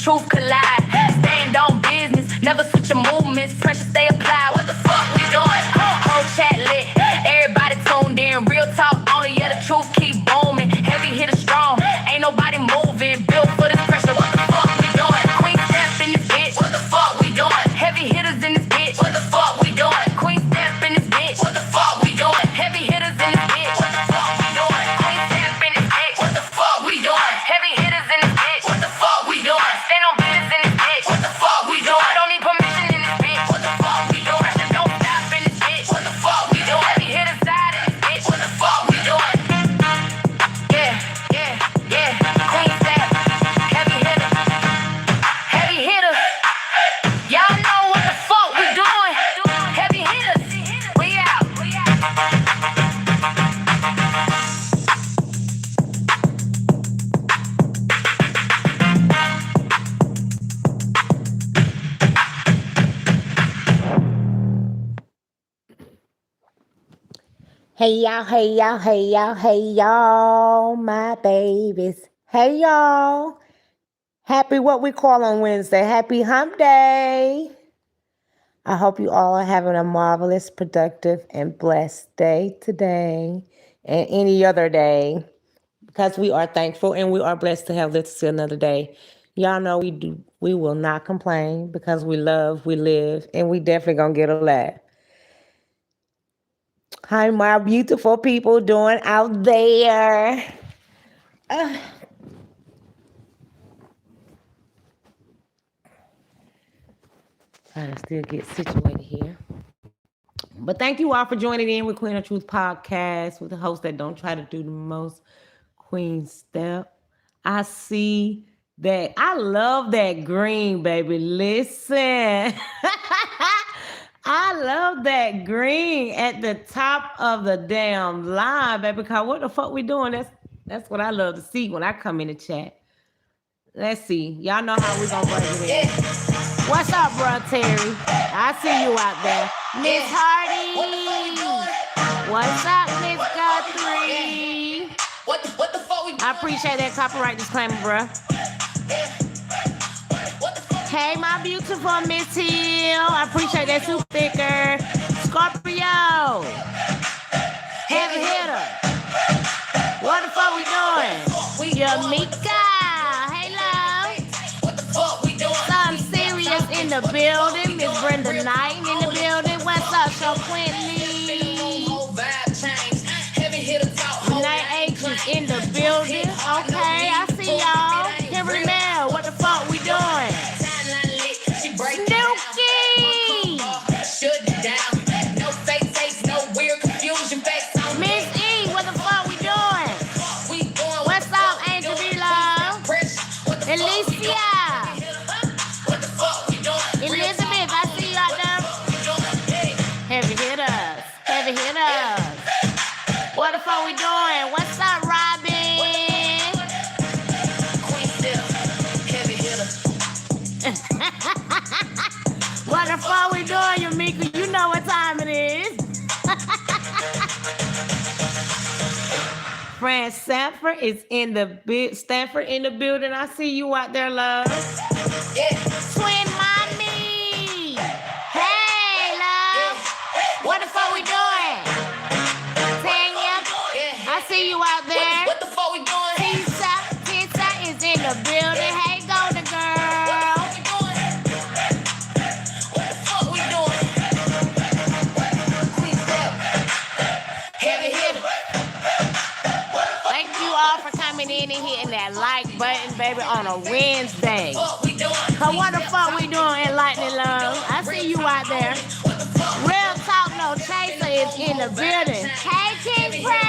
truth collide. Stand on business, never switch your movements. Pressure stay applied. What the fuck we doing? Whole chat lit, everybody tuned in. Real talk only, yeah, the truth keep booming. Heavy hitter strong, ain't nobody moving. Built for this pressure. What the fuck we doing? Queen step in this bitch. What the fuck we doing? Heavy hitters in this bitch. What the fuck we doing? Queen step in this bitch. What the fuck we doing? Heavy hitters in this bitch. What the fuck we doing? Queen step in this bitch. What the fuck we doing? Heavy hitters in this bitch. What the fuck we doing? Stand on business in this bitch. What the fuck we doing? I don't need permission in this bitch. What the fuck we doing? Pressure don't stop in this bitch. What the fuck we doing? Heavy hitters side in this bitch. What the fuck we doing? Yeah, yeah, yeah. Queen step, heavy hitter, heavy hitter. Y'all know what the fuck we doing. Heavy hitters, we out. Hey y'all, hey y'all, hey y'all, hey y'all, my babies. Hey y'all. Happy what we call on Wednesday. Happy hump day. I hope you all are having a marvelous, productive, and blessed day today and any other day, because we are thankful and we are blessed to have lived to see another day. Y'all know we will not complain because we love, we live, and we definitely gonna get a laugh. How my beautiful people doing out there? Trying to still get situated here. But thank you all for joining in with Queen of Truth podcast with the host that don't try to do the most, Queen Step. I see that. I love that green, baby. Listen. I love that green at the top of the damn line, baby. Because what the fuck we doing? That's what I love to see when I come in the chat. Let's see. Y'all know how we gonna break it in. What's up, bro, Terry? I see you out there. Miss Hardy. What's up, Miss Guthrie? What the fuck we doing? I appreciate that copyright disclaimer, bro. Hey, my beautiful Miss Hill. I appreciate that super sticker. Scorpio. Heavy hitter. What the fuck we doing? Yamika. Hey, love. What the fuck we doing? Something serious in the building. Miss Brenda Knight in the building. What's up, Show Quintley? Night H is in the building. Okay, I see y'all. Kimberly Mel, what the fuck we doing? Snooki! Miss E, what the fuck we doing? What's up, Angel B Love? Alicia! Elizabeth, I see you out there. Heavy hitters. Heavy hitters. What the fuck we doing? What's up, Robin? What the fuck we doing, Yamika? You know what time it is. Fran Stanford is in the building. I see you out there, love. Twin mommy. Hey, love. What the fuck we doing? Tanya, I see you out there. What the fuck we doing? Tisa is in the building. Hey, Golden Girl. What the fuck we doing? Queen step, heavy hitter. Thank you all for coming in and hitting that like button, baby, on a Wednesday. Cause what the fuck we doing in Lightning Love? I see you out there. Real Talk No Chaser is in the building. Hey, King Pray.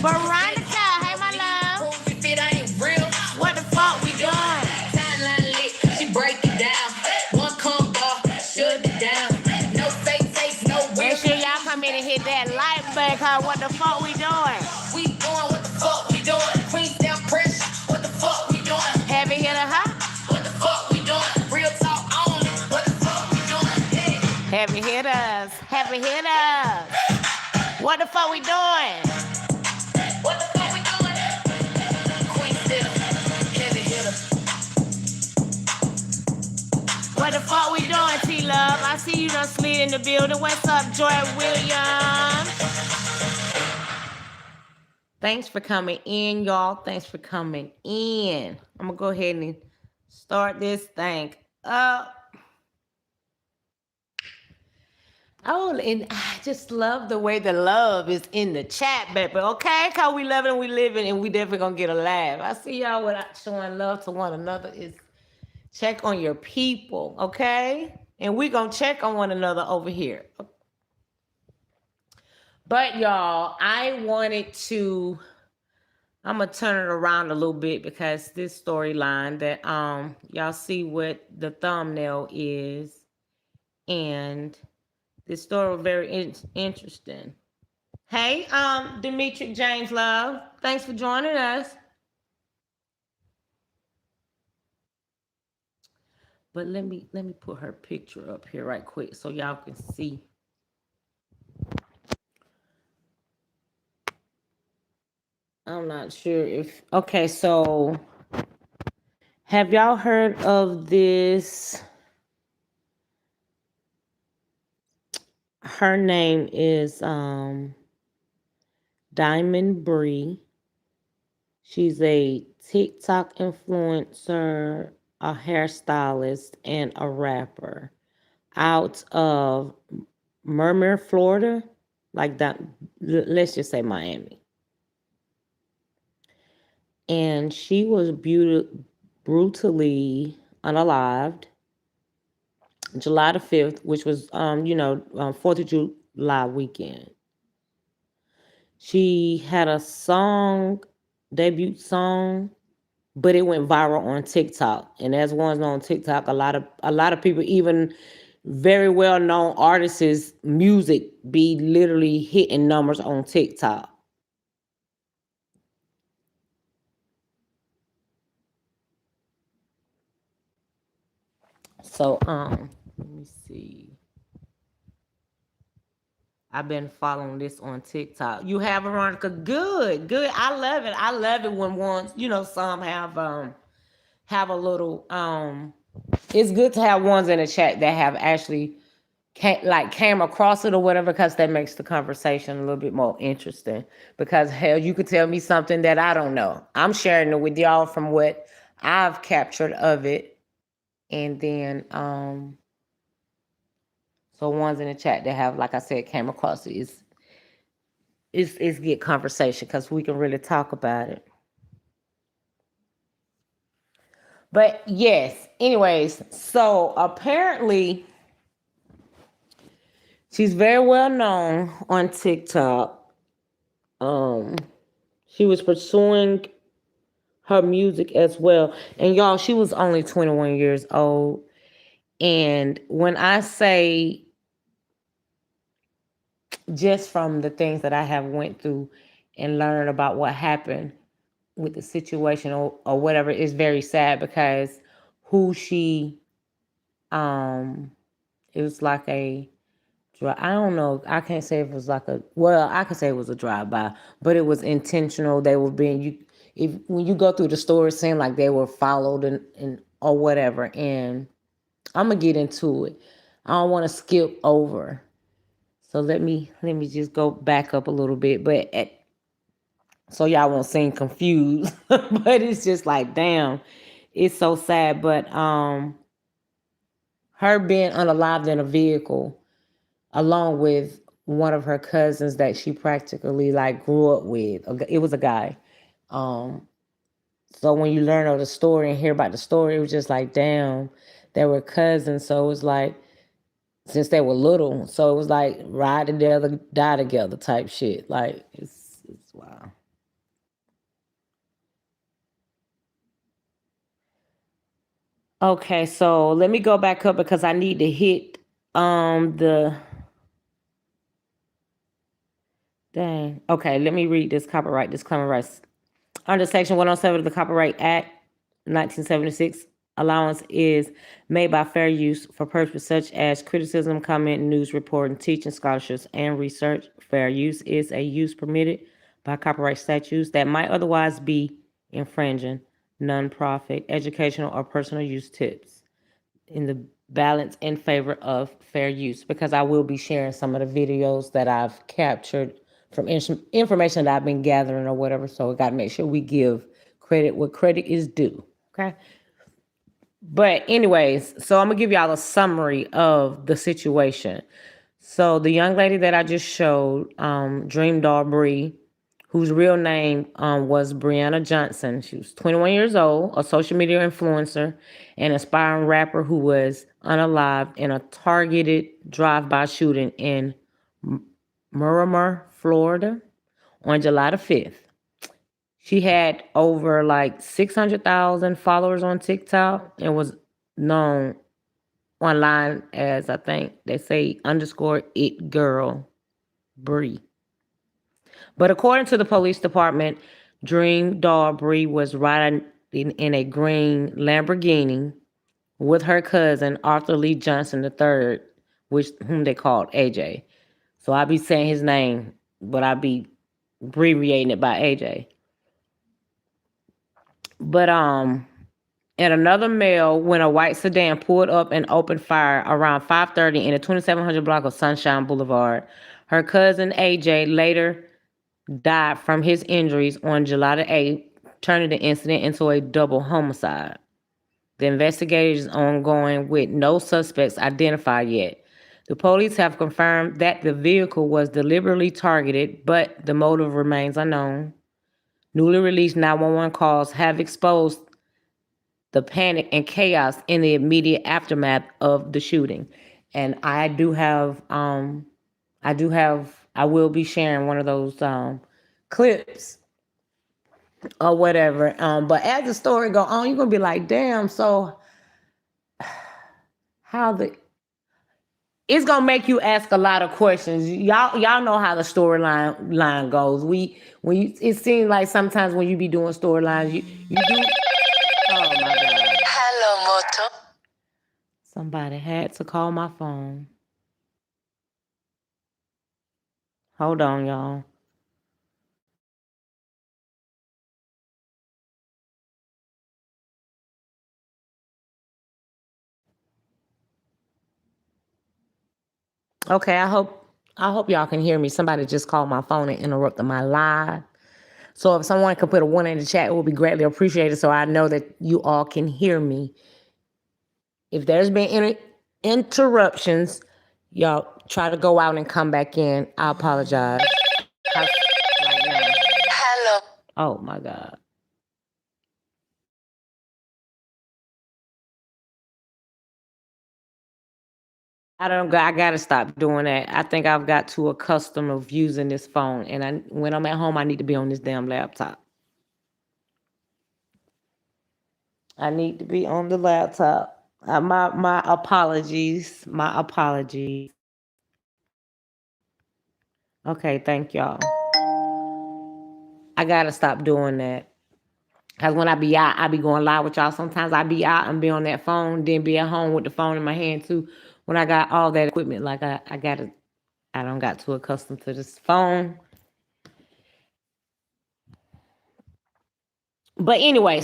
Veronica, hey, my love. What the fuck we doing? She break it down. One combo, shut it down. No fake face, no Make weird. sure y'all come in and hit that like button, cause what the fuck we doing? We doing what the fuck we doing. Queen step pressure. What the fuck we doing? Heavy hitter, huh? What the fuck we doing? Real talk only. What the fuck we doing? Yeah. Heavy hitters, heavy hitters. What the fuck we doing? What the fuck we doing? Queen step, heavy hitter. in the building. What's up, Joy Williams? Thanks for coming in, y'all. Thanks for coming in. I'm gonna go ahead and start this thing up. Oh, and I just love the way the love is in the chat, baby. Okay, cause we loving, we living, and we definitely gonna get a laugh. I see y'all without showing love to one another is check on your people, okay? And we gonna check on one another over here. But y'all, I wanted to. I'm gonna turn it around a little bit because this storyline that y'all see what the thumbnail is, and this story was very interesting. Hey, Demetric James Love, thanks for joining us. But let me put her picture up here right quick so y'all can see. I'm not sure if okay, so have y'all heard of this? Her name is Diamond Bree. She's a TikTok influencer, a hairstylist, and a rapper out of Mermer, Florida, like that. Let's just say Miami. And she was brutally unalived July the 5th, which was 4th of July weekend. She had a debut song, but it went viral on TikTok. And as one's on TikTok, a lot of people, even very well known artists' music be literally hitting numbers on TikTok. So let me see. I've been following this on TikTok. You have, Veronica? Good. I love it. I love it when ones, some have a little it's good to have ones in the chat that have actually came across it or whatever, because that makes the conversation a little bit more interesting. Because hell, you could tell me something that I don't know. I'm sharing it with y'all from what I've captured of it. And then so ones in the chat that have, like I said, came across it is good conversation because we can really talk about it. But yes, anyways, so apparently she's very well known on TikTok. She was pursuing her music as well. And y'all, she was only 21 years old. And when I say, just from the things that I have went through and learned about what happened with the situation or whatever, is very sad, because who she it was like I don't know, I can't say if it was I can say it was a drive-by, but it was intentional. They were being, when you go through the story, it seemed like they were followed and or whatever. And I'm gonna get into it. I don't want to skip over, so let me just go back up a little bit, so y'all won't seem confused. But it's just like, damn, it's so sad. But her being unalived in a vehicle, along with one of her cousins that she practically grew up with. It was a guy. So when you learn of the story and hear about the story, it was just like, damn, they were cousins. So it was like, since they were little, so it was like ride together, die together type shit. Like it's wow. Okay, so let me go back up because I need to hit the dang. Okay, let me read this copyright disclaimer rights. Under Section 107 of the Copyright Act 1976, allowance is made by fair use for purposes such as criticism, comment, news reporting, teaching, scholarships, and research. Fair use is a use permitted by copyright statutes that might otherwise be infringing non-profit, educational, or personal use tips. in the balance in favor of fair use, because I will be sharing some of the videos that I've captured from information that I've been gathering or whatever. So we got to make sure we give credit what credit is due. Okay. But anyways, so I'm gonna give y'all a summary of the situation. So the young lady that I just showed, Dreamdoll Bree, whose real name was Brianna Johnson. She was 21 years old, a social media influencer, and aspiring rapper who was unalived in a targeted drive-by shooting in Miramar, Florida, on July the 5th. She had over like 600,000 followers on TikTok and was known online as, I think they say, underscore it girl Bree. But according to the police department, Dream Doll Bree was riding in a green Lamborghini with her cousin Arthur Lee Johnson III, whom they called AJ. So I be saying his name, but I be abbreviating it by AJ. But and another male when a white sedan pulled up and opened fire around 5:30 in the 2700 block of Sunshine Boulevard. Her cousin AJ later died from his injuries on July the 8th, turning the incident into a double homicide. The investigation is ongoing with no suspects identified yet. The police have confirmed that the vehicle was deliberately targeted, but the motive remains unknown. Newly released 911 calls have exposed the panic and chaos in the immediate aftermath of the shooting. And I will be sharing one of those clips or whatever. But as the story go on, you're gonna be like, damn, so how the it's gonna make you ask a lot of questions. Y'all know how the storyline goes. It seems like sometimes when you be doing storylines, you do. Oh my god! Hello, Moto. Somebody had to call my phone. Hold on, y'all. Okay, I hope y'all can hear me. Somebody just called my phone and interrupted my live. So if someone could put a one in the chat, it would be greatly appreciated so I know that you all can hear me. If there's been any interruptions, y'all try to go out and come back in. I apologize. Like now. Hello. Oh my God. I gotta stop doing that. I think I've got too accustomed of using this phone. And when I'm at home, I need to be on this damn laptop. I need to be on the laptop. My apologies. My apologies. Okay, thank y'all. I gotta stop doing that. Cause when I be out, I be going live with y'all. Sometimes I be out and be on that phone, then be at home with the phone in my hand too. When I got all that equipment, like I don't got too accustomed to this phone. But anyway,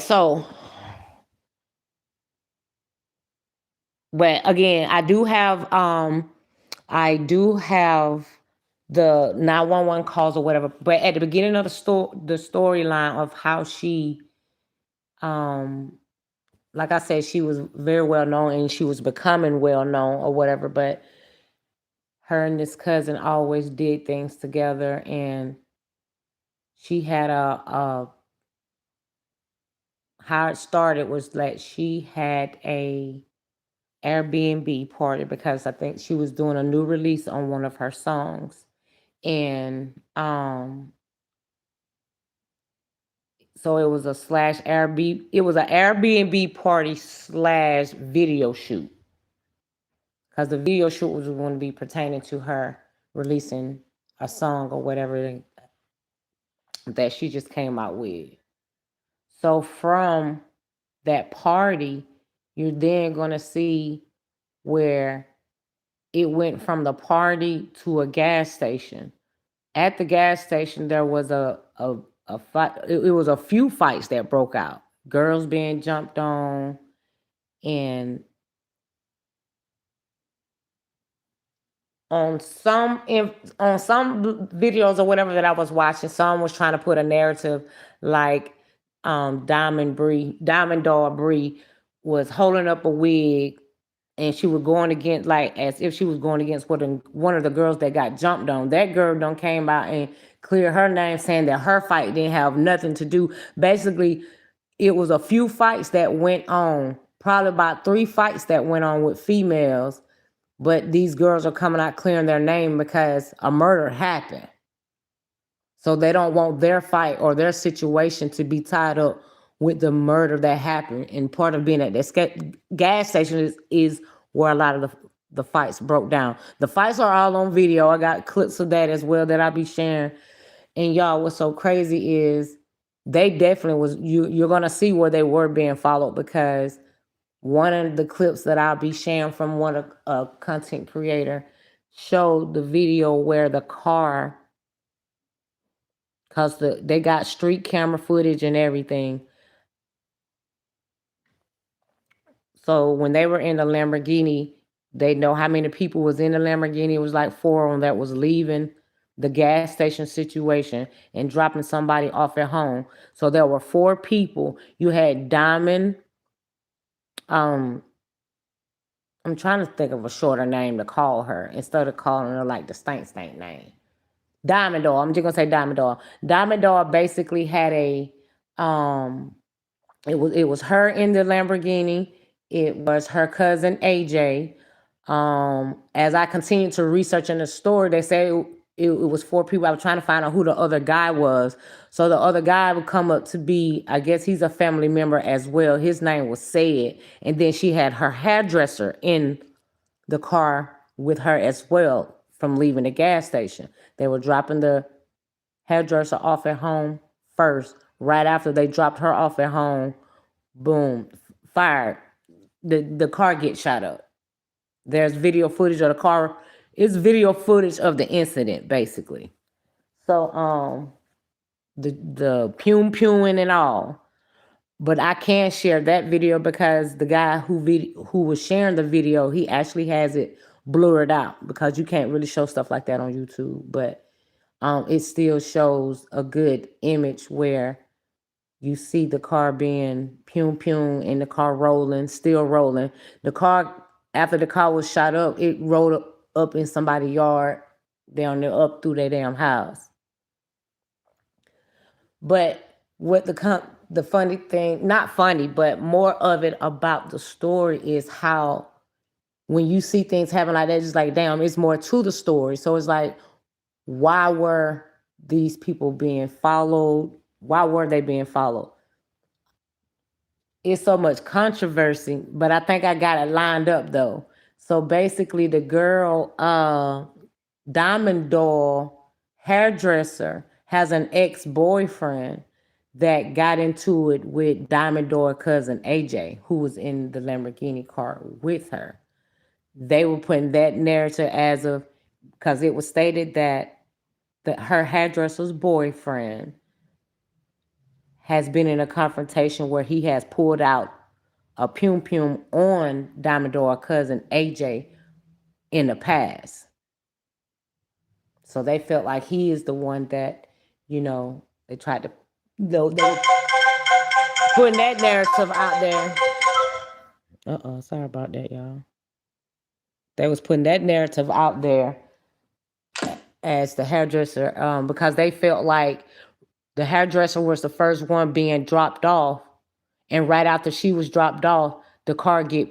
but again, I do have the 911 calls or whatever. But at the beginning of the storyline of how she, like I said, she was very well known and she was becoming well known or whatever. But her and this cousin always did things together, and she had how it started was that she had a Airbnb party because I think she was doing a new release on one of her songs. And so it was a slash Airbnb, it was an Airbnb party slash video shoot. Because the video shoot was going to be pertaining to her releasing a song or whatever that she just came out with. So from that party, you're then going to see where it went from the party to a gas station. At the gas station, there was a fight. It was a few fights that broke out. Girls being jumped on, and on on some videos or whatever that I was watching, some was trying to put a narrative like Diamond Doll Bree was holding up a wig and she was going against, like, as if she was going against one of the girls that got jumped on. That girl done came out and cleared her name, saying that her fight didn't have nothing to do. Basically, it was a few fights that went on, probably about 3 fights that went on with females, but these girls are coming out clearing their name because a murder happened. So they don't want their fight or their situation to be tied up with the murder that happened. And part of being at that gas station is where a lot of the fights broke down. The fights are all on video. I got clips of that as well that I'll be sharing. And y'all, what's so crazy is they definitely was, you're going to see where they were being followed, because one of the clips that I'll be sharing from one of a content creator showed the video where the car, because they got street camera footage and everything. So when they were in the Lamborghini, they know how many people was in the Lamborghini. It was like 4 of them that was leaving the gas station situation and dropping somebody off at home. So there were 4 people. You had Diamond. I'm trying to think of a shorter name to call her instead of calling her like the stank name. Diamond Doll. I'm just gonna say Diamond Doll. Diamond Doll basically had a it was her in the Lamborghini. It was her cousin AJ. As I continued to research in the story, they say it was 4 people. I was trying to find out who the other guy was. So the other guy would come up to be, I guess he's a family member as well. His name was Said. And then she had her hairdresser in the car with her as well from leaving the gas station. They were dropping the hairdresser off at home first. Right after they dropped her off at home, boom, fired. The car gets shot up. There's video footage of the car. It's video footage of the incident, basically. So the pewing and all. But I can't share that video because the guy who was sharing the video, he actually has it blurred out, because you can't really show stuff like that on YouTube. But it still shows a good image where you see the car being pew and the car rolling, still rolling. The car, after the car was shot up, it rolled up in somebody's yard down there, up through their damn house. But what the funny thing, not funny, but more of it about the story is how when you see things happen like that, it's just like, damn, it's more to the story. So it's like, why were these people being followed? Why were they being followed? It's so much controversy, but I think I got it lined up though. So basically the girl, Diamond Doll hairdresser, has an ex-boyfriend that got into it with Diamond Doll cousin AJ, who was in the Lamborghini car with her. They were putting that narrative as of, because it was stated that her hairdresser's boyfriend has been in a confrontation where he has pulled out a pew on Diamond Doll cousin AJ in the past. So they felt like he is the one that, they tried to, they were putting that narrative out there. Sorry about that, y'all. They was putting that narrative out there as the hairdresser, because they felt like the hairdresser was the first one being dropped off, and right after she was dropped off, the car get,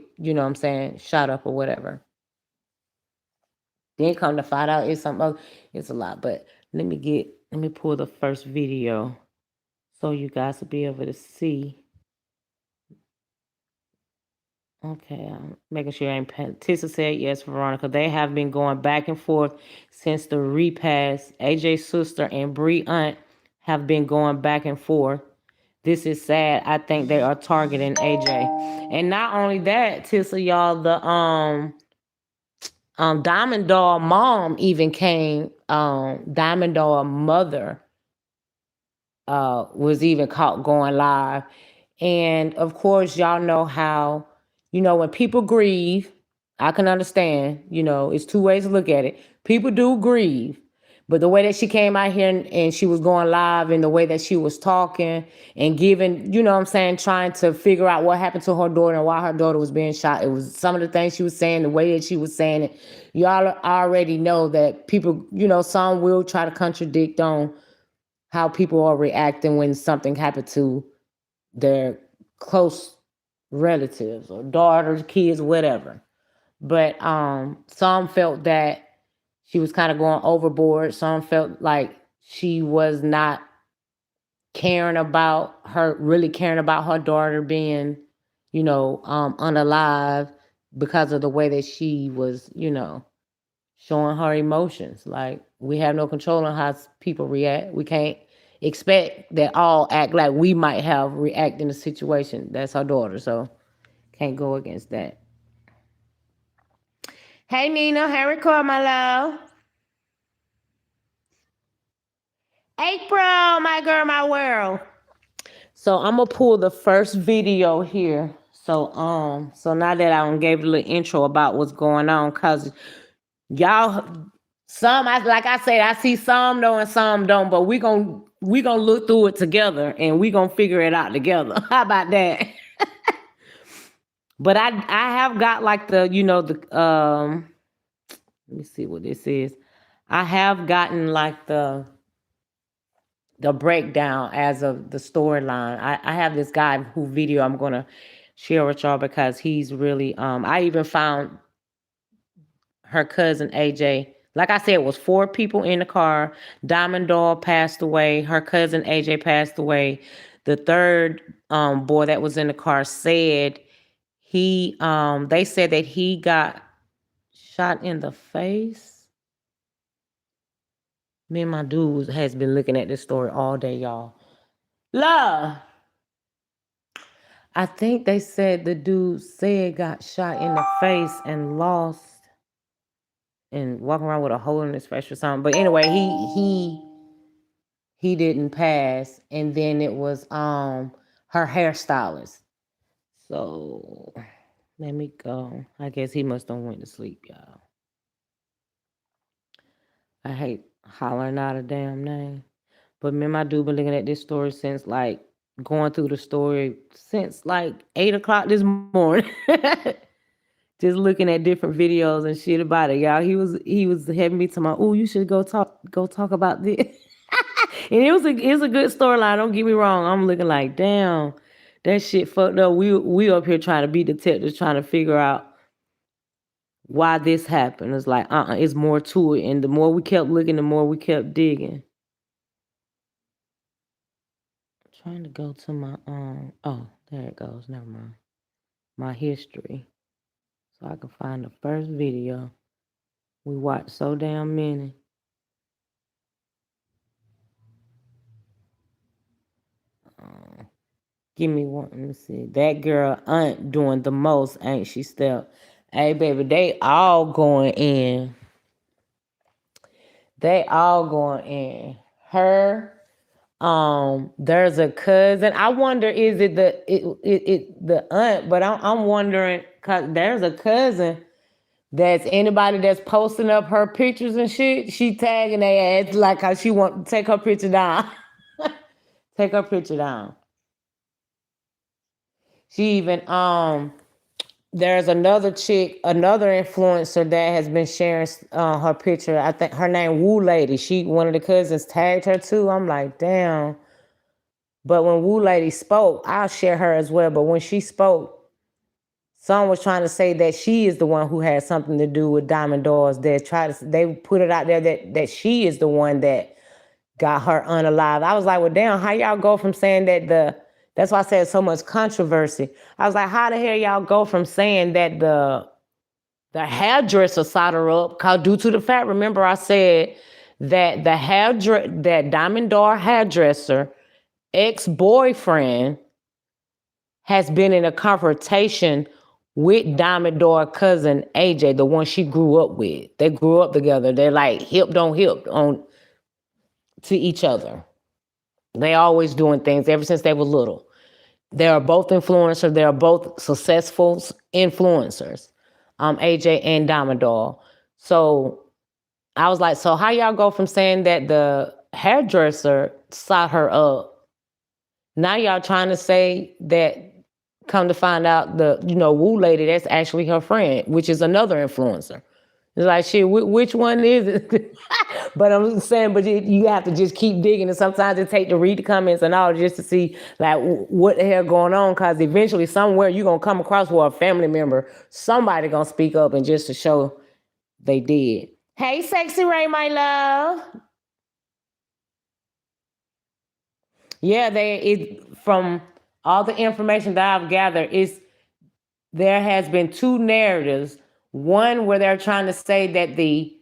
shot up or whatever. Then come to find out it's something else. It's a lot, but let me pull the first video so you guys will be able to see. Okay, I'm making sure I ain't. Tissa said yes, Veronica. They have been going back and forth since the repass. AJ's sister and Bree aunt have been going back and forth. This is sad. I think they are targeting AJ. And not only that, Tissa, y'all, the Diamond Doll mom even came. Diamond Doll mother was even caught going live. And of course, y'all know how, when people grieve, I can understand, it's two ways to look at it. People do grieve. But the way that she came out here and she was going live and the way that she was talking and giving, what I'm saying, trying to figure out what happened to her daughter and why her daughter was being shot. It was some of the things she was saying, the way that she was saying it. Y'all already know that people, some will try to contradict on how people are reacting when something happened to their close relatives or daughters, kids, whatever. But some felt that she was kind of going overboard. Some felt like she was not really caring about her daughter being, unalive because of the way that she was, showing her emotions. Like, we have no control on how people react. We can't expect that all act like we might have react in a situation. That's our daughter, so can't go against that. Hey Nina, hey record my love. April, my girl, my world. So I'm gonna pull the first video here. So now that I gave a little intro about what's going on, cause y'all, like I said, I see some know and some don't, but we gonna look through it together and we gonna figure it out together. How about that? But I have got like the let me see what this is. I have gotten like the breakdown as of the storyline. I have this guy who video I'm gonna share with y'all because he's really I even found her cousin AJ. Like I said, it was 4 people in the car. Dreamdoll passed away. Her cousin AJ passed away. The third boy that was in the car said they said that he got shot in the face. Me and my dude has been looking at this story all day, y'all. Love. I think they said the dude said got shot in the face and lost and walking around with a hole in his face or something. But anyway, he didn't pass. And then it was her hairstylist. So let me go. I guess he must have went to sleep, y'all. I hate hollering out a damn name. But me and my dude been looking at this story since like going through the story since like 8 o'clock this morning. Just looking at different videos and shit about it, y'all. He was having me to my, oh, you should go talk about this. And it was a good storyline. Don't get me wrong. I'm looking like, damn, that shit fucked up. We up here trying to be detectives, trying to figure out why this happened. It's like, it's more to it. And the more we kept looking, the more we kept digging. I'm trying to go to my oh, there it goes. Never mind. My history. So I can find the first video. We watched so damn many. Give me one. Let me see. That girl aunt doing the most, ain't she, Step? Hey, baby, they all going in. They all going in. Her, there's a cousin. I wonder, is it the aunt? But I'm wondering, cause there's a cousin that's anybody that's posting up her pictures and shit. She tagging their ass like how she want to take her picture down. Take her picture down. She even there's another chick, another influencer that has been sharing her picture. I think her name Woo Lady. One of the cousins tagged her too. I'm like, damn. But when Woo Lady spoke, I'll share her as well. But when she spoke, someone was trying to say that she is the one who had something to do with Dreamdoll. They put it out there that she is the one that got her unalive. I was like, well, damn, how y'all go from saying that that's why I said so much controversy. I was like, how the hell y'all go from saying that the hairdresser shot her up? Cause due to the fact, remember I said that that Dreamdoll hairdresser ex-boyfriend has been in a confrontation with Dreamdoll cousin AJ, the one she grew up with. They grew up together. They're like hip on to each other. They always doing things ever since they were little. They are both influencers. They are both successful influencers. AJ and Damodar. So I was like, so how y'all go from saying that the hairdresser sought her up, now y'all trying to say that, come to find out, the Woo lady, that's actually her friend, which is another influencer. It's like, shit, which one is it? But I'm saying, but you have to just keep digging, and sometimes it take to read the comments and all just to see like what the hell going on, because eventually somewhere you're gonna come across where a family member, somebody gonna speak up and just to show they did. Hey, Sexy Ray, my love. Yeah, from all the information that I've gathered, there has been two narratives. One where they're trying to say that the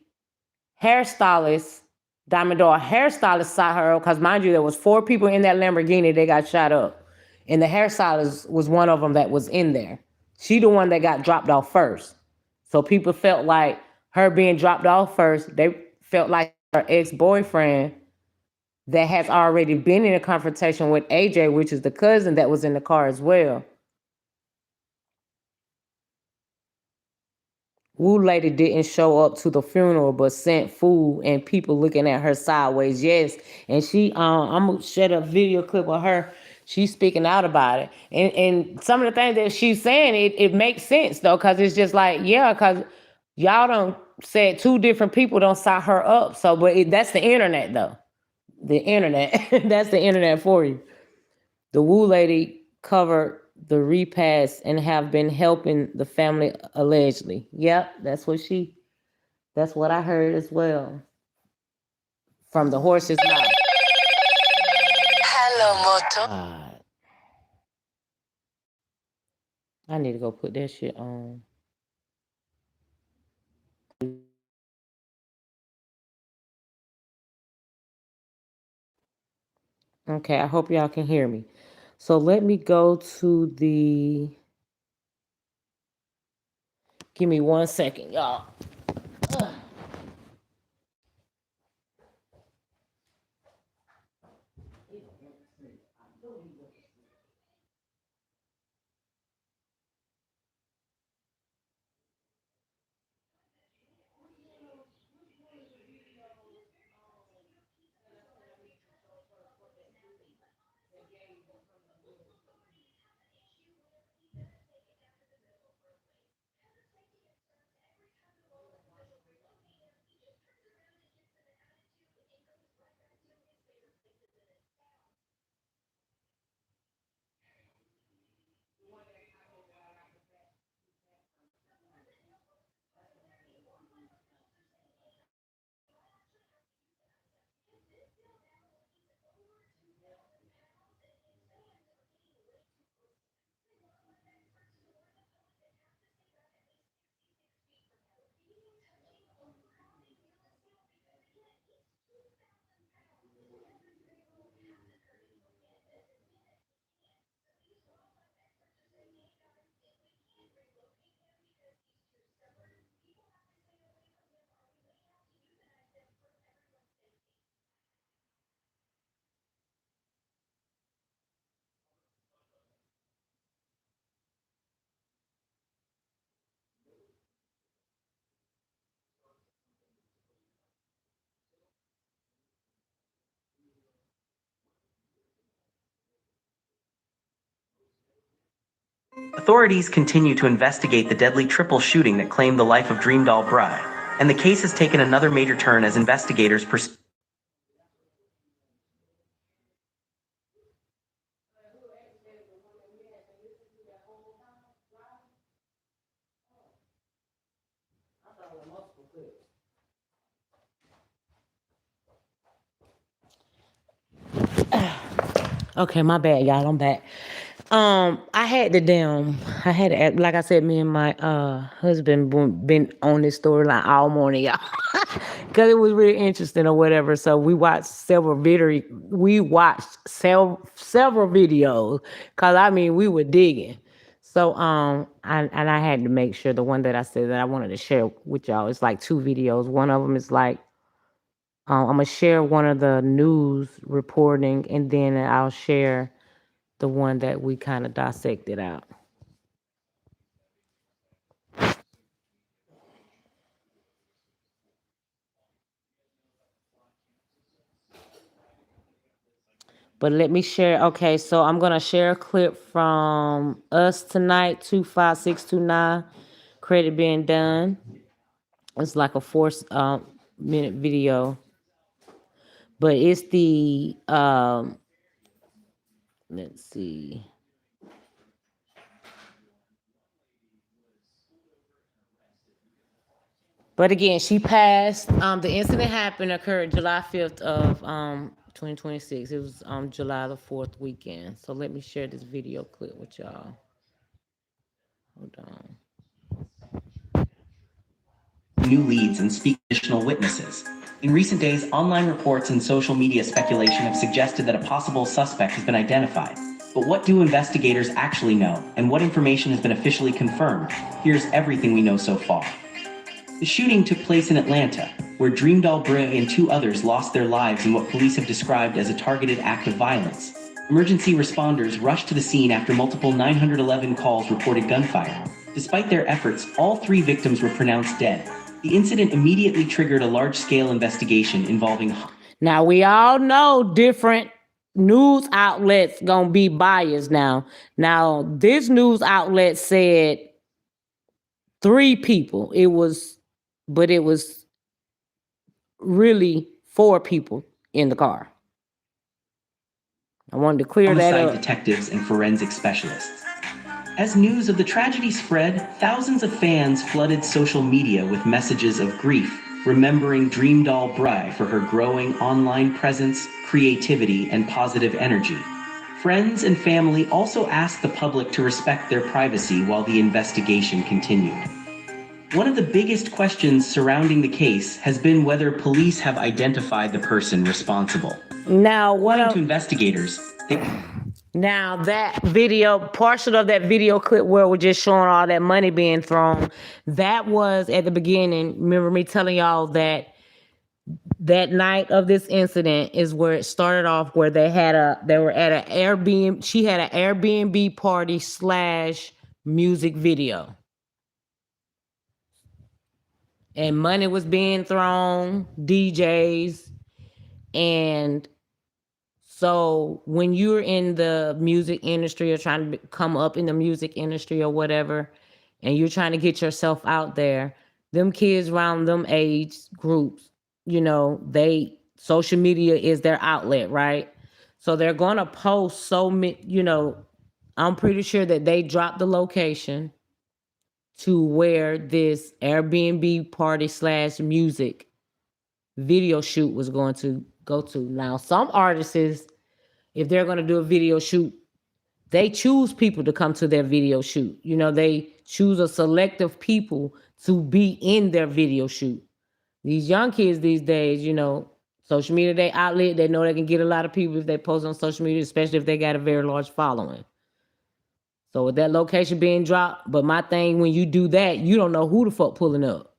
hairstylist, Diamond Doll hairstylist, shot her, because mind you, there was 4 people in that Lamborghini that got shot up, and the hairstylist was one of them that was in there. She the one that got dropped off first. So people felt like her being dropped off first, they felt like her ex-boyfriend that has already been in a confrontation with AJ, which is the cousin that was in the car as well. Woo lady didn't show up to the funeral, but sent food and people looking at her sideways. Yes, and I'm gonna share a video clip of her. She's speaking out about it, and some of the things that she's saying, it makes sense though, because it's just like, yeah, because y'all don't said 2 different people don't sign her up. So, but that's the internet though. The internet, that's the internet for you. The Woo lady covered the repast and have been helping the family allegedly. Yep, that's what I heard as well from the horse's mouth. Hello, Moto. I need to go put that shit on. Okay, I hope y'all can hear me. So let me go to the. Give me 1 second, y'all. Authorities continue to investigate the deadly triple shooting that claimed the life of Dreamdoll bride, and the case has taken another major turn as investigators pursue. Okay, my bad, y'all. I'm back. I had to, like I said, me and my husband been on this storyline all morning, y'all, because it was really interesting or whatever. So we watched several videos, because I mean we were digging. So I had to make sure the one that I said that I wanted to share with y'all is like 2 videos. One of them is like, I'm gonna share one of the news reporting, and then I'll share the one that we kind of dissected out. But let me share. Okay, so I'm gonna share a clip from Us Tonight 25629. Credit being done. It's like a 4 minute video, but it's the let's see. But again, she passed. The incident occurred July 5th of 2026. It was July the 4th weekend. So let me share this video clip with y'all. Hold on. New leads and speak additional witnesses. In recent days, online reports and social media speculation have suggested that a possible suspect has been identified. But what do investigators actually know, and what information has been officially confirmed? Here's everything we know so far. The shooting took place in Atlanta, where Dreamdoll Bray and 2 others lost their lives in what police have described as a targeted act of violence. Emergency responders rushed to the scene after multiple 911 calls reported gunfire. Despite their efforts, all 3 victims were pronounced dead. The incident immediately triggered a large-scale investigation involving... Now, we all know different news outlets gonna be biased now. Now, this news outlet said 3 people. It was really 4 people in the car. I wanted to clear that up. Detectives and forensic specialists. As news of the tragedy spread, thousands of fans flooded social media with messages of grief, remembering Dreamdoll Bray for her growing online presence, creativity, and positive energy. Friends and family also asked the public to respect their privacy while the investigation continued. One of the biggest questions surrounding the case has been whether police have identified the person responsible. Now, according to investigators, now that video, portion of that video clip where we're just showing all that money being thrown, that was at the beginning. Remember me telling y'all that night of this incident is where it started off, where they were at an Airbnb. She had an Airbnb party / music video. And money was being thrown, DJs. And so when you're in the music industry or trying to come up in the music industry or whatever, and you're trying to get yourself out there, them kids around them age groups, social media is their outlet, right? So they're going to post I'm pretty sure that they dropped the location to where this Airbnb party / music video shoot was going to go to. Now, some artists, if they're going to do a video shoot, they choose people to come to their video shoot. They choose a selective people to be in their video shoot. These young kids these days, social media, they outlet, they know they can get a lot of people if they post on social media, especially if they got a very large following. So with that location being dropped, but my thing, when you do that, you don't know who the fuck pulling up.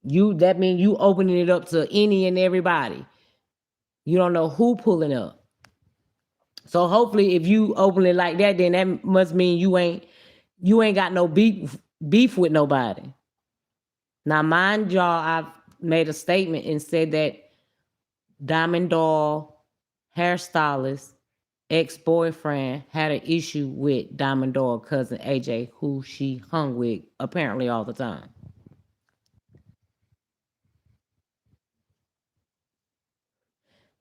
That means you opening it up to any and everybody. You don't know who pulling up. So hopefully if you open it like that, then that must mean you ain't got no beef with nobody. Now, mind y'all, I've made a statement and said that Dreamdoll Hairstylist ex-boyfriend had an issue with Dreamdoll cousin AJ, who she hung with apparently all the time.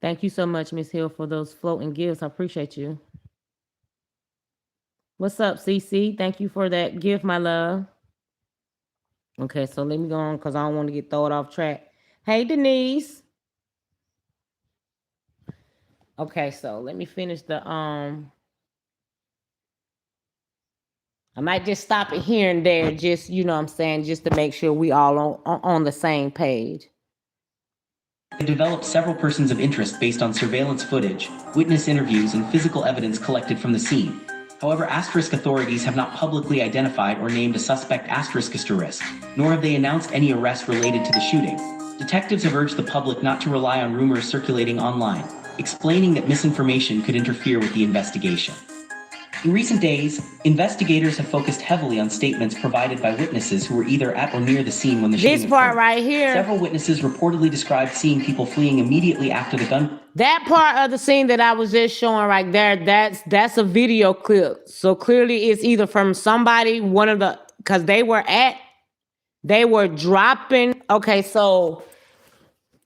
Thank you so much, Miss Hill, for those floating gifts. I appreciate you. What's up, CC? Thank you for that gift, my love. Okay, so let me go on because I don't want to get thrown off track. Hey, Denise. Okay, so let me finish the I might just stop it here and there, just just to make sure we all on the same page. They developed several persons of interest based on surveillance footage, witness interviews, and physical evidence collected from the scene. However, asterisk authorities have not publicly identified or named a suspect asterisk, nor have they announced any arrests related to the shooting. Detectives have urged the public not to rely on rumors circulating online, explaining that misinformation could interfere with the investigation. In recent days, investigators have focused heavily on statements provided by witnesses who were either at or near the scene when the shooting This occurred. part right here. Several witnesses reportedly described seeing people fleeing immediately after the gun. That part of the scene that I was just showing right there, that's a video clip. So clearly it's either from somebody, because they were dropping, okay, so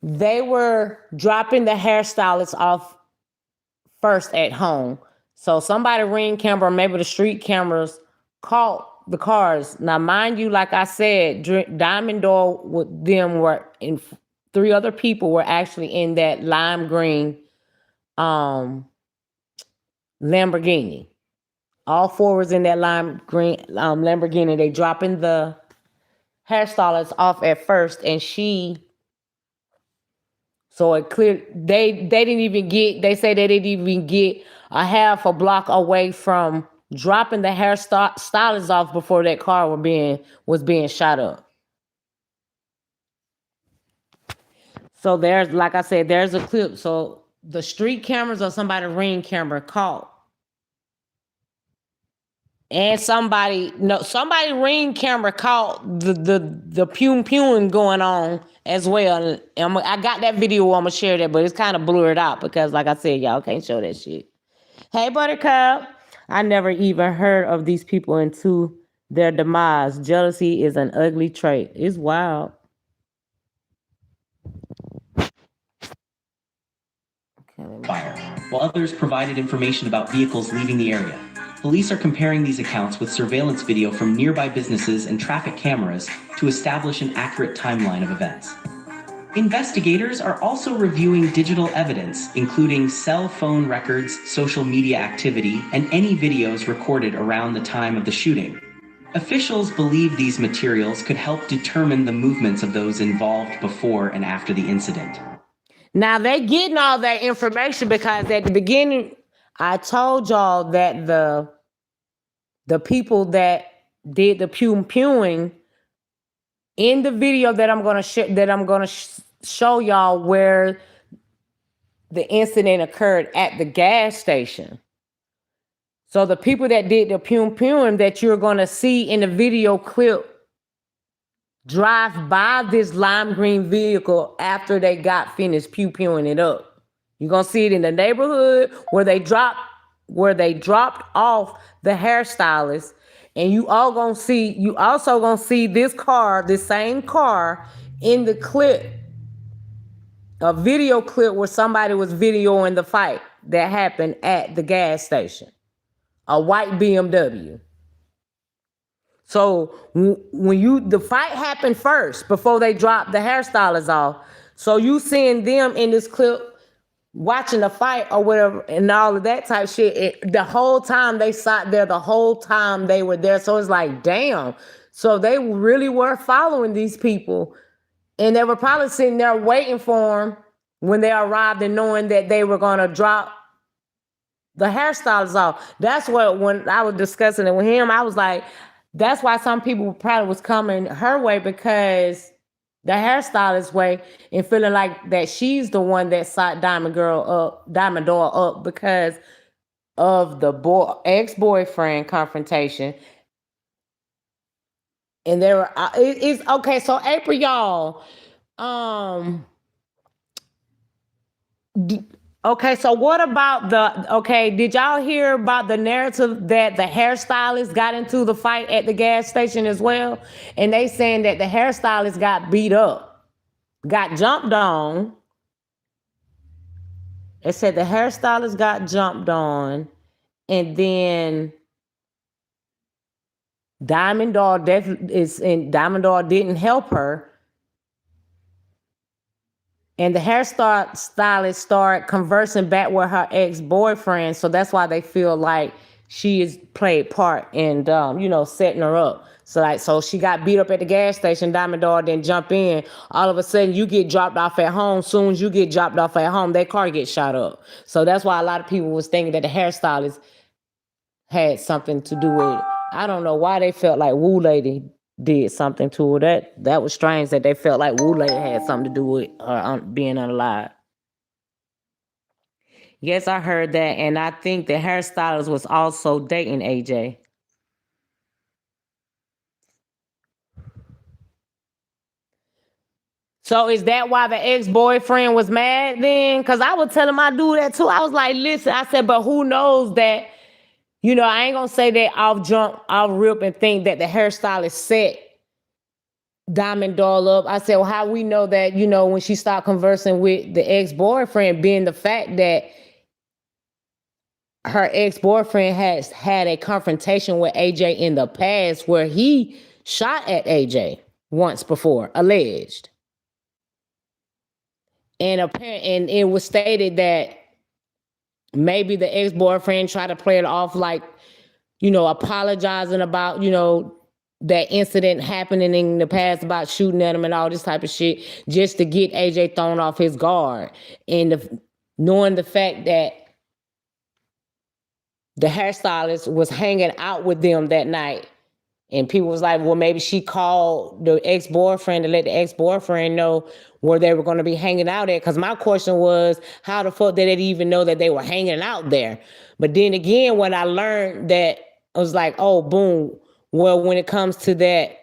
they were dropping the hairstylist off first at home. So somebody ring camera, or maybe the street cameras caught the cars. Now, mind you, like I said, Dreamdoll with them were in, 3 other people were actually in that lime green Lamborghini. All 4 was in that lime green Lamborghini. They dropping the hairstylist off at first, and so it clear they didn't even get. They say they didn't even get a half a block away from dropping the hairstylist off before that car was being shot up. So there's, like I said, there's a clip. So the street cameras or somebody ring camera caught. And somebody ring camera caught the pewing going on as well. And I got that video. I'm gonna share that, but it's kind of blurred out because, like I said, y'all can't show that shit. Hey, Buttercup. I never even heard of these people into their demise. Jealousy is an ugly trait. It's wild. Fire, while others provided information about vehicles leaving the area. Police are comparing these accounts with surveillance video from nearby businesses and traffic cameras to establish an accurate timeline of events. Investigators are also reviewing digital evidence, including cell phone records, social media activity, and any videos recorded around the time of the shooting. Officials believe these materials could help determine the movements of those involved before and after the incident. Now, they getting all that information because at the beginning, I told y'all that the people that did the pewing in the video that I'm gonna show y'all where the incident occurred at the gas station. So the people that did the pewing that you're gonna see in the video clip drive by this lime green vehicle after they got finished pewing it up. You're gonna see it in the neighborhood where they dropped off the hairstylist, and you also gonna see this same car in the clip, a video clip where somebody was videoing the fight that happened at the gas station, a white BMW. So when the fight happened first before they dropped the hairstylist off, so you seeing them in this clip watching the fight or whatever and all of that type shit. The whole time they sat there, the whole time they were there. So it's like, damn. So they really were following these people, and they were probably sitting there waiting for them when they arrived and knowing that they were going to drop the hairstylist off. That's what, when I was discussing it with him, I was like, that's why some people probably was coming her way, because the hairstylist way, and feeling like that she's the one that sought Diamond-Doll up because of the ex-boyfriend confrontation. And there were it's okay. So April, y'all, okay, so what about did y'all hear about the narrative that the hairstylist got into the fight at the gas station as well? And they saying that the hairstylist got beat up, got jumped on. It said the hairstylist got jumped on, and then Diamond-Doll didn't help her. And the hairstylist started conversing back with her ex-boyfriend. So that's why they feel like she has played part in, setting her up. So she got beat up at the gas station. Diamond-Doll didn't jump in. All of a sudden, you get dropped off at home. Soon as you get dropped off at home, that car gets shot up. So that's why a lot of people was thinking that the hairstylist had something to do with it. I don't know why they felt like Woo Lady did something to her. That was strange that they felt like Woo Lady had something to do with her being unalive. Yes, I heard that, and I think the hairstylist was also dating AJ. So is that why the ex-boyfriend was mad then? Because I was telling my dude that too. I was like, listen, I said, but who knows that, I ain't gonna say that I'll rip and think that the hairstylist set Diamond Doll up. I said, well, how we know that, when she started conversing with the ex-boyfriend, being the fact that her ex-boyfriend has had a confrontation with AJ in the past where he shot at AJ once before, alleged. And it was stated that maybe the ex-boyfriend tried to play it off like, apologizing about, that incident happening in the past about shooting at him and all this type of shit, just to get AJ thrown off his guard. And knowing the fact that the hairstylist was hanging out with them that night, and people was like, well, maybe she called the ex-boyfriend to let the ex-boyfriend know where they were going to be hanging out at. Because my question was, how the fuck did they even know that they were hanging out there? But then again, when I learned that, I was like, oh, boom. Well, when it comes to that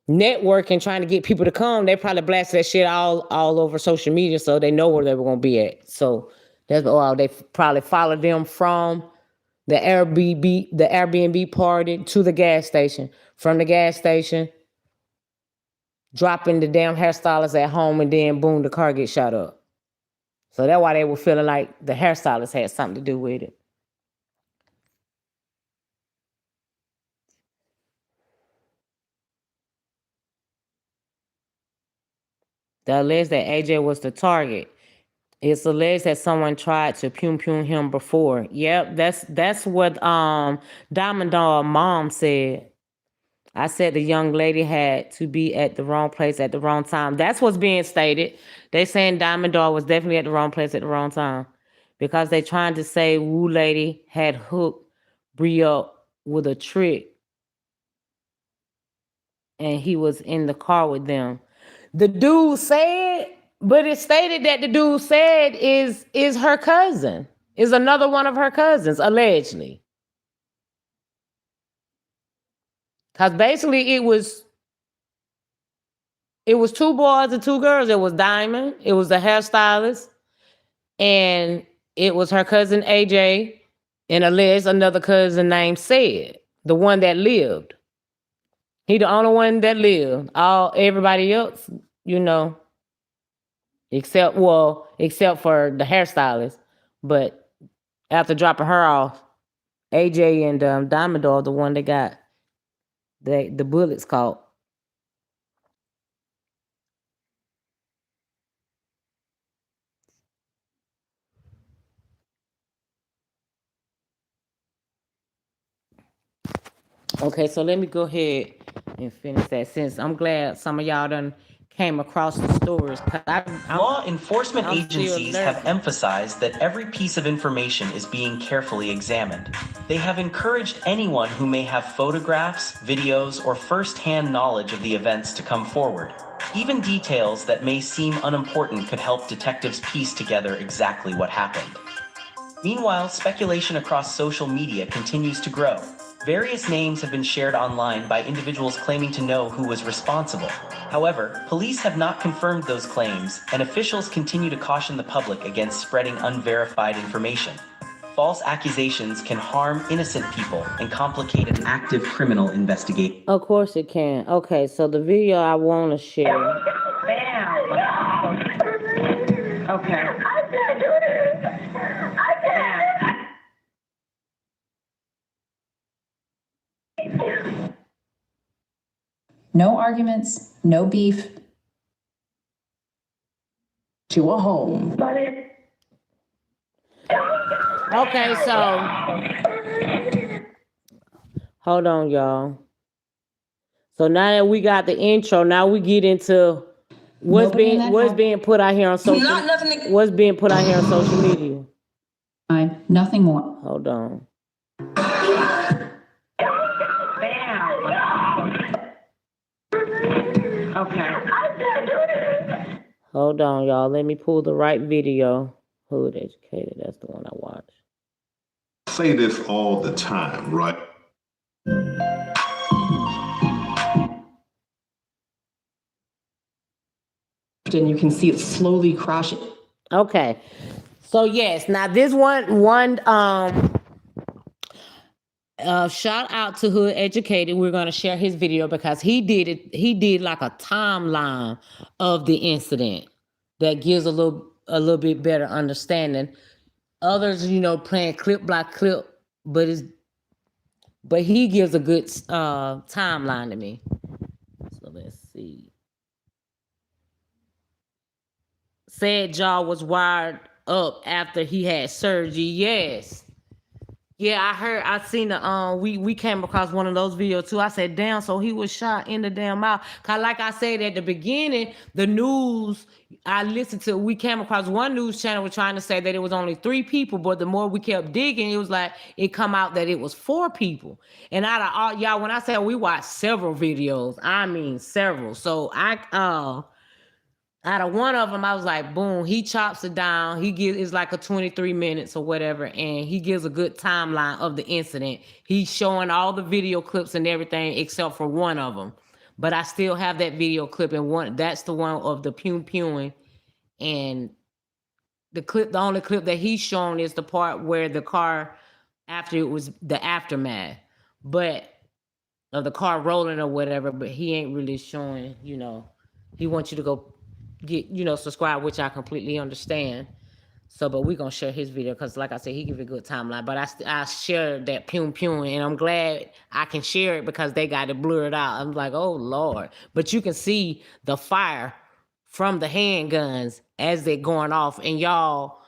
network and trying to get people to come, they probably blasted that shit all over social media, so they know where they were going to be at. So that's all. They probably followed them from the Airbnb party to the gas station. From the gas station, dropping the damn hairstylist at home, and then boom, the car gets shot up. So that's why they were feeling like the hairstylist had something to do with it. The alleged that AJ was the target. It's alleged that someone tried to pum him before. Yep, that's what Diamond Doll mom said. I said the young lady had to be at the wrong place at the wrong time. That's what's being stated. They saying Diamond Doll was definitely at the wrong place at the wrong time, because they trying to say Woo Lady had hooked Bree up with a trick, and he was in the car with them. The dude said, but it stated that the dude said is her cousin, is another one of her cousins, allegedly. Because basically it was two boys and two girls. It was Diamond, it was the hairstylist, and it was her cousin AJ, and alleged another cousin named Sid, the one that lived. He the only one that lived. Everybody else, except for the hairstylist. But after dropping her off, AJ and Diamond Doll, the one that got the bullets caught. Okay, so let me go ahead and finish that, since I'm glad some of y'all done came across the stories. Law enforcement I'm still agencies have learning. emphasized that every piece of information is being carefully examined. They have encouraged anyone who may have photographs, videos, or first-hand knowledge of the events to come forward. Even details that may seem unimportant could help detectives piece together exactly what happened. Meanwhile, speculation across social media continues to grow. Various names have been shared online by individuals claiming to know who was responsible. However, police have not confirmed those claims, and officials continue to caution the public against spreading unverified information. False accusations can harm innocent people and complicate an active criminal investigation. Of course it can. Okay, so the video I want to share. Okay. I can't do this. I can't. No arguments, no beef. To a home. Okay, so hold on, y'all. So now that we got the intro, now we get into what's being put out here on social. What's being put out here on social media? Nothing more. Hold on. Okay. Hold on, y'all. Let me pull the right video. Hood Educated, that's the one I watched. Say this all the time, right? And you can see it slowly crashing. Okay. So yes, now this shout out to Hood Educated. We're gonna share his video because he did like a timeline of the incident that gives a little bit better understanding. Others, playing clip by clip, but he gives a good timeline to me. So let's see. Said jaw was wired up after he had surgery. Yes. Yeah, I seen the we came across one of those videos too. I said, damn, so he was shot in the damn mouth. Cause like I said at the beginning, the news we came across one news channel was trying to say that it was only 3 people, but the more we kept digging, it was like it come out that it was 4 people. And out of all y'all, when I say we watched several videos, I mean several. So out of one of them, I was like, boom, he chops it down. It's like a 23 minutes or whatever. And he gives a good timeline of the incident. He's showing all the video clips and everything except for one of them. But I still have that video clip, and that's the one of the pewing. And the only clip that he's shown is the part where the car, after it was the aftermath, but of the car rolling or whatever, but he ain't really showing, he wants you to go get, subscribe, which I completely understand. So, but we're gonna share his video because, like I said, he give a good timeline. But I shared that pewing, and I'm glad I can share it because they got it blurred out. I'm like, oh Lord! But you can see the fire from the handguns as they're going off, and y'all,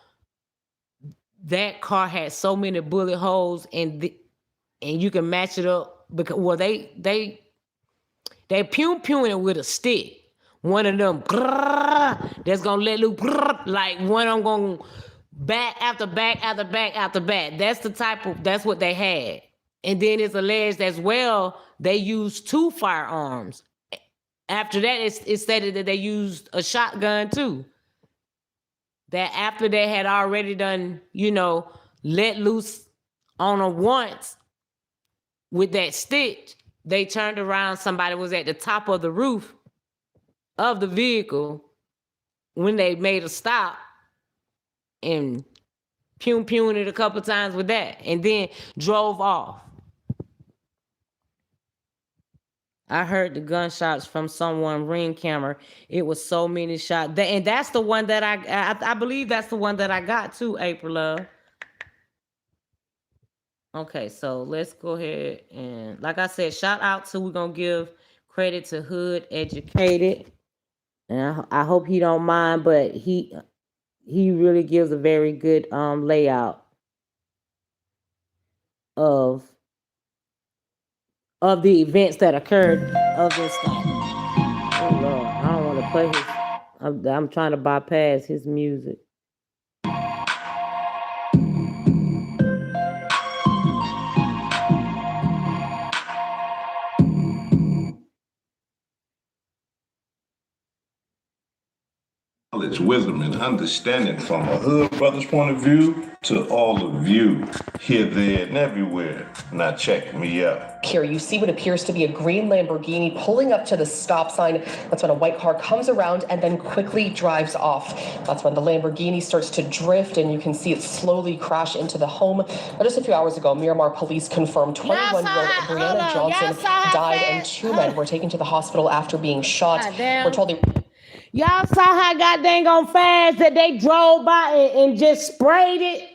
that car had so many bullet holes, and you can match it up because they pewing it with a stick. One of them that's gonna let loose, like one of them gonna back after back after back after back. That's what they had. And then it's alleged as well they used 2 firearms. After that, it's stated that they used a shotgun too. That after they had already done, let loose on them once with that stick, they turned around. Somebody was at the top of the roof of the vehicle when they made a stop and pewing it a couple times with that and then drove off. I heard the gunshots from someone ring camera. It was so many shots. And that's the one that I believe that's the one that I got too, April Love. Okay, so let's go ahead and, like I said, shout out to, we're going to give credit to Hood Educated. And I hope he don't mind, but he really gives a very good layout of the events that occurred of this time. Oh Lord, I don't want to play his. I'm trying to bypass his music. Knowledge, wisdom, and understanding from a hood brother's point of view to all of you here, there, and everywhere. Now check me out. Here you see what appears to be a green Lamborghini pulling up to the stop sign. That's when a white car comes around and then quickly drives off. That's when the Lamborghini starts to drift and you can see it slowly crash into the home. Now, just a few hours ago, Miramar police confirmed 21-year-old Brianna Johnson died and 2 men were taken to the hospital after being shot. We're told they... Y'all saw how goddamn on fast that they drove by and just sprayed it?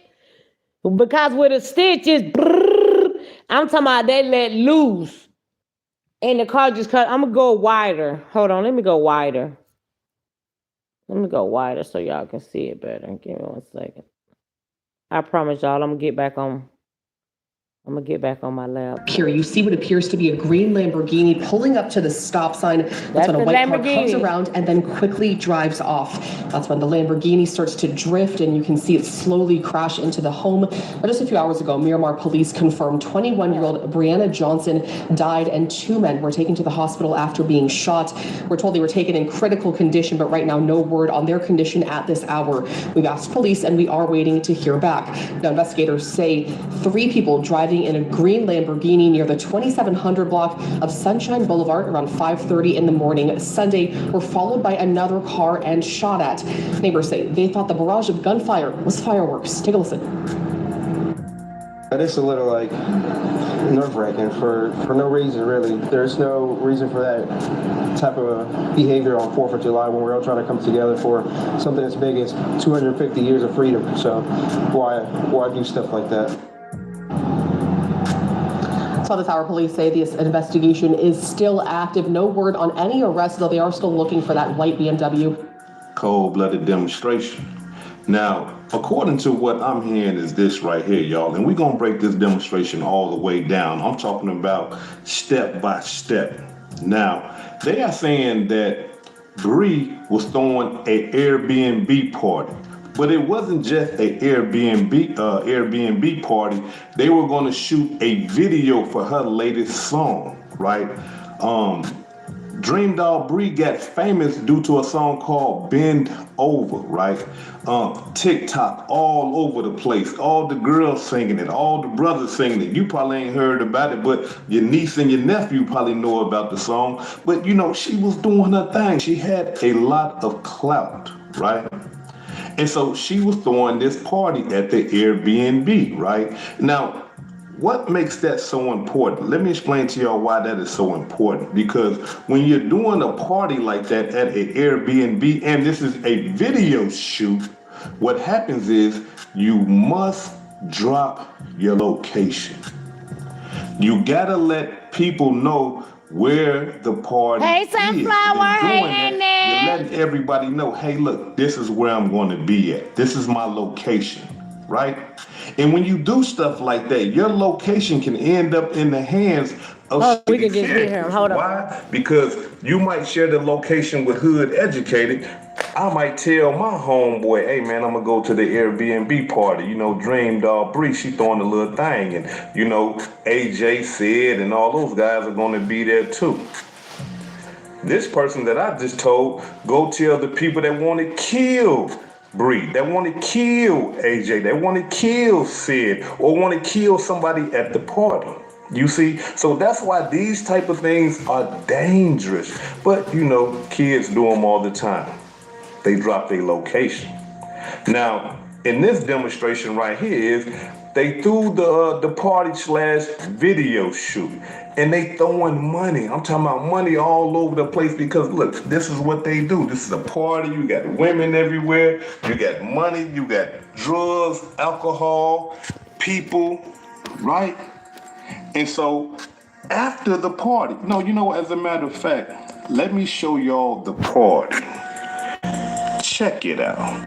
Because with a stitch is, I'm talking about they let loose. And the car just cut. I'm going to go wider. Hold on, let me go wider. Let me go wider so y'all can see it better. Give me 1 second. I promise y'all I'm going to get back on I'm gonna get back on my lap. Here you see what appears to be a green Lamborghini pulling up to the stop sign. That's when a white car comes around and then quickly drives off. That's when the Lamborghini starts to drift and you can see it slowly crash into the home. But just a few hours ago, Miramar police confirmed 21-year-old Brianna Johnson died and 2 men were taken to the hospital after being shot. We're told they were taken in critical condition, but right now no word on their condition at this hour. We've asked police and we are waiting to hear back. Now investigators say 3 people driving in a green Lamborghini near the 2700 block of Sunshine Boulevard around 5:30 in the morning Sunday were followed by another car and shot at. Neighbors say they thought the barrage of gunfire was fireworks. Take a listen. It's a little like nerve-wracking for no reason, really. There's no reason for that type of behavior on 4th of July when we're all trying to come together for something as big as 250 years of freedom. So why do stuff like that? So this hour, police say this investigation is still active. No word on any arrests, though they are still looking for that white BMW. Cold-blooded demonstration. Now, according to what I'm hearing is this right here, y'all, and we're going to break this demonstration all the way down. I'm talking about step by step. Now, they are saying that Bree was throwing an Airbnb party. But it wasn't just an Airbnb party. They were going to shoot a video for her latest song, right? Dreamdoll Bree got famous due to a song called Bend Over, right? TikTok all over the place. All the girls singing it, all the brothers singing it. You probably ain't heard about it, but your niece and your nephew probably know about the song. But you know, she was doing her thing. She had a lot of clout, right? And so she was throwing this party at the Airbnb, right? Now, what makes that so important? Let me explain to y'all why that is so important. Because when you're doing a party like that at an Airbnb, and this is a video shoot, what happens is you must drop your location. You gotta let people know where the party is. Sunflower, hey, You're letting everybody know, hey, look, this is where I'm going to be at. This is my location, right? And when you do stuff like that, your location can end up in the hands of we can just hear him. Hold on. Why? Because you might share the location with Hood Educated. I might tell my homeboy, hey man, I'm gonna go to the Airbnb party. You know, Dreamdoll Bree, she throwing a little thing, and you know, AJ said, and all those guys are gonna be there too. This person that I just told, go tell the people that want to kill Bree, that want to kill AJ, that want to kill Sid, or want to kill somebody at the party. You see, so that's why these type of things are dangerous. But you know, kids do them all the time. They drop their location. Now, in this demonstration right here is they threw the party / video shoot, and they throwing money. I'm talking about money all over the place because look, this is what they do. This is a party. You got women everywhere. You got money. You got drugs, alcohol, people, right? And so after the party, no, you know, as a matter of fact, let me show y'all the party. Check it out.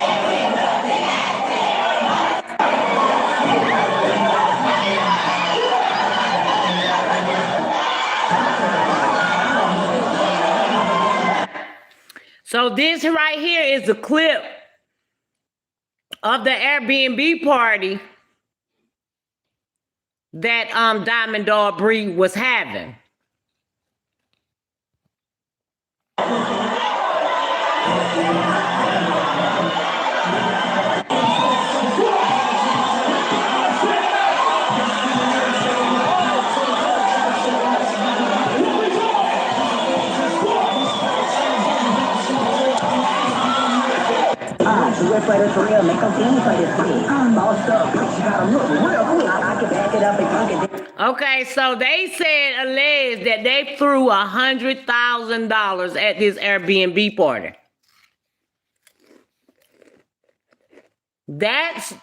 So this right here is a clip of the Airbnb party that Dreamdoll Bree was having. We're players for real, make them feel for this thing. Bossed up, you gotta look real cool. I can back it up and drunk it. Okay, so they said alleged that they threw $100,000 at this Airbnb party. That's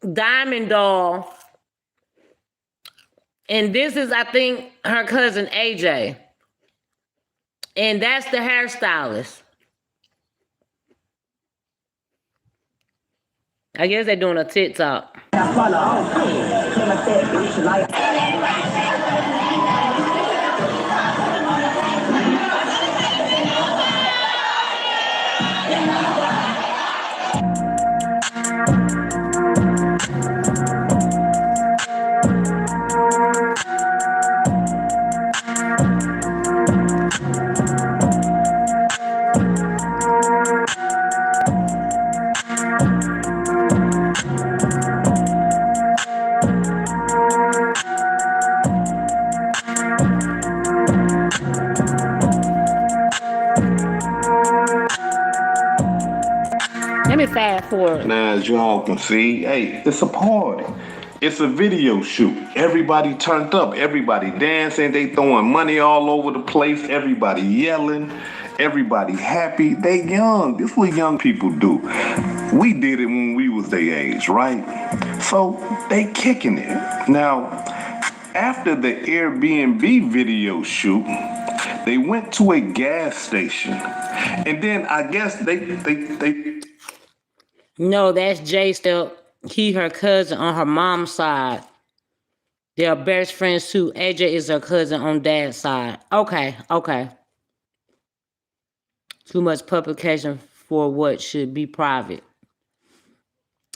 Dreamdoll, and this is, I think, her cousin AJ, and that's the hairstylist. I guess they're doing a TikTok. I follow all when I said bitch, like. Let me fast forward. Now, as y'all can see, hey, it's a party. It's a video shoot. Everybody turned up. Everybody dancing. They throwing money all over the place. Everybody yelling. Everybody happy. They young. This is what young people do. We did it when we was their age, right? So they kicking it. Now, after the Airbnb video shoot, they went to a gas station. And then I guess they No, that's Jay still. He, her cousin on her mom's side. They're best friends too. AJ is her cousin on dad's side. Okay. Too much publication for what should be private.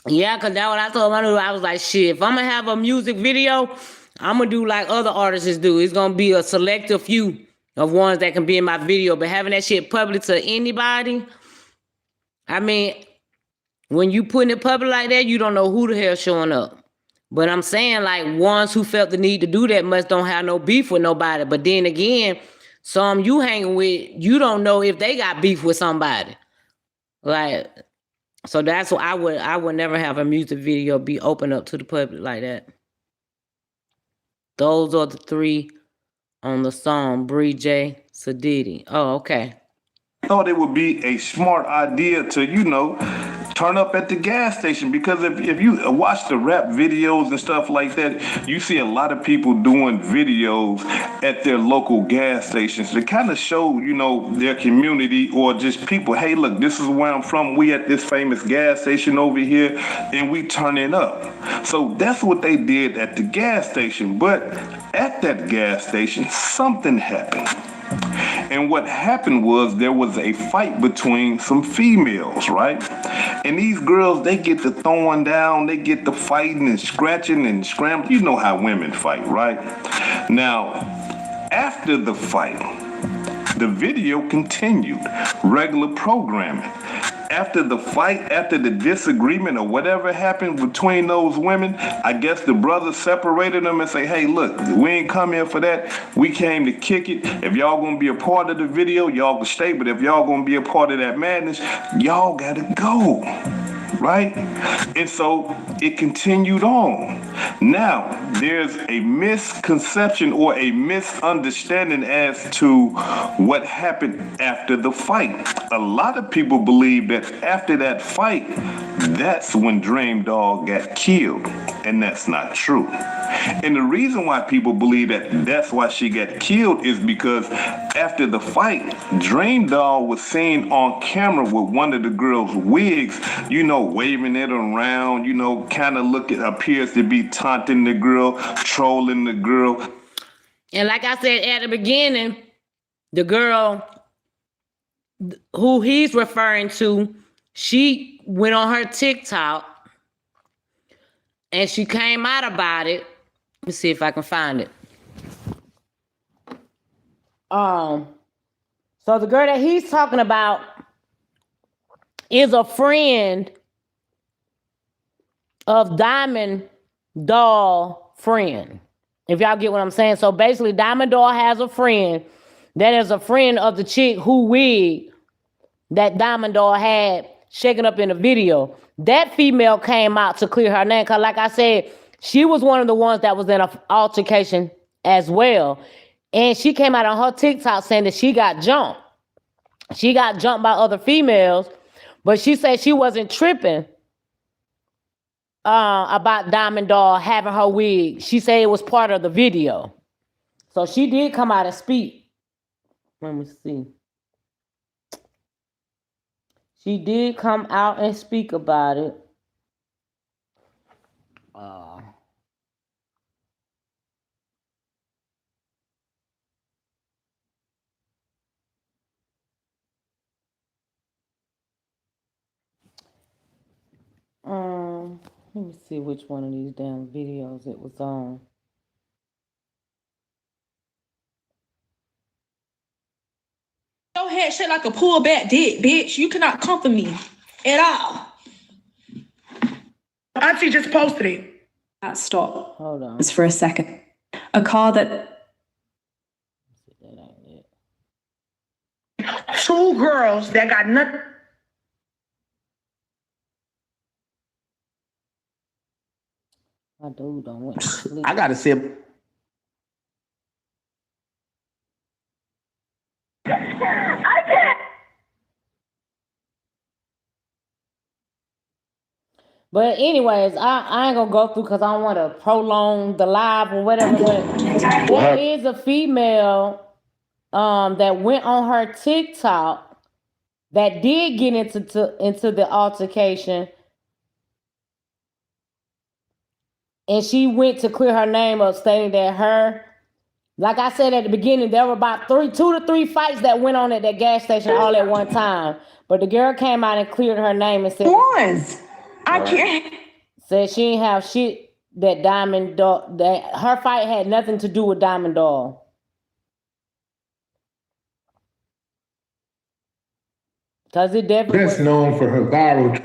Yeah, because that's what I told my dude. I was like, shit, if I'm going to have a music video, I'm going to do like other artists do. It's going to be a selective few of ones that can be in my video. But having that shit public to anybody, I mean, when you putting it public like that, you don't know who the hell showing up. But I'm saying, like, ones who felt the need to do that must don't have no beef with nobody. But then again, some you hanging with, you don't know if they got beef with somebody. Like, so that's what I would never have a music video be open up to the public like that. Those are the three on the song, Bree J. Sadidi. Oh, okay. thought it would be a smart idea to, turn up at the gas station, because if you watch the rap videos and stuff like that, you see a lot of people doing videos at their local gas stations to kind of show, their community or just people, hey, look, this is where I'm from. We at this famous gas station over here and we turn it up. So that's what they did at the gas station. But at that gas station, something happened. And what happened was there was a fight between some females, right? And these girls, they get to throwing down, they get to fighting and scratching and scrambling. You know how women fight, right? Now, after the fight, the video continued, regular programming. After the fight, after the disagreement or whatever happened between those women, I guess the brothers separated them and say, hey, look, we ain't come here for that. We came to kick it. If y'all gonna be a part of the video, y'all can stay. But if y'all gonna be a part of that madness, y'all gotta go. Right? And so it continued on. Now, there's a misconception or a misunderstanding as to what happened after the fight. A lot of people believe that after that fight, that's when Dreamdoll got killed. And that's not true. And the reason why people believe that that's why she got killed is because after the fight, Dreamdoll was seen on camera with one of the girls' wigs, waving it around, kind of appears to be taunting the girl, trolling the girl. And like I said at the beginning, the girl who he's referring to, she went on her TikTok and she came out about it. Let me see if I can find it. So the girl that he's talking about is a friend of Diamond Doll friend. If y'all get what I'm saying. So basically, Diamond Doll has a friend that is a friend of the chick who wig that Diamond Doll had shaking up in the video. That female came out to clear her name. Because like I said, she was one of the ones that was in an altercation as well. And she came out on her TikTok saying that she got jumped. She got jumped by other females. But she said she wasn't tripping about Diamond Doll having her wig. She said it was part of the video. So she did come out and speak. Let me see. She did come out and speak about it. Let me see which one of these damn videos it was on. Your head shaped like a pullback dick, bitch. You cannot comfort me at all. Auntie just posted it. Stop. Hold on. It's for a second. A car that That ain't it. Two girls that got nothing. My dude don't went to sleep. I gotta say, But anyways, I ain't gonna go through because I don't want to prolong the live or whatever. But there is a female that went on her TikTok that did get into the altercation, and she went to clear her name up, stating that her, like I said at the beginning, there were about 2 to 3 fights that went on at that gas station all at one time. But the girl came out and cleared her name and said, I can't. said she didn't have shit that Diamond Doll, that her fight had nothing to do with Diamond Doll. Because it definitely That's known for her viral.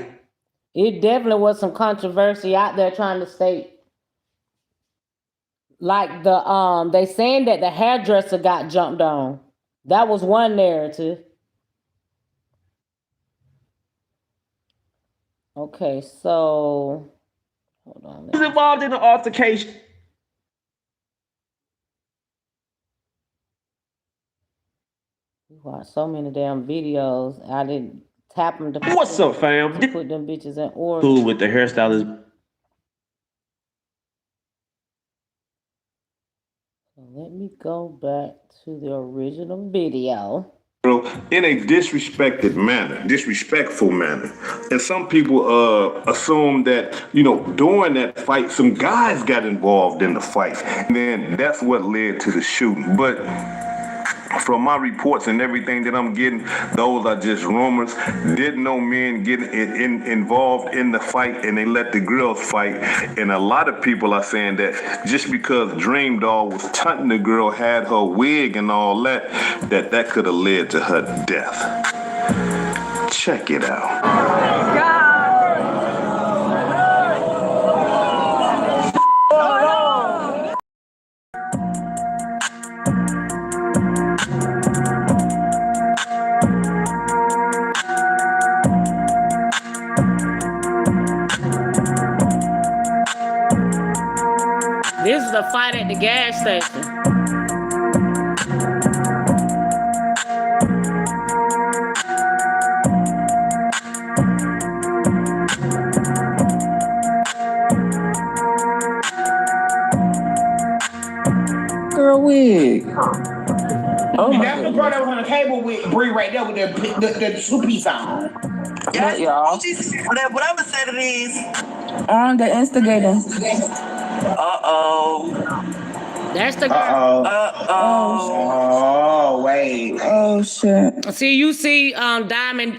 it definitely was some controversy out there trying to state. Like they saying that the hairdresser got jumped on. That was one narrative. Okay, so hold on. who's involved in the altercation? We watched so many damn videos. I didn't tap them to What's up, fam? put them bitches in order. Cool with the hairstylist. So let me go back to the original video. In a disrespectful manner. And some people assume that, during that fight, some guys got involved in the fight. And then that's what led to the shooting. But from my reports and everything that I'm getting, those are just rumors. Didn't no men get involved in the fight, and they let the girls fight. And a lot of people are saying that just because Dreamdoll was taunting the girl, had her wig and all that, that could have led to her death. Check it out. This is a fight at the gas station. Girl wig. Oh my That's the part that was on the table with Bree right there with the two-piece on. Yeah, y'all. What I'm gonna say to these. On the instigator. That's the girl. Oh, wait. Oh shit. See, you see Diamond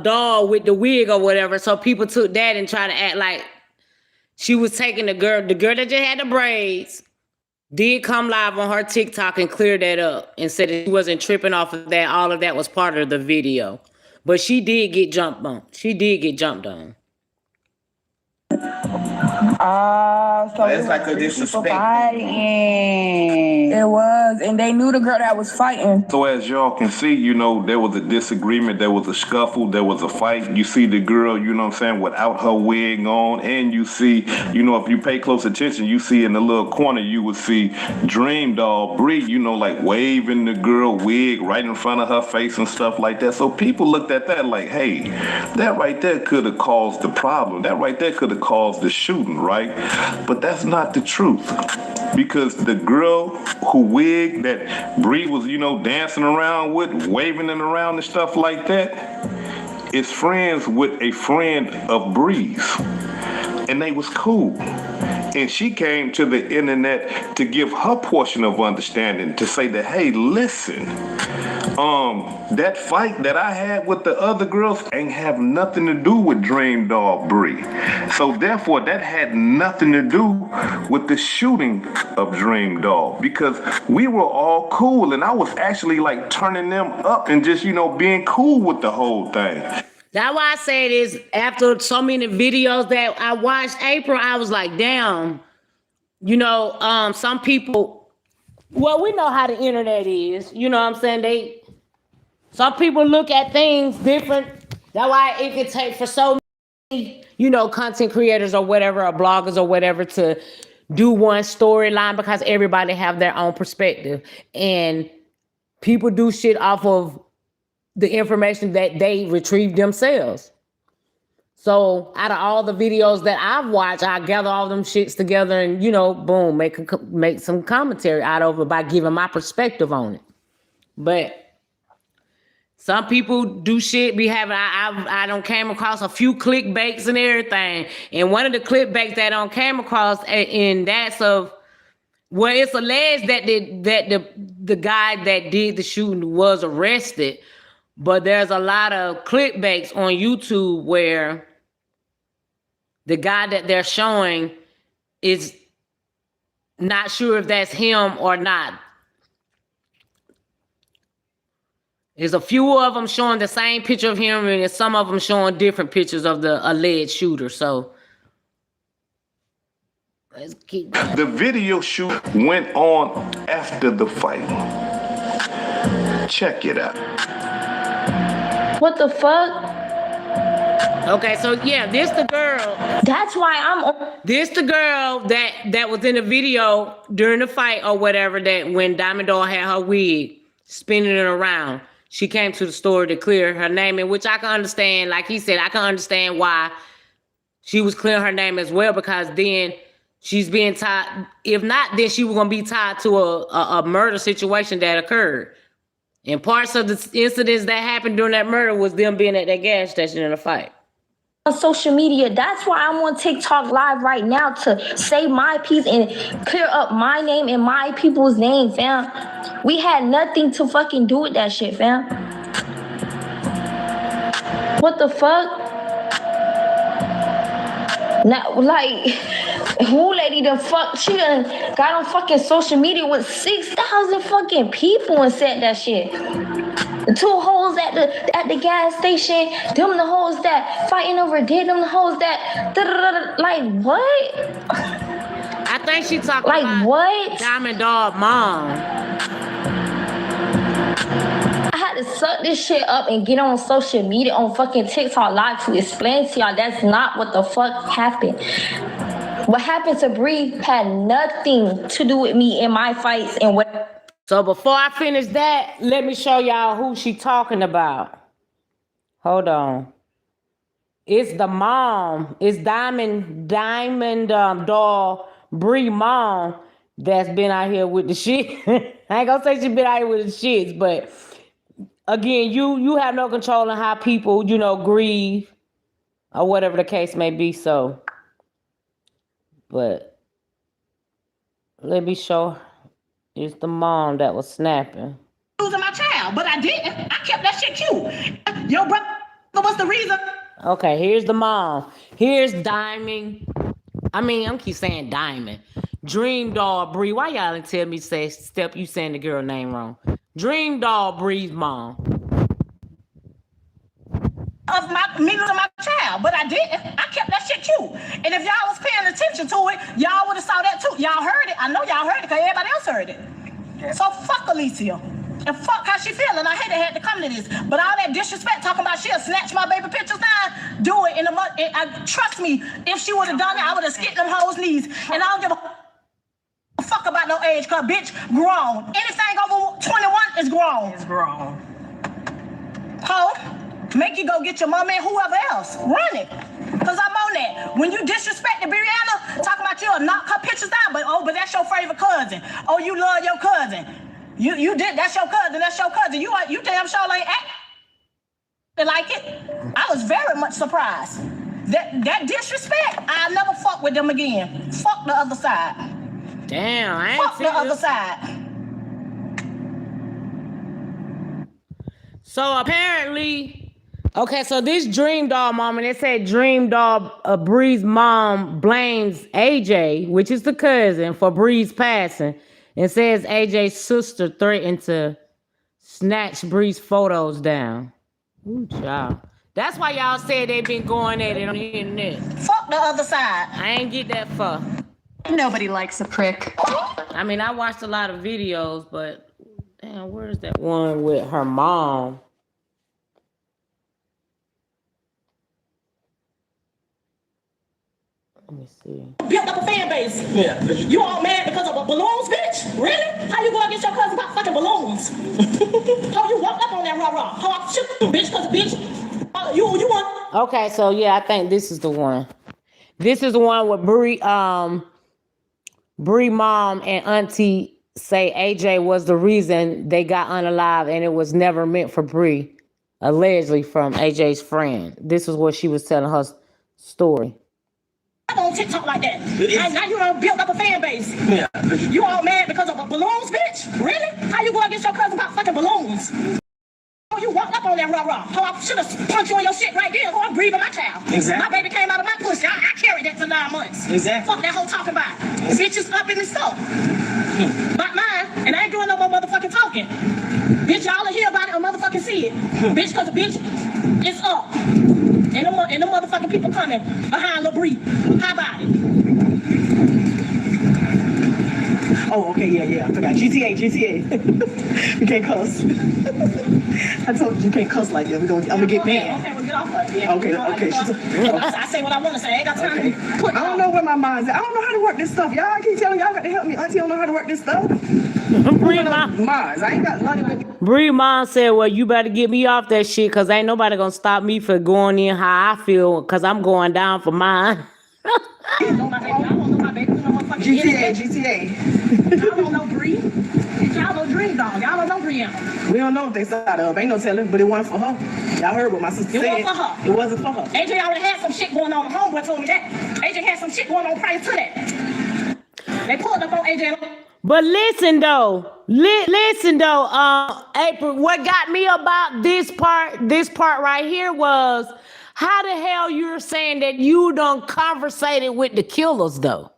Doll with the wig or whatever, so people took that and tried to act like she was taking the girl that just had the braids, did come live on her TikTok and clear that up and said that she wasn't tripping off of that. All of that was part of the video. But she did get jumped on. So It's like a disrespect. It was, and they knew the girl that was fighting. So as y'all can see, there was a disagreement, there was a scuffle, there was a fight. You see the girl, without her wig on, and you see, if you pay close attention, you see in the little corner, you would see Dreamdoll Bree, like waving the girl wig right in front of her face and stuff like that. So people looked at that like, hey, that right there could have caused the problem. That right there could have caused the shooting, right? But that's not the truth. Because the girl who wigged that Bree was, dancing around with, waving it around and stuff like that, is friends with a friend of Bree's. And they was cool. And she came to the internet to give her portion of understanding, to say that, hey, listen, that fight that I had with the other girls ain't have nothing to do with Dreamdoll Bree. So therefore, that had nothing to do with the shooting of Dreamdoll, because we were all cool, and I was actually like turning them up and just, being cool with the whole thing. That's why I say it is, after so many videos that I watched April, I was like, damn, some people, well, we know how the internet is, you know what I'm saying? Some people look at things different. That's why it could take for so many, content creators or whatever, or bloggers or whatever, to do one storyline, because everybody have their own perspective. And people do shit off of the information that they retrieve themselves. So out of all the videos that I've watched, I gather all them shits together and, boom, make some commentary out of it by giving my perspective on it. But some people do shit be having, I don't came across a few clickbaits and everything. And one of the clickbaits that I came across, and that's it's alleged that the guy that did the shooting was arrested. But there's a lot of clickbaits on YouTube where the guy that they're showing is not sure if that's him or not. There's a few of them showing the same picture of him, and some of them showing different pictures of the alleged shooter. So let's keep going. The video shoot went on after the fight. Check it out. What the fuck? Okay, so yeah, this the girl. That's why This the girl that was in the video during the fight or whatever, that when Diamond Doll had her wig spinning it around, she came to the store to clear her name, in which I can understand. Like he said, I can understand why she was clearing her name as well, because then she's being tied. If not, then she was gonna be tied to a murder situation that occurred. And parts of the incidents that happened during that murder was them being at that gas station in a fight. on social media. That's why I'm on TikTok live right now, to say my piece and clear up my name and my people's name, fam. We had nothing to fucking do with that shit, fam. What the fuck? Now, like, who lady the fuck? She done got on fucking social media with 6,000 fucking people and said that shit. The two hoes at the gas station, them the hoes that fighting over there, them the hoes that like what? I think she talking like about what? Diamond Dog mom. I had to suck this shit up and get on social media, on fucking TikTok live, to explain to y'all that's not what the fuck happened. What happened to Bree had nothing to do with me in my fights and what. So before I finish that, let me show y'all who she talking about. Hold on. It's the mom. It's Diamond Doll Bree mom that's been out here with the shit. I ain't gonna say she been out here with the shits, but again, you have no control on how people, grieve or whatever the case may be. So, but let me show. It's the mom that was snapping. Losing my child, but I didn't. I kept that shit cute. Your brother was the reason. Okay, here's the mom. Here's Diamond. I'm keep saying Diamond. Dreamdoll Bree. Why y'all didn't tell me Step, you saying the girl name wrong. Dreamdoll Bree's mom. Of me losing my child, but I didn't. I kept that shit cute. And if y'all was paying attention to it, y'all would have saw that too. Y'all heard it. I know y'all heard it because everybody else heard it. Yeah. So fuck Alicia. And fuck how she feeling. I hate it had to come to this. But all that disrespect talking about she'll snatch my baby pictures down, do it in a month. Trust me, if she would have done it, I would have skipped them hoes' knees. And I don't give a fuck about no age, cause bitch, grown. Anything over 21 is grown. It's grown. Ho, make you go get your mama and whoever else. Run it. Cause I'm on that. When you disrespect the Brianna, talking about you'll knock her pictures down, but that's your favorite cousin. Oh, you love your cousin. You did, that's your cousin, that's your cousin. You damn sure ain't acting like it. I was very much surprised. That disrespect, I'll never fuck with them again. Fuck the other side. Damn, I ain't Fuck the other side. So apparently, okay, so this Dreamdoll moment, it said Dreamdoll, Bree's mom blames AJ, which is the cousin, for Bree's passing, and says AJ's sister threatened to snatch Bree's photos down. Ooh, child. That's why y'all said they been going at it on the internet. Fuck the other side. I ain't get that far. Nobody likes a prick. I mean, I watched a lot of videos, but damn, where's that one with her mom? Let me see. Built up a fan base. Yeah. You all mad because of balloons, bitch? Really? How you go against your cousin about fucking balloons? How you walked up on that rah-rah? How I shoot you, bitch, because bitch, you want. Okay, so yeah, I think this is the one. This is the one with Bree mom and auntie say AJ was the reason they got unalive and it was never meant for Bree, allegedly from AJ's friend. This is what she was telling her story. On TikTok like that. And now you done built up a fan base. Yeah. You all mad because of balloons, bitch? Really? How you go against your cousin about fucking balloons? You walked up on that rah-rah. Oh, I should have punched you on your shit right there. Oh, I'm breathing my child. Exactly. My baby came out of my pussy. I carried that for 9 months. Exactly. Fuck that whole talking about. Bitches up in the store. Not mine. And I ain't doing no more motherfucking talking. Bitch, y'all will hear about it or motherfucking see it. Bitch, because the bitch is up. And the motherfucking people coming behind Lil Bree. How about it? Oh, okay, yeah. I forgot. GTA. You can't cuss. I told you can't cuss like that. I'm gonna get mad. Okay, we'll get off of it. Okay. I say what I want to say. I ain't got time to put. I don't know where my mind's at. I don't know how to work this stuff. Y'all keep telling y'all got to help me. Auntie don't know how to work this stuff. I ain't got nothing. Bree mom said, well, you better get me off that shit because ain't nobody gonna stop me for going in how I feel because I'm going down for mine. GTA. Y'all don't know Bree. Y'all know Dreamdoll. Y'all don't know Bree. We don't know what they side of. Ain't no telling, but it wasn't for her. Y'all heard what my sister said. It wasn't for her. It wasn't for her. AJ already had some shit going on. The homeboy told me that. AJ had some shit going on prior to that. They pulled up on AJ. But listen though, April, what got me about this part right here was how the hell you're saying that you done conversated with the killers though?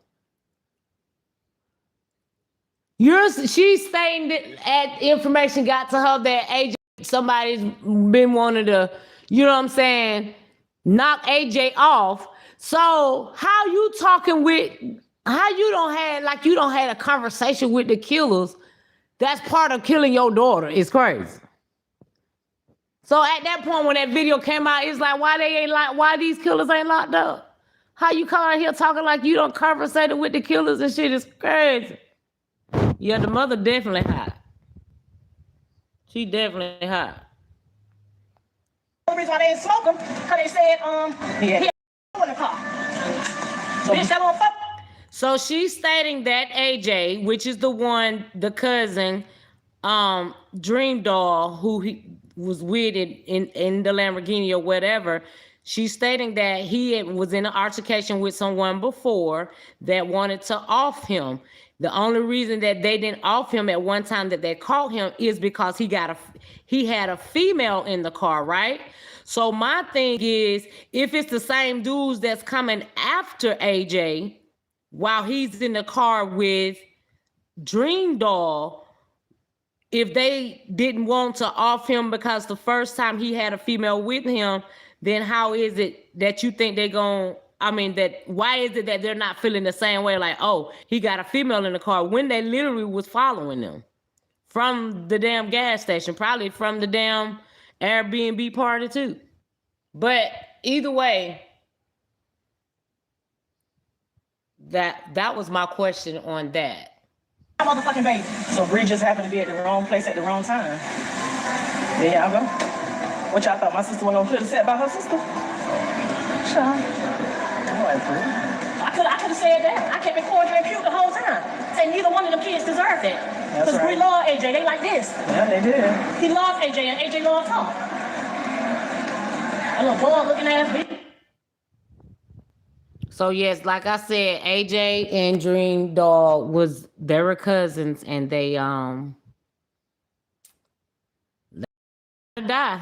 She's saying that information got to her that AJ, somebody's been wanting to, you know what I'm saying, knock AJ off. So how you talking with, how you don't had a conversation with the killers that's part of killing your daughter is crazy. So at that point when that video came out, it's like, why these killers ain't locked up? How you come out here talking like you don't conversated with the killers and shit is crazy. Yeah, the mother definitely hot. She definitely hot. The reason why they didn't smoke him, because they said, he had in the car. Bitch, that won't fuck. So she's stating that AJ, which is the cousin, Dreamdoll, who he was with in the Lamborghini or whatever, she's stating that he was in an altercation with someone before that wanted to off him. The only reason that they didn't off him at one time that they caught him is because he had a female in the car, right? So my thing is, if it's the same dudes that's coming after AJ while he's in the car with Dreamdoll, if they didn't want to off him because the first time he had a female with him, then how is it that you think why is it that they're not feeling the same way? Like, oh, he got a female in the car when they literally was following them from the damn gas station, probably from the damn Airbnb party too. But either way, that was my question on that. Motherfucking baby. So Bree just happened to be at the wrong place at the wrong time. There y'all go. What y'all thought my sister wasn't gonna clear the set by her sister? Sure. I could have said that. I kept it cordial and cute the whole time. Say neither one of them kids deserve that. Because Bree loved AJ. They like this. Yeah, they did. He loved AJ and AJ loved her. A little boy looking ass bitch. So yes, like I said, AJ and Dreamdoll they were cousins, and they die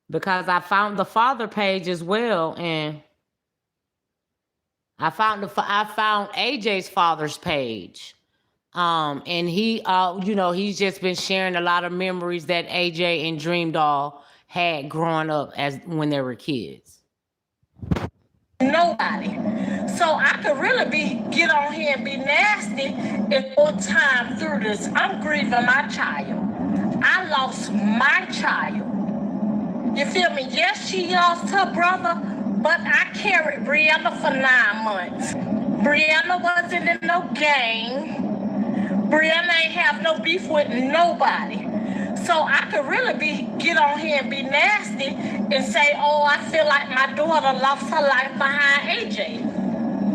because I found the father page as well, and I found AJ's father's page. And he he's just been sharing a lot of memories that AJ and Dreamdoll had growing up as when they were kids. Nobody. So I could really get on here and be nasty in full time through this. I'm grieving my child. I lost my child. You feel me? Yes, she lost her brother, but I carried Brianna for 9 months. Brianna wasn't in no gang. Brianna ain't have no beef with nobody. So I could really get on here and be nasty and say, oh, I feel like my daughter lost her life behind AJ.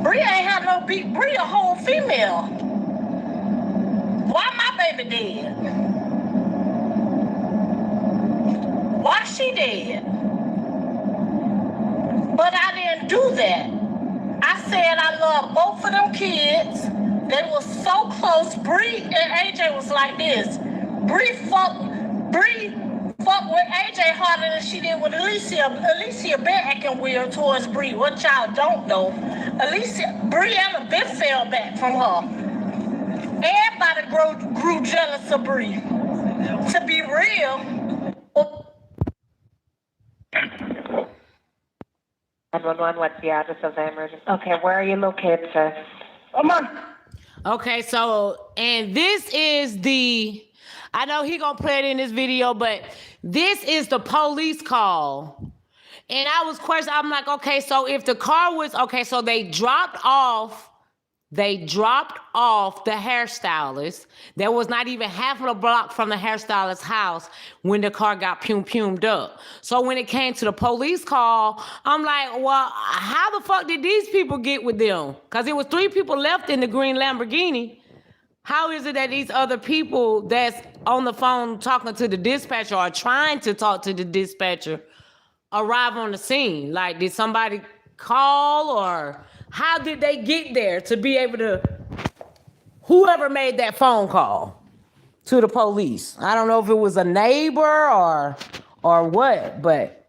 Bria ain't have no beef. Bria a whole female. Why my baby dead? Why she dead? But I didn't do that. I said I love both of them kids. They were so close. Bree and AJ was like this. Bree fucked with AJ harder than she did with Alicia. Alicia been acting weird towards Bree. What y'all don't know, Brianna been fell back from her. Everybody grew jealous of Bree. To be real. 911, what's the address of the emergency? Okay, where are you located, sir? Okay, so, and this is I know he gonna play it in this video, but this is the police call. And I was questioning, I'm like, okay, so if the car was, okay, so they dropped off the hairstylist. That was not even half of a block from the hairstylist's house when the car got pumed up. So when it came to the police call, I'm like, well, how the fuck did these people get with them? Because it was 3 people left in the green Lamborghini. How is it that these other people that's on the phone talking to the dispatcher or trying to talk to the dispatcher arrive on the scene? Like, did somebody call, or how did they get there to be able to, whoever made that phone call to the police? I don't know if it was a neighbor or what, but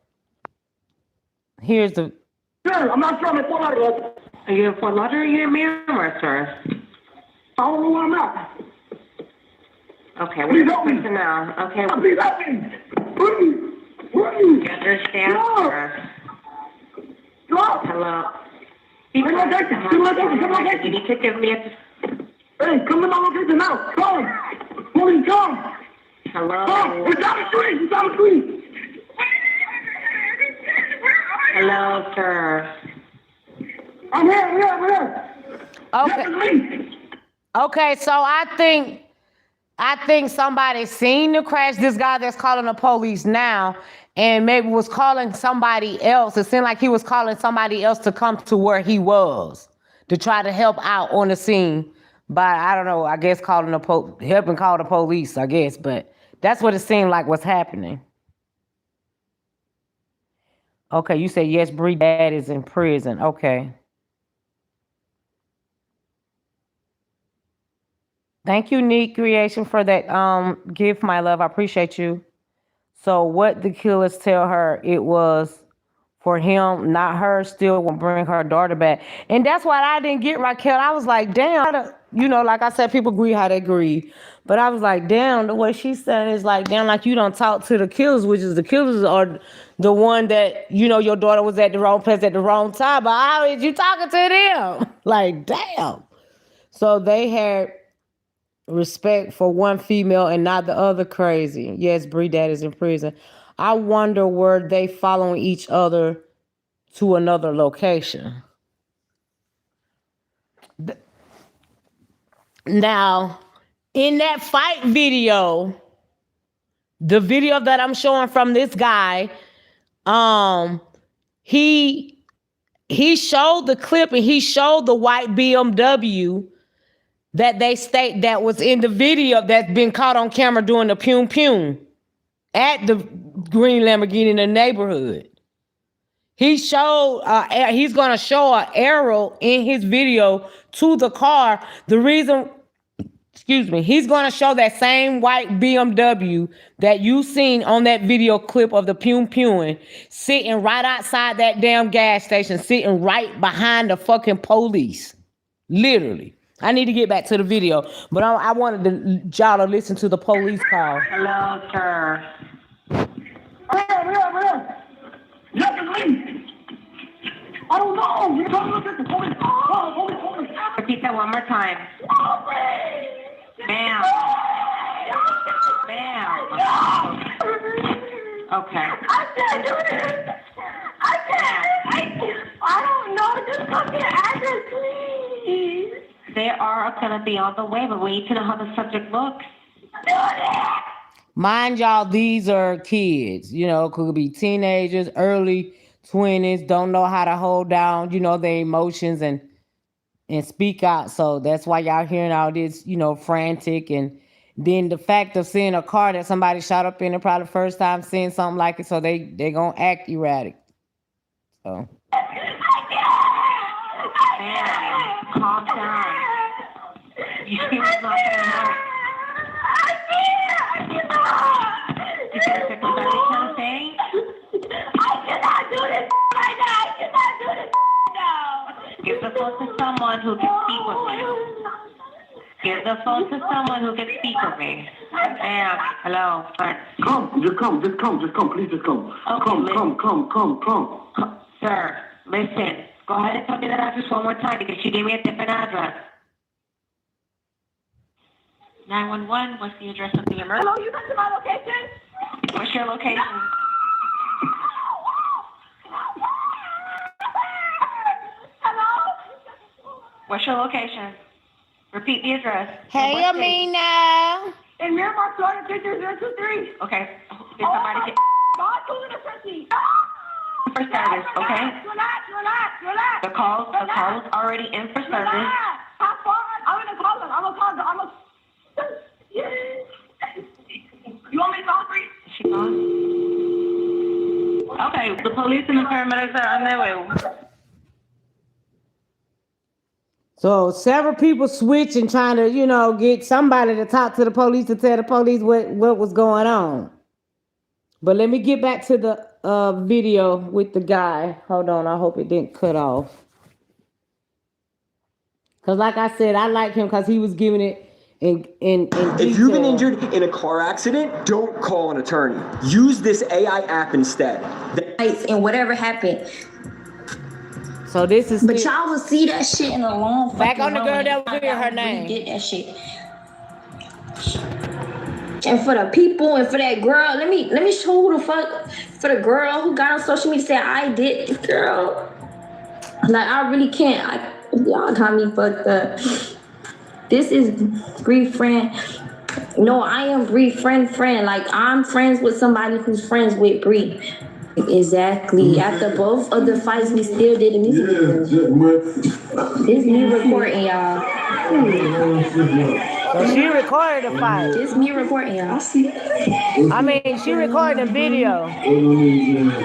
here's the... Sir, I'm not trying to pull out of. Are you in Fort Lauderdale here, ma'am, or sir? I don't know where I'm at. Okay, we're going now. Okay. Please help me. Please. You understand, sir? Stop. Hello? Come on, take You need to give me a... Hey, come to my location now. Come. Please come. Hello? Come. It's down the street. It's down the street. Hello, sir. I'm here. Okay. Okay, so I think somebody seen the crash. This guy that's calling the police now, and maybe was calling somebody else. It seemed like he was calling somebody else to come to where he was to try to help out on the scene. But I don't know, I guess helping call the police, I guess. But that's what it seemed like was happening. Okay, you said yes, Bree dad is in prison. Okay. Thank you, Neat Creation, for that gift, my love. I appreciate you. So what the killers tell her, it was for him, not her, still won't bring her daughter back. And that's why I didn't get Raquel. I was like, damn, like I said, people agree how they agree. But I was like, damn, the way she said is like, damn, like you don't talk to the killers, which is the killers are the one that, your daughter was at the wrong place at the wrong time. But how is you talking to them? Like, damn. So they had respect for one female and not the other. Crazy. Yes, Bree dad is in prison. I wonder were they following each other to another location. Now, in that fight video, the video that I'm showing from this guy, he showed the clip and he showed the white BMW that they state that was in the video that's been caught on camera doing the pum at the green Lamborghini in the neighborhood. He's gonna show an arrow in his video to the car. He's gonna show that same white BMW that you seen on that video clip of the pewing sitting right outside that damn gas station, sitting right behind the fucking police. Literally. I need to get back to the video, but I wanted y'all to listen to the police call. Hello, sir. Yes, please. I don't know. You're talking about the police. Police. Repeat that one more time. Ma'am. Okay. I can't do this. I can't. I don't know. Just come to the address, please. They are going to be on the way, but we need to know how the subject looks. Mind y'all, these are kids, could be teenagers, early 20s, don't know how to hold down, their emotions and speak out. So that's why y'all hearing all this, frantic. And then the fact of seeing a car that somebody shot up in, probably the first time seeing something like it, so they going to act erratic. So. Ma'am, calm down. You see what's not going to help. You can fix what I'm saying? I cannot do this right now. I cannot do this now. Give the phone to someone who can speak with me. Give the phone to someone who can speak with me. Ma'am, hello. Just come, please just come. Okay, Come. Sir, listen. Go ahead and tell me that address one more time because she gave me a different address. 911, what's the address of the emergency? Hello, you got to my location? What's your location? Hello? What's your location? Repeat the address. Hey, Amina. In Miramar, Florida, 33023. Okay. Did somebody get God, who's in the fifty? for service, okay? Relax. The call is already in for service. How far? I'm gonna call them. You want me to call for you? Is she gone? Okay, the police and the paramedics are on their way. So several people switching, trying to, get somebody to talk to the police to tell the police what was going on. But let me get back to the video with the guy. Hold on, I hope it didn't cut off. Because like I said, I like him because he was giving it in If you've been injured in a car accident, don't call an attorney. Use this AI app instead. And whatever happened. So this is. But y'all will see that shit in a long. Back on the girl that was with her name. Did that shit. And for the people and for that girl, let me show who the fuck. For the girl who got on social media saying I did this, girl. Like I really can't. Y'all got me fucked up. This is Bree friend. No, I am Bree friend. Like I'm friends with somebody who's friends with Bree. Exactly. After both of the fights, we still did the music video. This me recording, y'all. So she recorded the fight. This me recording, y'all. I mean, she recorded the video.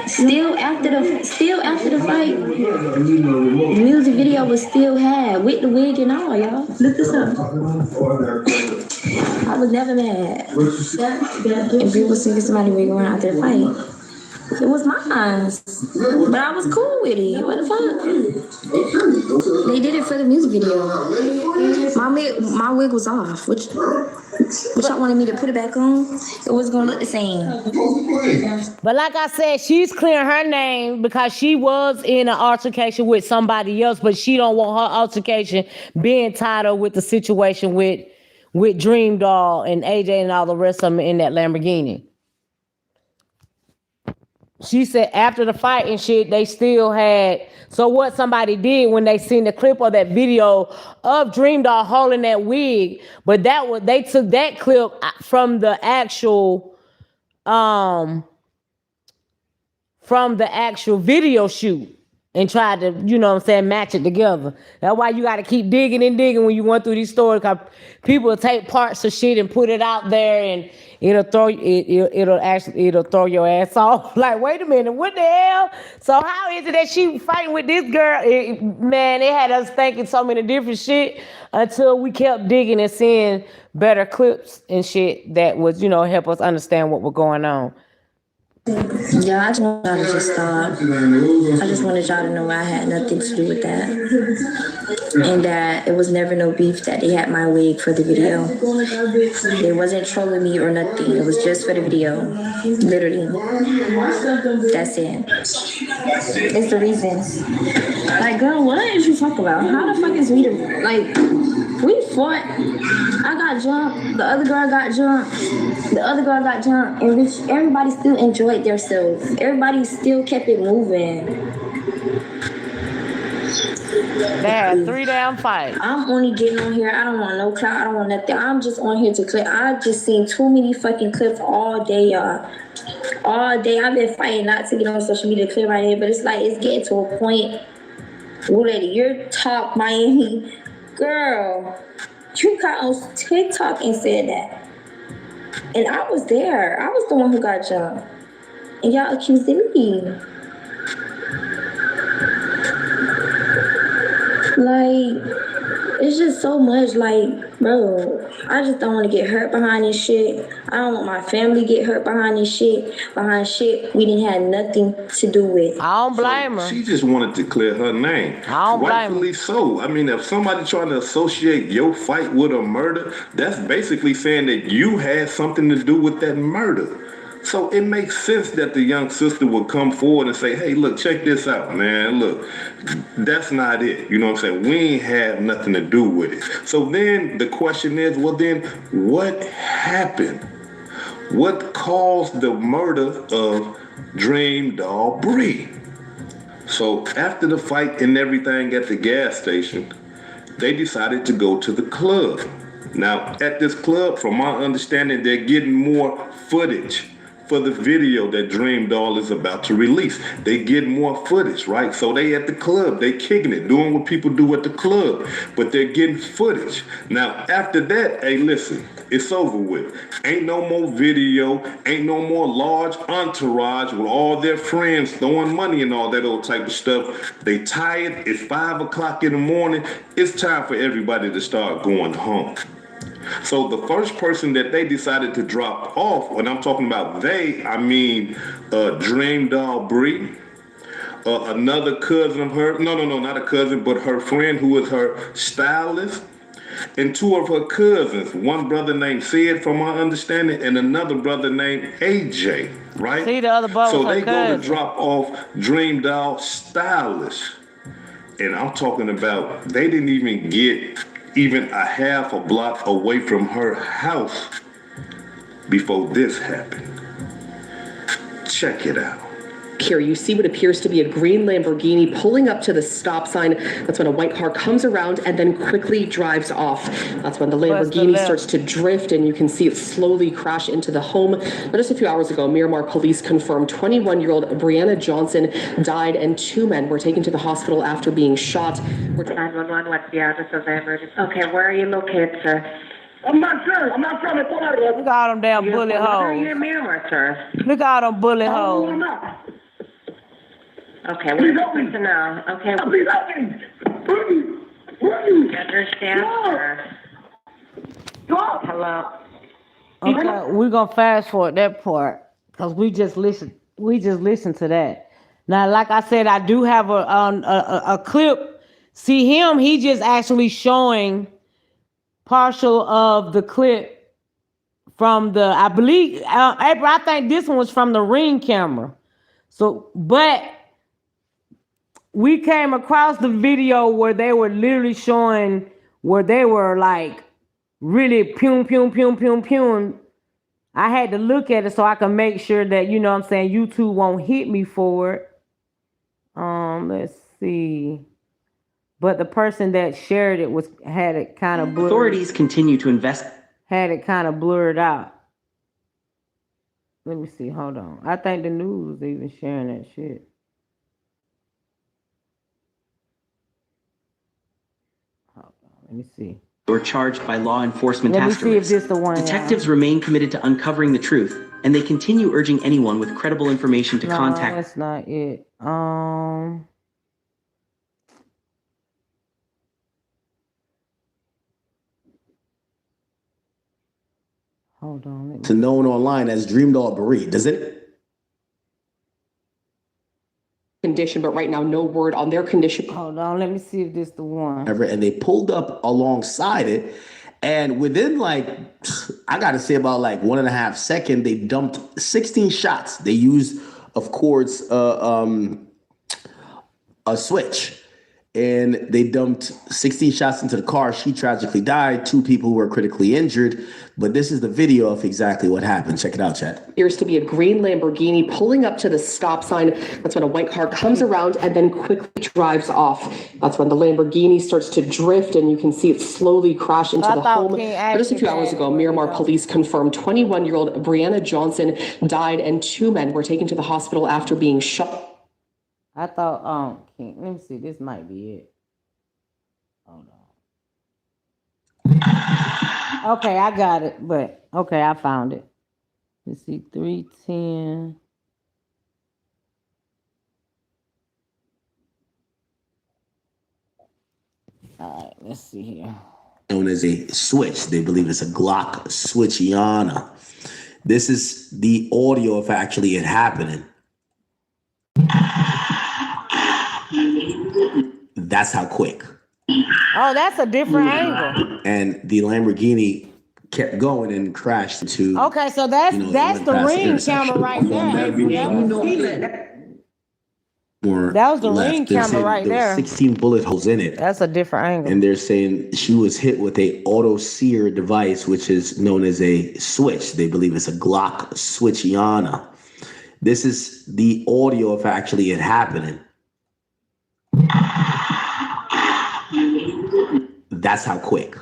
Still after the fight, the music video was still had with the wig and all, y'all. Look this up. I was never mad. And Bree was singing somebody wig around after the fight. It was mine, but I was cool with it. What the fuck? They did it for the music video. My wig was off, which y'all wanted me to put it back on. It was gonna look the same. But like I said, she's clearing her name because she was in an altercation with somebody else, but she don't want her altercation being tied up with the situation with Dreamdoll and AJ and all the rest of them in that Lamborghini. She said after the fight and shit, they still had. So what somebody did when they seen the clip of that video of Dreamdoll holding that wig, but they took that clip from the actual video shoot. and tried to, you know what I'm saying, match it together. That's why you got to keep digging and digging when you going through these stories, because people will take parts of shit and put it out there, and it'll throw your ass off. Like, wait a minute, what the hell? So how is it that she fighting with this girl? Man, it had us thinking so many different shit until we kept digging and seeing better clips and shit that was, you know, help us understand what was going on. Yeah, I just wanted y'all to just stop. I just wanted y'all to know I had nothing to do with that. And that it was never no beef that they had my wig for the video. They wasn't trolling me or nothing. It was just for the video. Literally. That's it. It's the reasons. Like, girl, what is you talking about? How the fuck is we the, like, we fought. I got jumped. The other girl got jumped. The other girl got jumped. And everybody still enjoyed themselves. Everybody still kept it moving. They had 3 damn fights. I'm only getting on here. I don't want no clout. I don't want nothing. I'm just on here to clip. I just seen too many fucking clips all day, y'all. All day. I've been fighting not to get on social media to clear my name, but it's like it's getting to a point. Lady, you're top Miami. Girl, you got on TikTok and said that. And I was there. I was the one who got jumped. And y'all accused me. Like, it's just so much, like, bro, I just don't want to get hurt behind this shit. I don't want my family to get hurt behind this shit, behind shit we didn't have nothing to do with. I don't blame her. She just wanted to clear her name. I don't blame her. Rightfully so. I mean, if somebody trying to associate your fight with a murder, that's basically saying that you had something to do with that murder. So it makes sense that the young sister would come forward and say, hey, look, check this out, man. Look, that's not it. You know what I'm saying? We ain't have nothing to do with it. So then the question is, well, then what happened? What caused the murder of Dreamdoll Bree? So after the fight and everything at the gas station, they decided to go to the club. Now, at this club, from my understanding, they're getting more footage for the video that Dreamdoll is about to release. They get more footage, right? So they at the club, they kicking it, doing what people do at the club, but they're getting footage. Now, after that, hey, listen, it's over with. Ain't no more video, ain't no more large entourage with all their friends throwing money and all that old type of stuff. They tired, it's 5 o'clock in the morning. It's time for everybody to start going home. So the first person that they decided to drop off, when I'm talking about they, I mean Dreamdoll Bree, another cousin of her, no, not a cousin, but her friend who is her stylist, and 2 of her cousins, one brother named Sid, from my understanding, and another brother named AJ, right? See the other brother. So they go to drop off Dreamdoll Stylist. And I'm talking about, they didn't even get even a half a block away from her house before this happened. Check it out. Here you see what appears to be a green Lamborghini pulling up to the stop sign. That's when a white car comes around and then quickly drives off. That's when the Lamborghini starts to drift and you can see it slowly crash into the home. But just a few hours ago, Miramar police confirmed 21-year-old Brianna Johnson died and 2 men were taken to the hospital after being shot. 911, what's the address of the emergency? Okay, where are you located, sir? I'm not sure. I'm not trying to pull out of there. Look at all them damn bullet Where are holes. you in Miramar, sir? Look at all them bullet holes. Okay, where's the person now? Okay. Please help me. You understand, sir? Hello? Okay, we're gonna fast forward that part because we just listened to that. Now, like I said, I do have a clip. See him, he just actually showing partial of the clip from the, I believe, April, I think this one was from the Ring camera. So, but we came across the video where they were literally showing where they were like really pew, pew, pew, pew, pew. I had to look at it so I can make sure that, you know what I'm saying, YouTube won't hit me for it. Let's see. But the person that shared it had it kind of blurred. Authorities continue to invest. Had it kind of blurred out. Let me see. Hold on. I think the news was even sharing that shit. Let me see. Or charged by law enforcement Let me task see if this the one. Detectives remain committed to uncovering the truth, and they continue urging anyone with credible information to contact. No, that's not it. Hold on. To known online as Dreamdoll Bereaved, does it? Condition, but right now, no word on their condition. Hold on, let me see if this the one. And they pulled up alongside it, and within I gotta say about 1.5 seconds, they dumped 16 shots. They used, of course, a switch. And they dumped 16 shots into the car. She tragically died. 2 people were critically injured. But this is the video of exactly what happened. Check it out, chat. Appears to be a green Lamborghini pulling up to the stop sign. That's when a white car comes around and then quickly drives off. That's when the Lamborghini starts to drift, and you can see it slowly crash into the home. But just a few hours ago, Miramar police confirmed 21-year-old Brianna Johnson died, and 2 men were taken to the hospital after being shot. I thought, let me see, this might be it. Hold on. Okay, I got it, but okay, I found it. Let's see, 310. All right, let's see here. Known as a switch. They believe it's a Glock Switchiana. This is the audio of actually it happening. That's how quick. Oh, that's a different angle. And the Lamborghini kept going and crashed into. Okay, so that's the ring camera right there. That was the ring camera right there. 16 bullet holes in it. That's a different angle. And they're saying she was hit with a auto sear device, which is known as a switch. They believe it's a Glock Switchiana. This is the audio of actually it happening. That's how quick.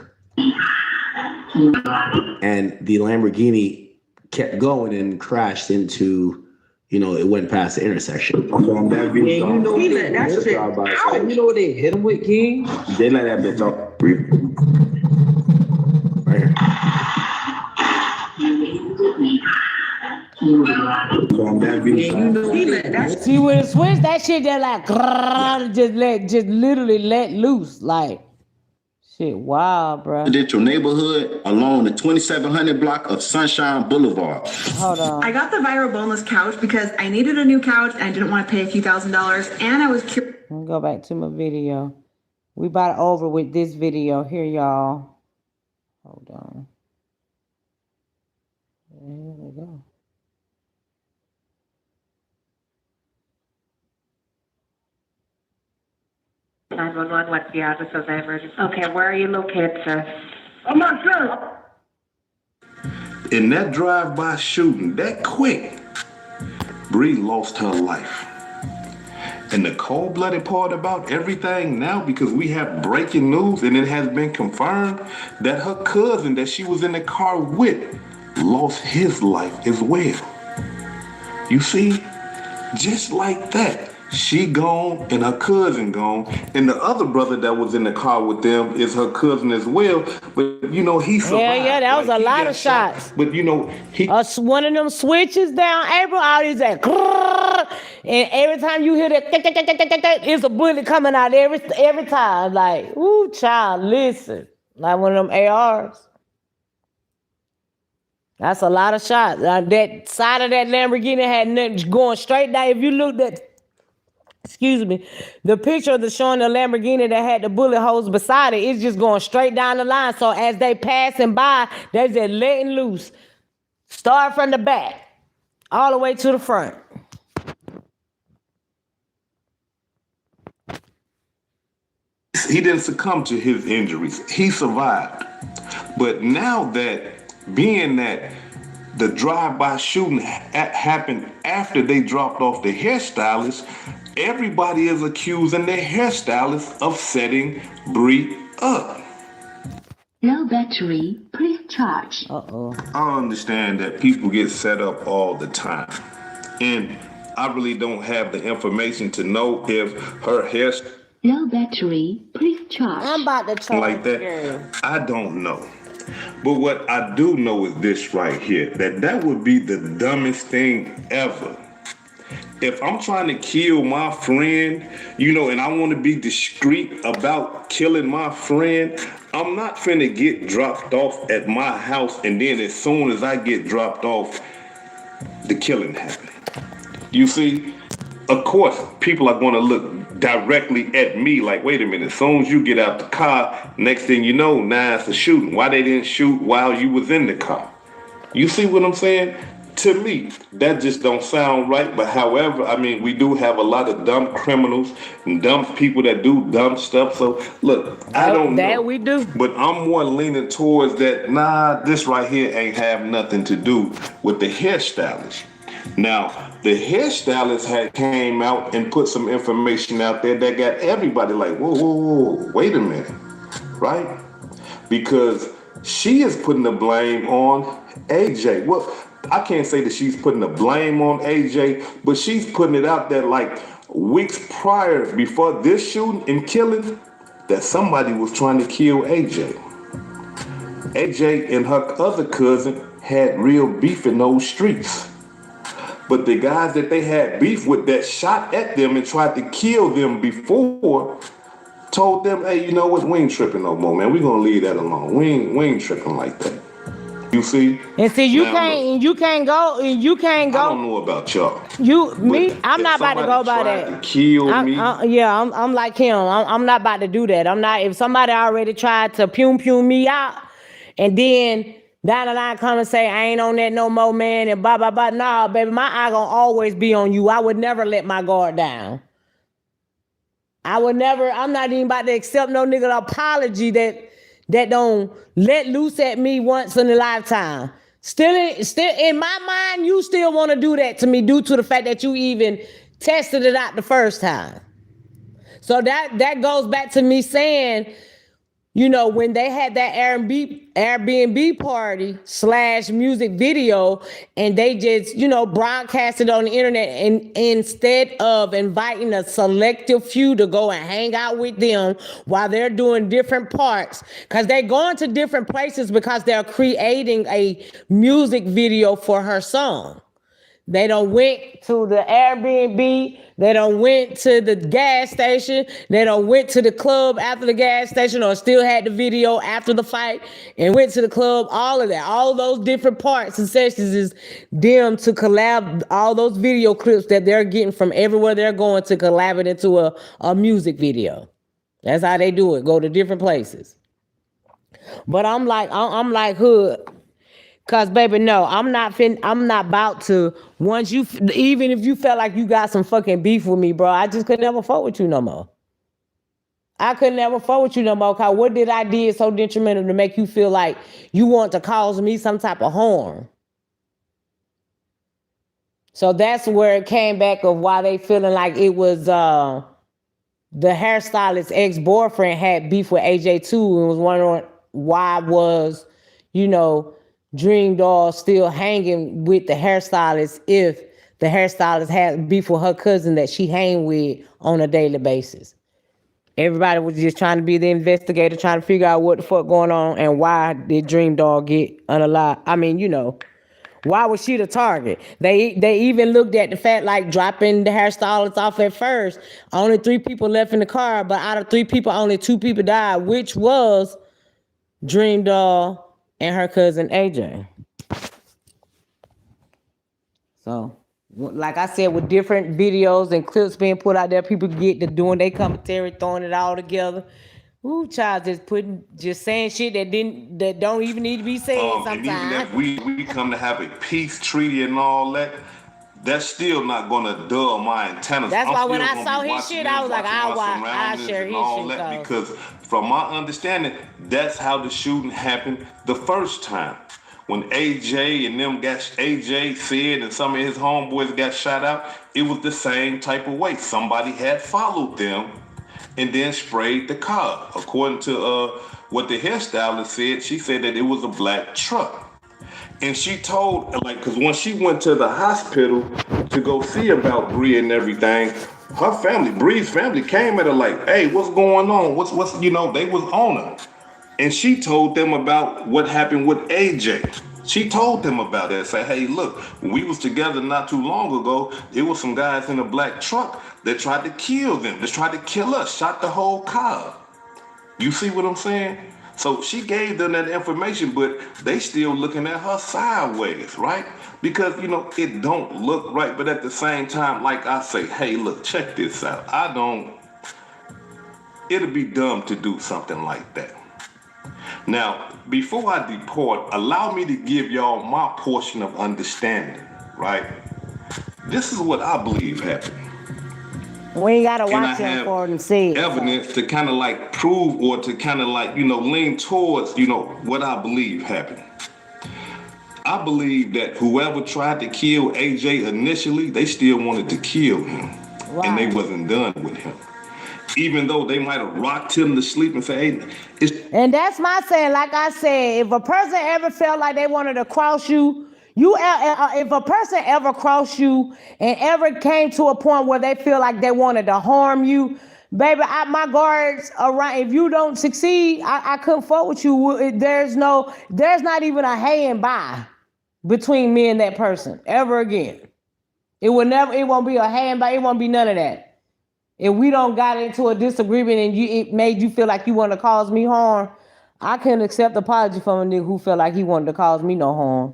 And the Lamborghini kept going and crashed into, it went past the intersection. Yeah, you know that shit. You know what they hit him with, King? They let that bitch off. Right here. See, when it switched, that shit just literally let loose. Shit, wow, bro. Residential neighborhood along the 2700 block of Sunshine Boulevard. Hold on. I got the viral boneless couch because I needed a new couch and I didn't want to pay a few $1,000s, and I was curious. Let me go back to my video. We about over with this video here, y'all. Hold on. Here we go. What's the address of the emergency? Okay, where are you located, sir? I'm not sure. In that drive-by shooting, that quick, Bree lost her life. And the cold-blooded part about everything now, because we have breaking news and it has been confirmed that her cousin that she was in the car with lost his life as well. You see, just like that. She gone and her cousin gone, and the other brother that was in the car with them is her cousin as well. But he survived. Yeah, that was a lot of shots. But he one of them switches down, April. All these and every time you hear that, it's a bullet coming out every time. Ooh, child, listen, like one of them ARs. That's a lot of shots. That side of that Lamborghini had nothing going straight down. If you looked at the picture of showing the Lamborghini that had the bullet holes beside it, it's just going straight down the line. So as they passing by, they're just letting loose. Start from the back, all the way to the front. He didn't succumb to his injuries. He survived. But now being that the drive-by shooting happened after they dropped off the hairstylist, everybody is accusing the hairstylist of setting Bree up. Low battery, please charge. I understand that people get set up all the time. And I really don't have the information to know if her Low battery, please charge. I'm about to charge. Like that. Girl. I don't know. But what I do know is this right here, that would be the dumbest thing ever. If I'm trying to kill my friend, and I want to be discreet about killing my friend, I'm not finna get dropped off at my house and then as soon as I get dropped off, the killing happened. You see, of course, people are going to look directly at me like, wait a minute, as soon as you get out the car, next thing you know, now it's a shooting. Why they didn't shoot while you was in the car? You see what I'm saying? To me, that just don't sound right. But however, I mean, we do have a lot of dumb criminals and dumb people that do dumb stuff. So look, I don't know. That we do. But I'm more leaning towards that, this right here ain't have nothing to do with the hairstylist. Now, the hairstylist had came out and put some information out there that got everybody like, whoa, wait a minute, right? Because she is putting the blame on AJ. Well, I can't say that she's putting the blame on AJ, but she's putting it out there like weeks prior, before this shooting and killing, that somebody was trying to kill AJ. AJ and her other cousin had real beef in those streets. But the guys that they had beef with that shot at them and tried to kill them before told them, hey, you know what? We ain't tripping no more, man. We're going to leave that alone. We ain't tripping like that. You see? And see, you can't go. I don't know about y'all. I'm not about to go by that. To kill me. I'm like him. I'm not about to do that. I'm not. If somebody already tried to pum me out, and then down the line come and say I ain't on that no more, man, and blah blah blah. Nah, baby, my eye gonna always be on you. I would never let my guard down. I'm not even about to accept no nigga apology that don't let loose at me once in a lifetime. Still in my mind, you still want to do that to me due to the fact that you even tested it out the first time. So that goes back to me saying, when they had that Airbnb party / music video and they just, broadcasted on the internet, and instead of inviting a selective few to go and hang out with them while they're doing different parts, because they're going to different places because they're creating a music video for her song. They done went to the Airbnb. They done went to the gas station. They done went to the club after the gas station, or still had the video after the fight and went to the club. All of that, all those different parts and sessions is them to collab all those video clips that they're getting from everywhere they're going to collab it into a music video. That's how they do it. Go to different places. But I'm like hood. Cause baby, no, I'm not about to, even if you felt like you got some fucking beef with me, bro, I just could never fuck with you no more. I could never fuck with you no more. Cause what did I did so detrimental to make you feel like you want to cause me some type of harm? So that's where it came back of why they feeling like it was the hairstylist ex-boyfriend had beef with AJ too, and was wondering why was, Dreamdoll still hanging with the hairstylist if the hairstylist had beef with her cousin that she hang with on a daily basis. Everybody was just trying to be the investigator, trying to figure out what the fuck going on and why did Dreamdoll get unalive. I mean, why was she the target? They even looked at the fact like dropping the hairstylist off at first. Only 3 people left in the car, but out of 3 people, only 2 people died, which was Dreamdoll and her cousin AJ. So, like I said, with different videos and clips being put out there, people get to doing their commentary, throwing it all together. Ooh, child, just saying shit that don't even need to be said sometimes. And even if we come to have a peace treaty and all that, that's still not gonna dull my antennas. That's why when I saw his shit, I was like, I'll share his shit. Because from my understanding, that's how the shooting happened the first time. When AJ said and some of his homeboys got shot out, it was the same type of way. Somebody had followed them and then sprayed the car. According to what the hairstylist said, she said that it was a black truck. And she told, because when she went to the hospital to go see about Bree and everything, her family, Bree's family, came at her like, "Hey, what's going on? What's they was on her," and she told them about what happened with AJ. She told them about that. Say, "Hey, look, when we was together not too long ago, it was some guys in a black truck that tried to kill them. That tried to kill us. Shot the whole car." You see what I'm saying? So she gave them that information, but they still looking at her sideways, right? Because, it don't look right. But at the same time, like I say, hey, look, check this out. It'll be dumb to do something like that. Now, before I depart, allow me to give y'all my portion of understanding, right? This is what I believe happened. We ain't gotta watch it for them to see it. Evidence to kind of like prove or to kind of like, lean towards, what I believe happened. I believe that whoever tried to kill AJ initially, they still wanted to kill him. Right. And they wasn't done with him. Even though they might have rocked him to sleep and say, hey, and that's my saying, like I said, if a person ever felt like they wanted to cross you, if a person ever crossed you and ever came to a point where they feel like they wanted to harm you, baby, my guards around. If you don't succeed, I couldn't fuck with you. There's not even a hey and bye between me and that person ever again. It won't be a hey and bye. It won't be none of that. If we don't got into a disagreement and it made you feel like you want to cause me harm, I couldn't accept apology from a nigga who felt like he wanted to cause me no harm.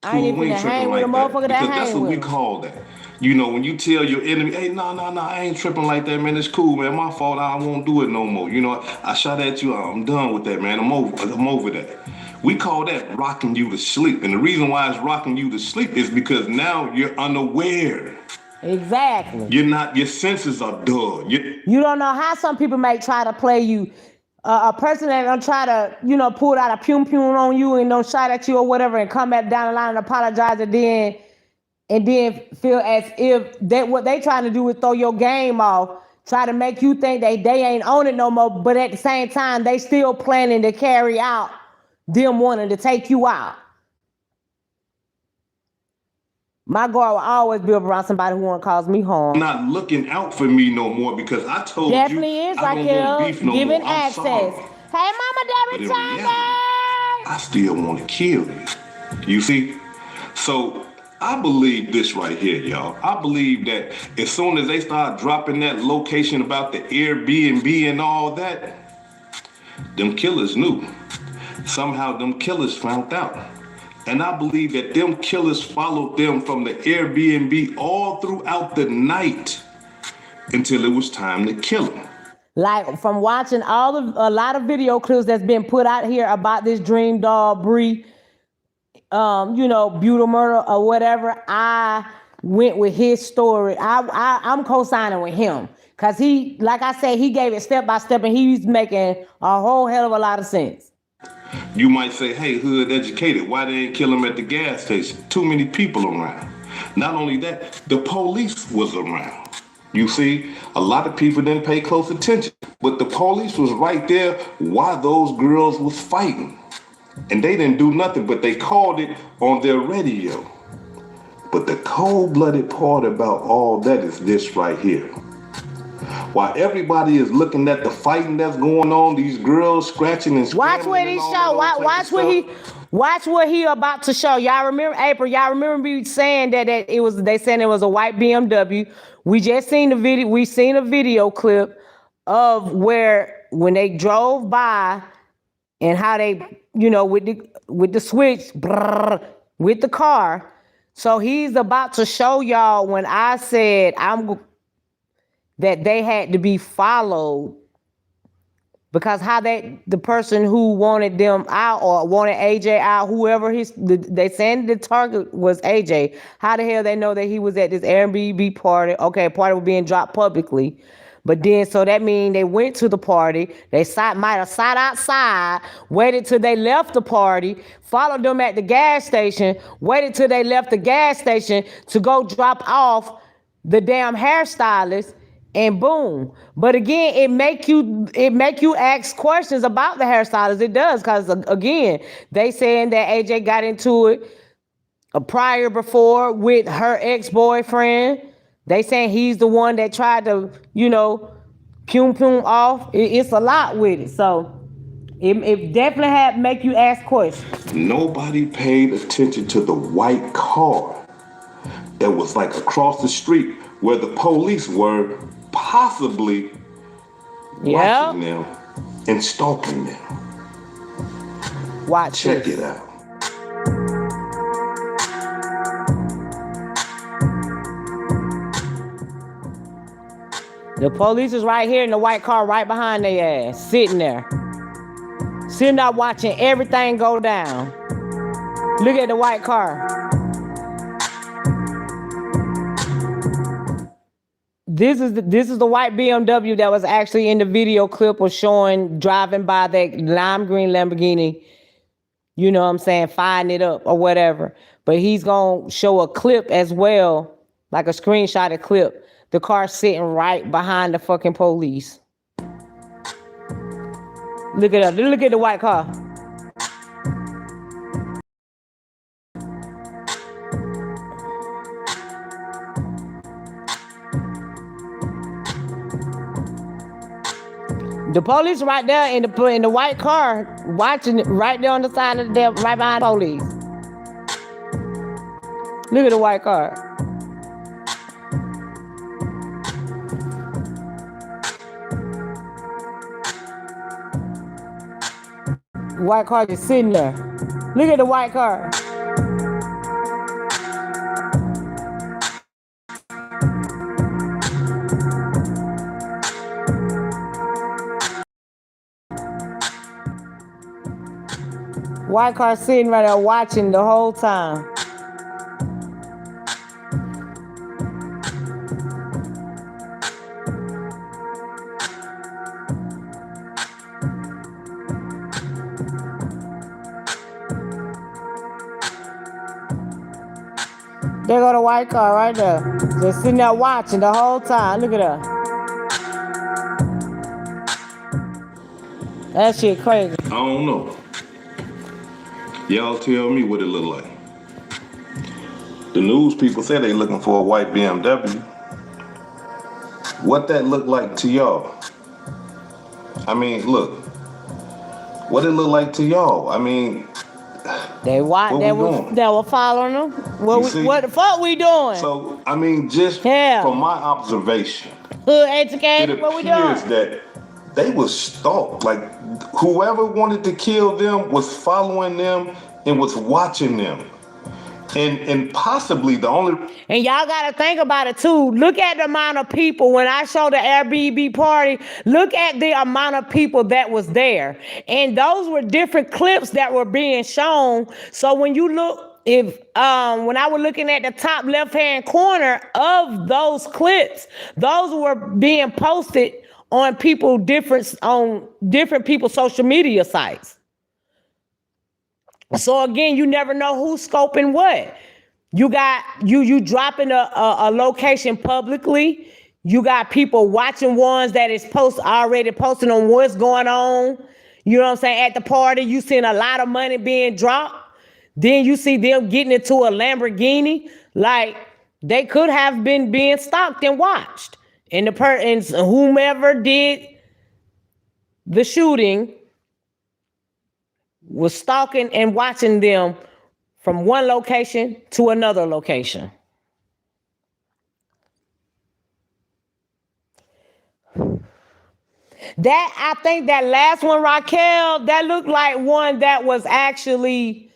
I ain't even hang with a motherfucker that hang with. That's what we call that. When you tell your enemy, hey, no, I ain't tripping like that, man. It's cool, man. My fault. I won't do it no more. I shot at you. I'm done with that, man. I'm over that. We call that rocking you to sleep. And the reason why it's rocking you to sleep is because now you're unaware. Exactly. Your senses are dull. You don't know how some people may try to play you. A person that don't try to, pull out a pum on you and don't shot at you or whatever and come back down the line and apologize and then feel as if what they trying to do is throw your game off, try to make you think they ain't on it no more, but at the same time, they still planning to carry out them wanting to take you out. My guard will always be around somebody who want to cause me harm. Not looking out for me no more because I told definitely you is I don't want beef no giving more. I'm access. sorry. Hey, Mama Debbie Chanda! I still want to kill you. You see? So I believe this right here, y'all. I believe that as soon as they start dropping that location about the Airbnb and all that, them killers knew. Somehow them killers found out. And I believe that them killers followed them from the Airbnb all throughout the night until it was time to kill them. Like from watching a lot of video clips that's been put out here about this Dreamdoll Bree, Butyl murder or whatever, I went with his story. I'm co-signing with him because he, like I said, he gave it step by step and he's making a whole hell of a lot of sense. You might say, hey, hood educated, why they ain't kill him at the gas station? Too many people around. Not only that, the police was around. You see, a lot of people didn't pay close attention, but the police was right there while those girls was fighting. And they didn't do nothing, but they called it on their radio. But the cold-blooded part about all that is this right here. While everybody is looking at the fighting that's going on, these girls scratching and scratching. Watch what he show. Watch what he about to show. Y'all remember April? Y'all remember me saying that they saying it was a white BMW. We just seen the video. We seen a video clip of when they drove by and how they, with the switch with the car. So he's about to show y'all when I said that they had to be followed because the person who wanted them out or wanted AJ out, whoever they saying the target was AJ. How the hell they know that he was at this Airbnb party? Okay, party was being dropped publicly. But then, so that means they went to the party. They might have sat outside, waited till they left the party, followed them at the gas station, waited till they left the gas station to go drop off the damn hairstylist, and boom. But again, it make you ask questions about the hairstylist. It does, because again, they saying that AJ got into it prior before with her ex-boyfriend. They saying he's the one that tried to, pum off. It's a lot with it. So it definitely had make you ask questions. Nobody paid attention to the white car that was like across the street where the police were possibly watching them and stalking them. Check it out. The police is right here in the white car right behind their ass, sitting there watching everything go down. Look at the white car. This is the white BMW that was actually in the video clip was showing driving by that lime green Lamborghini, you know what I'm saying, firing it up or whatever. But he's going to show a clip as well, like a screenshotted clip. The car sitting right behind the fucking police. Look at the white car. The police right there in the white car watching it right there on the side of the right behind the police. Look at the white car. White car just sitting there. Look at the white car. White car sitting right there watching the whole time. There go the white car right there. Just sitting there watching the whole time. Look at her. That shit crazy. I don't know. Y'all tell me what it look like. The news people say they looking for a white BMW. What that look like to y'all? I mean, look. What it look like to y'all? I mean, they were following them. What the fuck we doing? So, I mean, just from my observation, hood educated, what we doing? It appears that they was stalked. Like, whoever wanted to kill them was following them and was watching them. And possibly the only... And y'all got to think about it too. Look at the amount of people. When I showed the Airbnb party, look at the amount of people that was there. And those were different clips that were being shown. So when you look, when I was looking at the top left-hand corner of those clips, those were being posted on different people's social media sites. So again, you never know who's scoping what. You got you dropping a location publicly. You got people watching ones that is already posting on what's going on. You know what I'm saying? At the party, you seeing a lot of money being dropped. Then you see them getting into a Lamborghini. Like they could have been being stalked and watched. And whomever did the shooting was stalking and watching them from one location to another location. I think that last one, Raquel, that looked like one that was actually,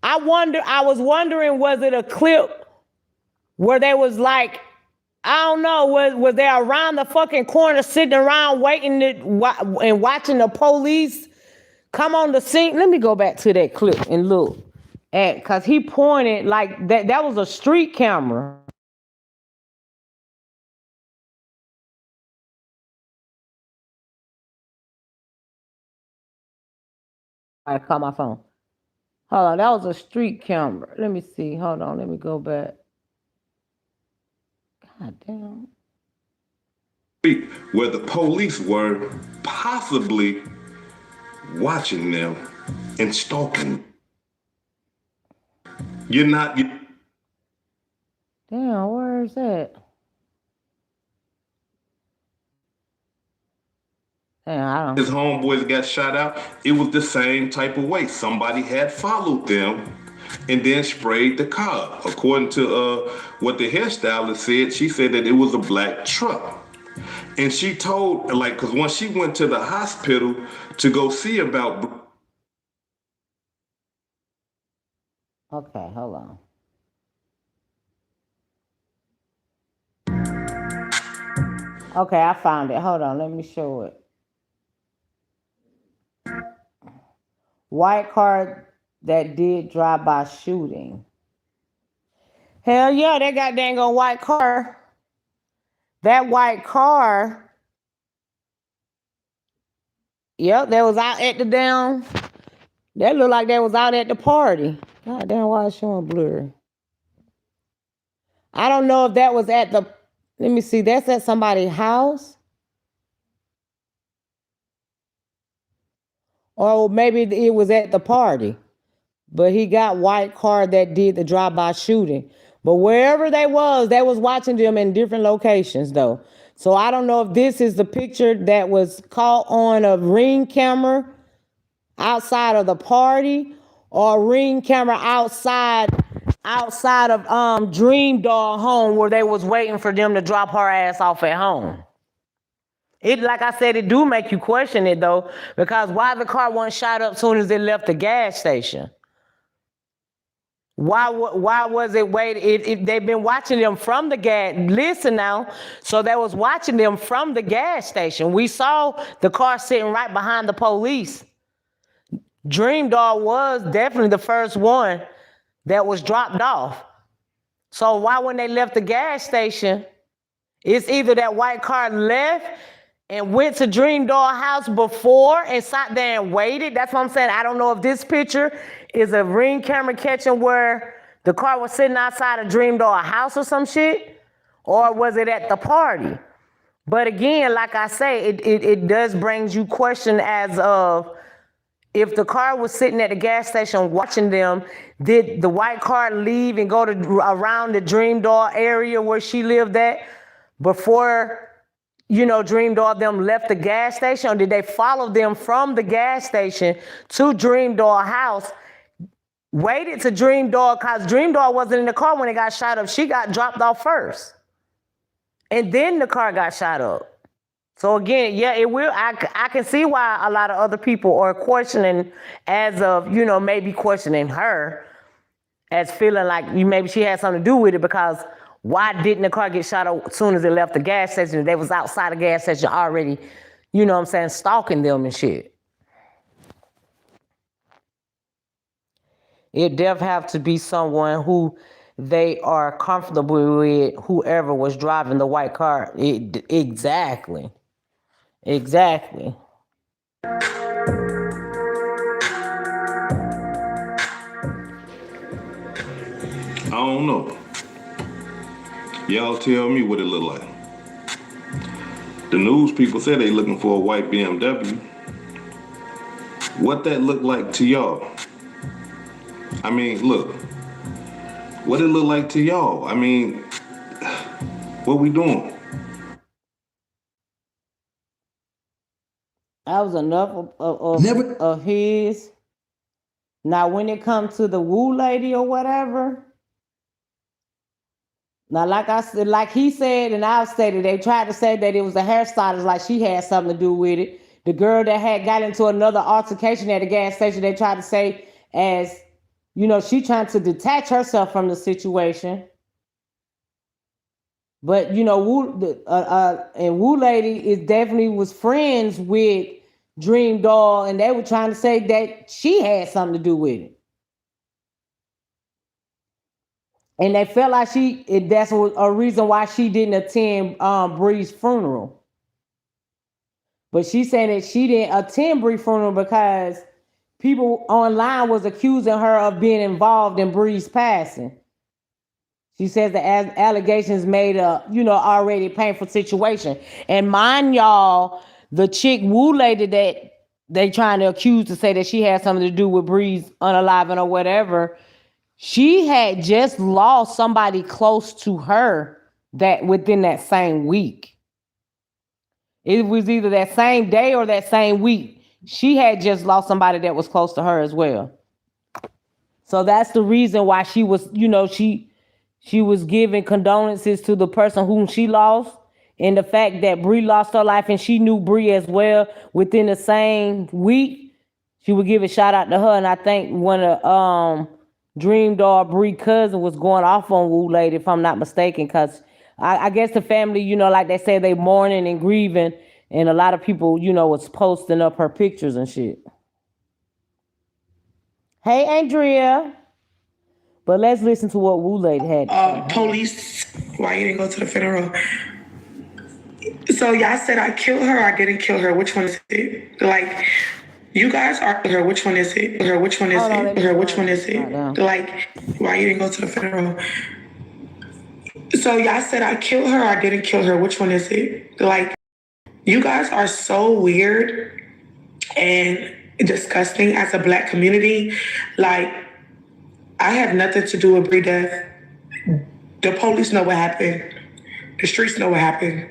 I was wondering, was it a clip where they was like, I don't know, was they around the fucking corner sitting around waiting and watching the police come on the scene? Let me go back to that clip and look at, cause he pointed like that was a street camera. I call my phone. Hold on, that was a street camera. Let me see. Hold on, let me go back. God damn. Where the police were possibly watching them and stalking. Damn, where is that? his homeboys got shot out, it was the same type of way. Somebody had followed them and then sprayed the car. According to what the hairstylist said, she said that it was a black truck. And she told, like, because when she went to the hospital to go see about... Okay, hold on. Okay, I found it. Hold on, let me show it. White car that did drive-by shooting. Hell yeah, that got dang on white car. That white car. Yep, that was out at the damn. That looked like that was out at the party. God damn, why is showing blurry? I don't know if that was at the. Let me see. That's at somebody's house. Or maybe it was at the party. But he got white car that did the drive-by shooting. But wherever they was watching them in different locations though. So I don't know if this is the picture that was caught on a Ring camera outside of the party or a Ring camera outside of Dreamdoll home where they was waiting for them to drop her ass off at home. It, like I said, it do make you question it though, because why the car wasn't shot up as soon as it left the gas station? Why was it waiting? They've been watching them from the gas. Listen now. So they was watching them from the gas station. We saw the car sitting right behind the police. Dreamdoll was definitely the first one that was dropped off. So why when they left the gas station, it's either that white car left and went to Dreamdoll house before and sat there and waited. That's what I'm saying. I don't know if this picture is a Ring camera catching where the car was sitting outside of Dreamdoll house or some shit, or was it at the party? But again, like I say, it does bring you question as of if the car was sitting at the gas station watching them, did the white car leave and go to around the Dreamdoll area where she lived at before, you know, Dreamdoll them left the gas station, or did they follow them from the gas station to Dreamdoll house, waited to Dreamdoll, because Dreamdoll wasn't in the car when it got shot up. She got dropped off first. And then the car got shot up. So again, yeah, it will. I can see why a lot of other people are questioning as of, you know, maybe questioning her as feeling like maybe she had something to do with it, because why didn't the car get shot up as soon as it left the gas station? They was outside the gas station already, you know what I'm saying, stalking them and shit. It def have to be someone who they are comfortable with, whoever was driving the white car. Exactly. Exactly. I don't know. Y'all tell me what it look like. The news people say they looking for a white BMW. What that look like to y'all? I mean, look. What it look like to y'all? I mean, what we doing? That was enough of his. Now, when it comes to the woo lady or whatever, now, like I said, like he said, and I've stated, they tried to say that it was the hairstylist, like she had something to do with it. The girl that had got into another altercation at the gas station, they tried to say as, you know, she trying to detach herself from the situation. But, you know, Woo Lady is definitely was friends with Dreamdoll, and they were trying to say that she had something to do with it. And they felt like that's a reason why she didn't attend Bree's funeral. But she said that she didn't attend Bree's funeral because people online was accusing her of being involved in Bree's passing. She says the allegations made a, you know, already painful situation. And mind y'all, the chick Woo lady that they trying to accuse to say that she had something to do with Bree's unaliving or whatever, she had just lost somebody close to her that within that same week. It was either that same day or that same week. She had just lost somebody that was close to her as well. So that's the reason why she was, she was giving condolences to the person whom she lost. And the fact that Bree lost her life and she knew Bree as well within the same week, she would give a shout out to her. And I think one of Dreamdoll Bree cousin was going off on Wu Lady, if I'm not mistaken, because I guess the family, like they say, they mourning and grieving, and a lot of people, was posting up her pictures and shit. Hey, Andrea. But let's listen to what Wu Lady had to say. Police, why you didn't go to the funeral? So y'all said I killed her or I didn't kill her. Which one is it? Like, you guys are her. Which one is it? Her. Which one is it? Her. Which one is it? Like, why you didn't go to the funeral? So y'all said I killed her or I didn't kill her. Which one is it? Like, you guys are so weird and disgusting as a Black community. Like, I have nothing to do with Bree death. The police know what happened. The streets know what happened.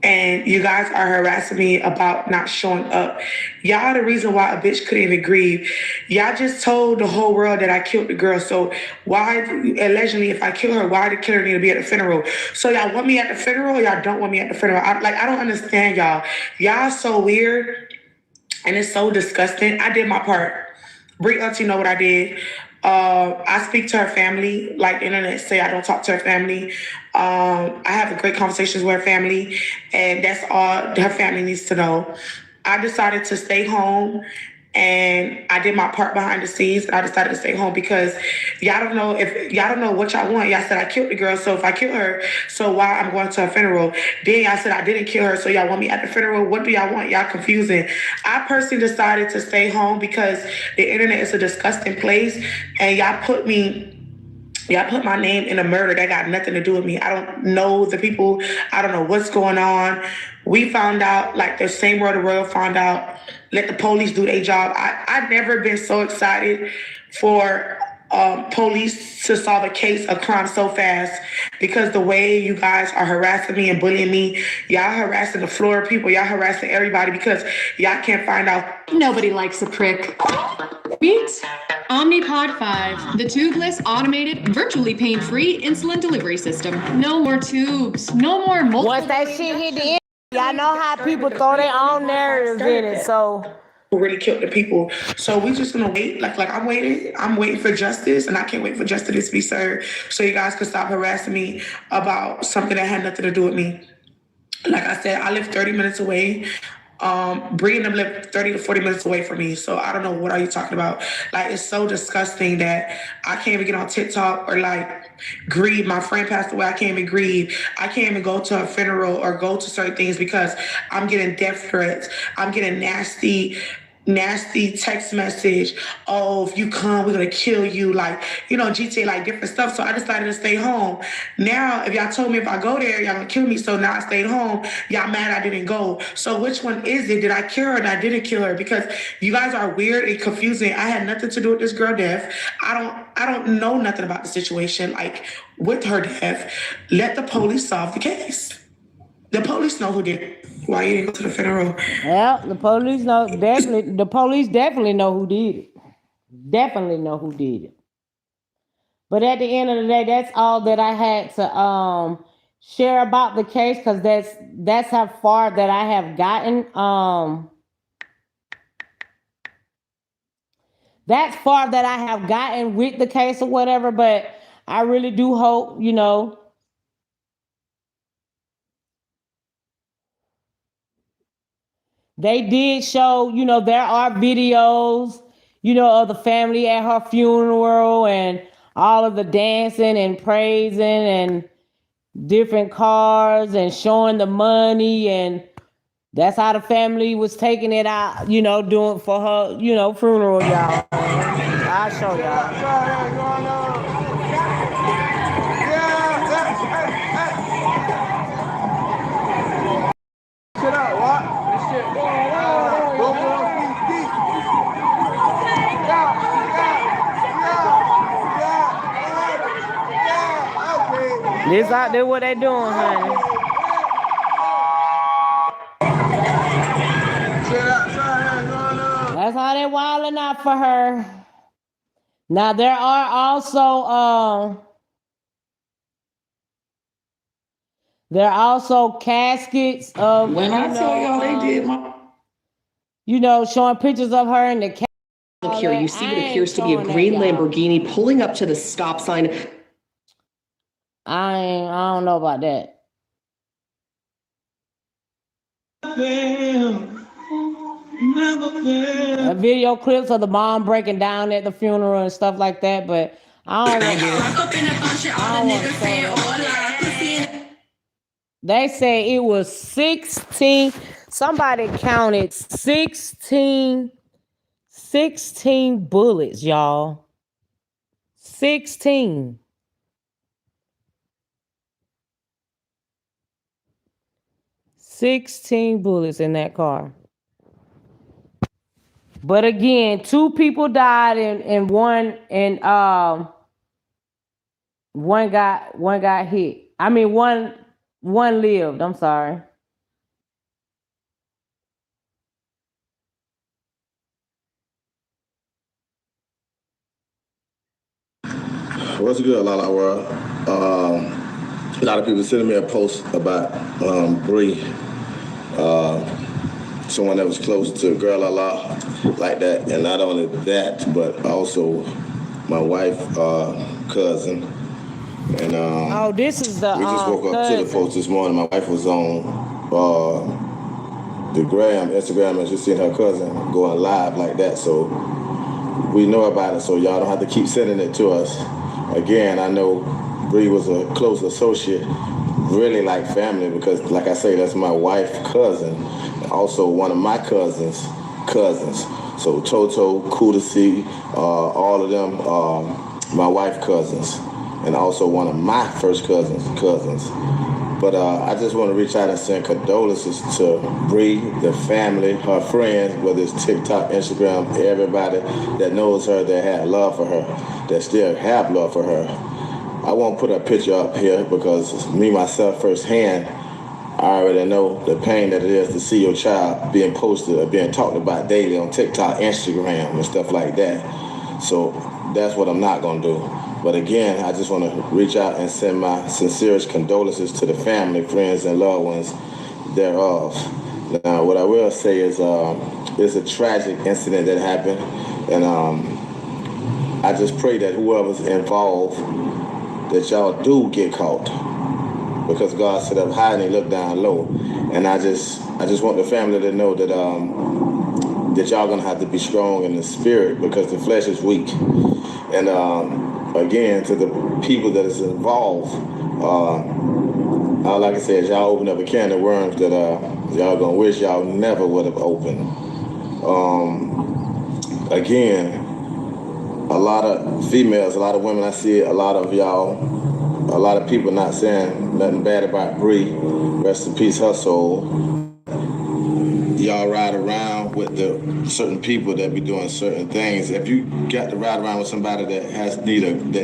And you guys are harassing me about not showing up. Y'all are the reason why a bitch couldn't even grieve. Y'all just told the whole world that I killed the girl. So why, allegedly, if I kill her, why the killer need to be at the funeral? So y'all want me at the funeral or y'all don't want me at the funeral? I don't understand y'all. Y'all so weird and it's so disgusting. I did my part. Bree auntie know what I did. I speak to her family, like the internet say I don't talk to her family. I have great conversations with her family, and that's all her family needs to know. I decided to stay home, and I did my part behind the scenes. And I decided to stay home because y'all don't know what y'all want. Y'all said I killed the girl, so if I kill her, so why I'm going to her funeral? Then y'all said I didn't kill her, so y'all want me at the funeral. What do y'all want? Y'all confusing. I personally decided to stay home because the internet is a disgusting place, and y'all put my name in a murder that got nothing to do with me. I don't know the people. I don't know what's going on. We found out, like the same way the world found out. Let the police do their job. I've never been so excited for police to solve a case of crime so fast, because the way you guys are harassing me and bullying me, y'all harassing the floor people, y'all harassing everybody because y'all can't find out. Nobody likes a prick. Meet Omnipod 5, the tubeless, automated, virtually pain-free insulin delivery system. No more tubes, no more multiple. Once that shit hit the end, y'all know how people throw their own narratives in it, so. Who really killed the people. So we just gonna wait. Like I'm waiting for justice, and I can't wait for justice to be served so you guys can stop harassing me about something that had nothing to do with me. Like I said, I live 30 minutes away. Bree and them live 30 to 40 minutes away from me. So I don't know, what are you talking about? Like, it's so disgusting that I can't even get on TikTok or like grieve. My friend passed away. I can't even grieve. I can't even go to a funeral or go to certain things because I'm getting death threats. I'm getting nasty text message. Oh, if you come, we're gonna kill you. Like, GTA, like different stuff. So I decided to stay home. Now, if y'all told me if I go there, y'all gonna kill me. So now I stayed home. Y'all mad I didn't go. So which one is it? Did I kill her or I didn't kill her? Because you guys are weird and confusing. I had nothing to do with this girl death. I don't know nothing about the situation, like with her death. Let the police solve the case. The police know who did it. Why you didn't go to the funeral? Well, the police know definitely. The police definitely know who did it. Definitely know who did it. But at the end of the day, that's all that I had to share about the case, because that's how far that I have gotten. That's far that I have gotten with the case or whatever. But I really do hope, they did show, there are videos, of the family at her funeral and all of the dancing and praising and different cars and showing the money. And that's how the family was taking it out, doing for her, funeral, y'all. I'll show y'all. Shut up, what? This shit going on. Both of them deep. This out there what they doing, honey. they wilding out for her. Now there are also caskets of When I tell y'all they did my showing pictures of her in the casket. Look here, you see what appears to be a green Lamborghini pulling up to the stop sign. I don't know about that. Video clips of the mom breaking down at the funeral and stuff like that, but I don't know. They say it was 16. Somebody counted 16 bullets, y'all. 16. 16 bullets in that car. But again, 2 people died and one got hit. I mean one lived, I'm sorry. What's good, Lala World? A lot of people sending me a post about Bree, someone that was close to Girl Lala like that, and not only that, but also my wife, cousin, and this is the we just woke up to the post this morning. My wife was on the Instagram, and just seeing her cousin going live like that, so we know about it, so y'all don't have to keep sending it to us. Again, I know Bree was a close associate, really like family, because like I say, that's my wife's cousin, also one of my cousins. So Toto, Kudasi, all of them, my wife's cousins, and also one of my first cousins. But I just want to reach out and send condolences to Bree, the family, her friends, whether it's TikTok, Instagram, everybody that knows her, that had love for her, that still have love for her. I won't put a picture up here because me, myself, firsthand, I already know the pain that it is to see your child being posted or being talked about daily on TikTok, Instagram, and stuff like that. So that's what I'm not going to do. But again, I just want to reach out and send my sincerest condolences to the family, friends, and loved ones thereof. Now, what I will say is it's a tragic incident that happened, and I just pray that whoever's involved, that y'all do get caught, because God sit up high and he looked down low. And I just want the family to know that that y'all gonna have to be strong in the spirit, because the flesh is weak. And again, to the people that is involved, all I can say is y'all open up a can of worms that y'all gonna wish y'all never would have opened. Again, a lot of females, a lot of women, I see a lot of y'all, a lot of people not saying nothing bad about Bree. Rest in peace, her soul. Y'all ride around with the certain people that be doing certain things. If you got to ride around with somebody that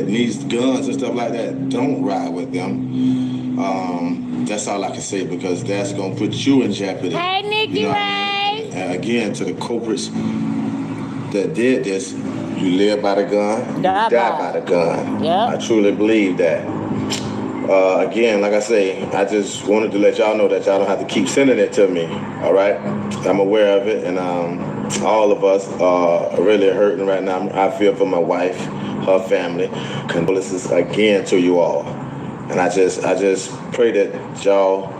needs guns and stuff like that, don't ride with them. That's all I can say, because that's gonna put you in jeopardy. Hey, Nikki Ray. And again, to the culprits that did this, you live by the gun, you die by the gun. Yep. I truly believe that. Again, like I say, I just wanted to let y'all know that y'all don't have to keep sending it to me, all right? I'm aware of it, and all of us are really hurting right now. I feel for my wife, her family. Condolences again to you all. And I just pray that y'all,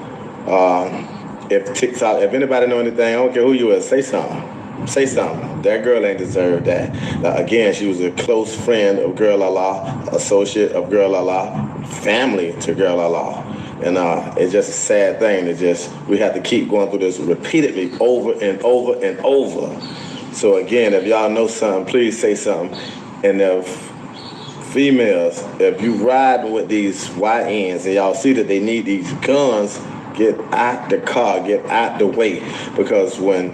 if TikTok, if anybody know anything, I don't care who you is, say something. Say something. That girl ain't deserved that. Again, she was a close friend of Girl Lala, associate of Girl Lala, family to Girl Lala. And it's just a sad thing that we have to keep going through this repeatedly over and over and over. So again, if y'all know something, please say something. And if females, if you riding with these YNs and y'all see that they need these guns, get out the car, get out the way. Because when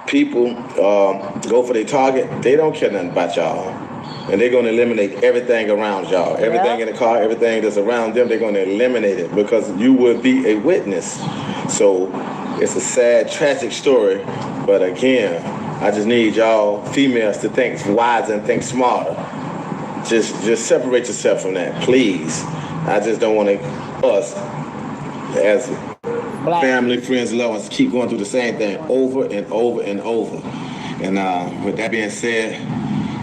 people go for their target, they don't care nothing about y'all. And they're gonna eliminate everything around y'all. Everything in the car, everything that's around them, they're gonna eliminate it, because you will be a witness. So it's a sad, tragic story. But again, I just need y'all females to think wiser and think smarter. Just separate yourself from that, please. I just don't want us as family, friends, loved ones keep going through the same thing over and over and over. And with that being said,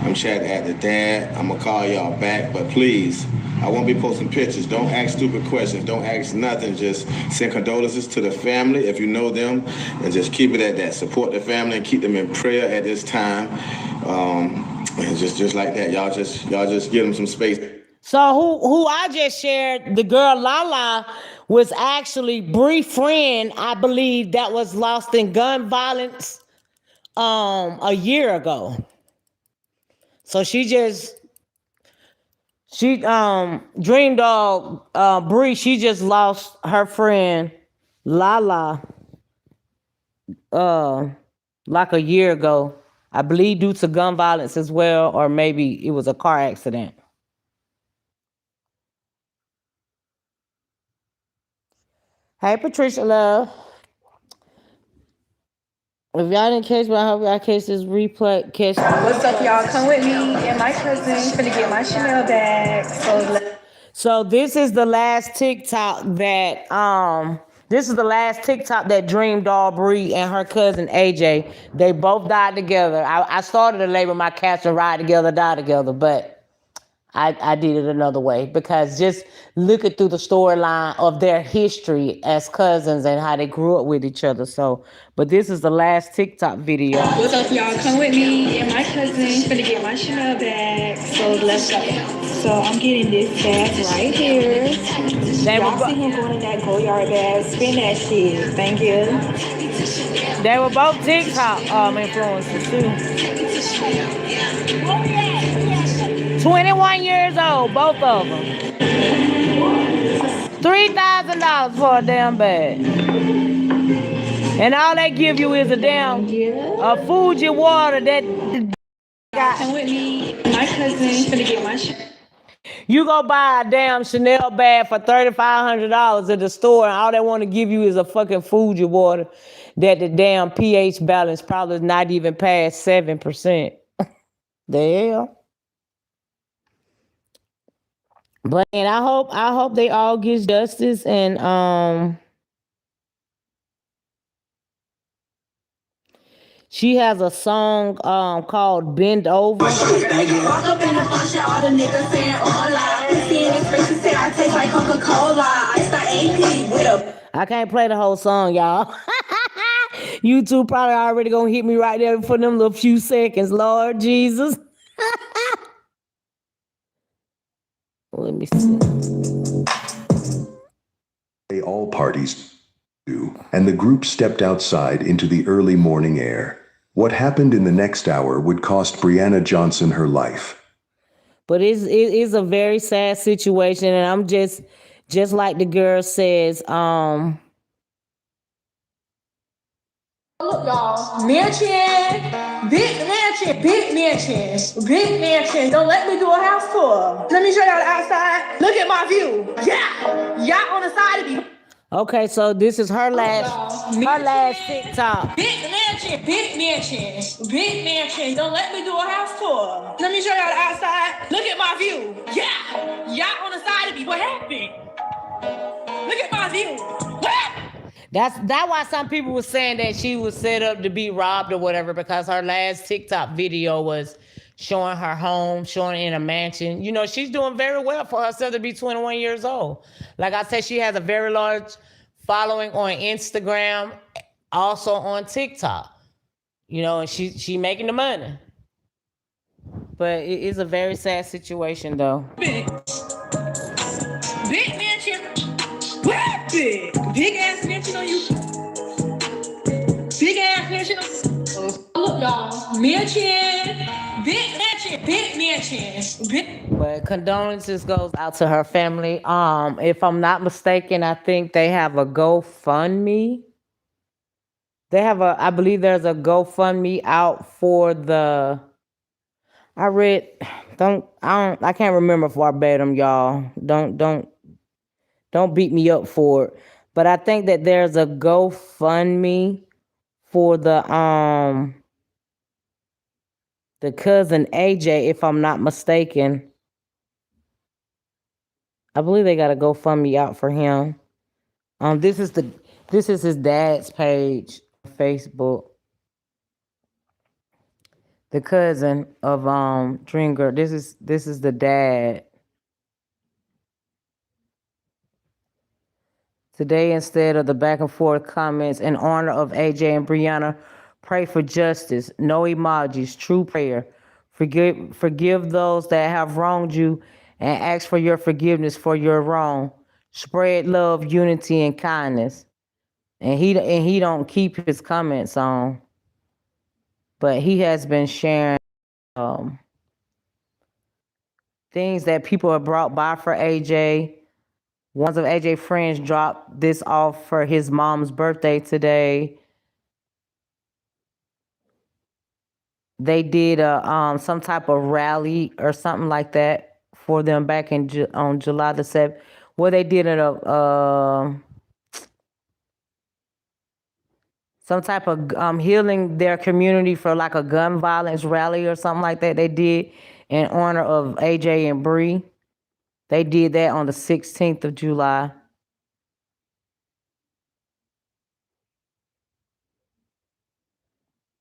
I'm chatting at the dad. I'm gonna call y'all back, but please, I won't be posting pictures. Don't ask stupid questions. Don't ask nothing. Just send condolences to the family if you know them, and just keep it at that. Support the family and keep them in prayer at this time. And just like that, y'all just give them some space. So who I just shared, the girl Lala, was actually Bree friend, I believe, that was lost in gun violence a year ago. So Dreamdoll Bree, she just lost her friend Lala like a year ago. I believe due to gun violence as well, or maybe it was a car accident. Hey, Patricia Love. If y'all didn't catch me, I hope y'all catch this replay. What's up, y'all? Come with me and my cousin. Finna get my Chanel bag. So this is the last TikTok that Dreamdoll Bree and her cousin AJ, they both died together. I started to label my cats and ride together, die together, but I did it another way because just looking through the storyline of their history as cousins and how they grew up with each other. So, but this is the last TikTok video. What's up, y'all? Come with me and my cousin. Finna get my Chanel bag. So let's go. So I'm getting this bag right here. Y'all see him going in that Goyard bag. Spin that shit. Thank you. They were both TikTok influencers too. 21 years old, both of them. $3,000 for a damn bag. And all they give you is a damn Fuji water that got. Come with me. My cousin finna get my shit. You go buy a damn Chanel bag for $3,500 at the store, and all they want to give you is a fucking Fuji water that the damn pH balance probably is not even past 7%. The hell? But and I hope they all get justice, and she has a song called Bend Over. I can't play the whole song, y'all. YouTube probably already gonna hit me right there for them little few seconds. Lord Jesus. Let me see. All parties do, and the group stepped outside into the early morning air. What happened in the next hour would cost Brianna Johnson her life. But it is a very sad situation, and I'm just like the girl says, Look, y'all, mansion, big mansion, big mansion, big mansion. Don't let me do a house tour. Let me show y'all the outside. Look at my view. Yeah, yacht on the side of me. Okay, so this is her last TikTok. Big mansion, big mansion, big mansion. Don't let me do a house tour. Let me show y'all the outside. Look at my view. Yeah, yacht on the side of me. What happened? Look at my view. What? That's why some people were saying that she was set up to be robbed or whatever, because her last TikTok video was showing her home, showing in a mansion. You know, she's doing very well for herself to be 21 years old. Like I said, she has a very large following on Instagram, also on TikTok. You know, and she making the money. But it is a very sad situation, though. Big mansion. What? Big ass mansion on you. Big ass mansion on you. Look, y'all. Mansion. Big mansion. Big mansion. But condolences goes out to her family. If I'm not mistaken, I think they have a GoFundMe. I believe there's a GoFundMe out for the. I can't remember verbatim, y'all. Don't beat me up for it. But I think that there's a GoFundMe for the the cousin AJ, if I'm not mistaken. I believe they got a GoFundMe out for him. This is his dad's page, Facebook. The cousin of Dream Girl. This is the dad. Today, instead of the back and forth comments in honor of AJ and Brianna, pray for justice. No emojis. True prayer. Forgive those that have wronged you and ask for your forgiveness for your wrong. Spread love, unity, and kindness. And he don't keep his comments on, but he has been sharing things that people have brought by for AJ. One of AJ friends dropped this off for his mom's birthday today. They did some type of rally or something like that for them back on July the 7th, where they did some type of healing their community for like a gun violence rally or something like that. They did in honor of AJ and Bree. They did that on the 16th of July.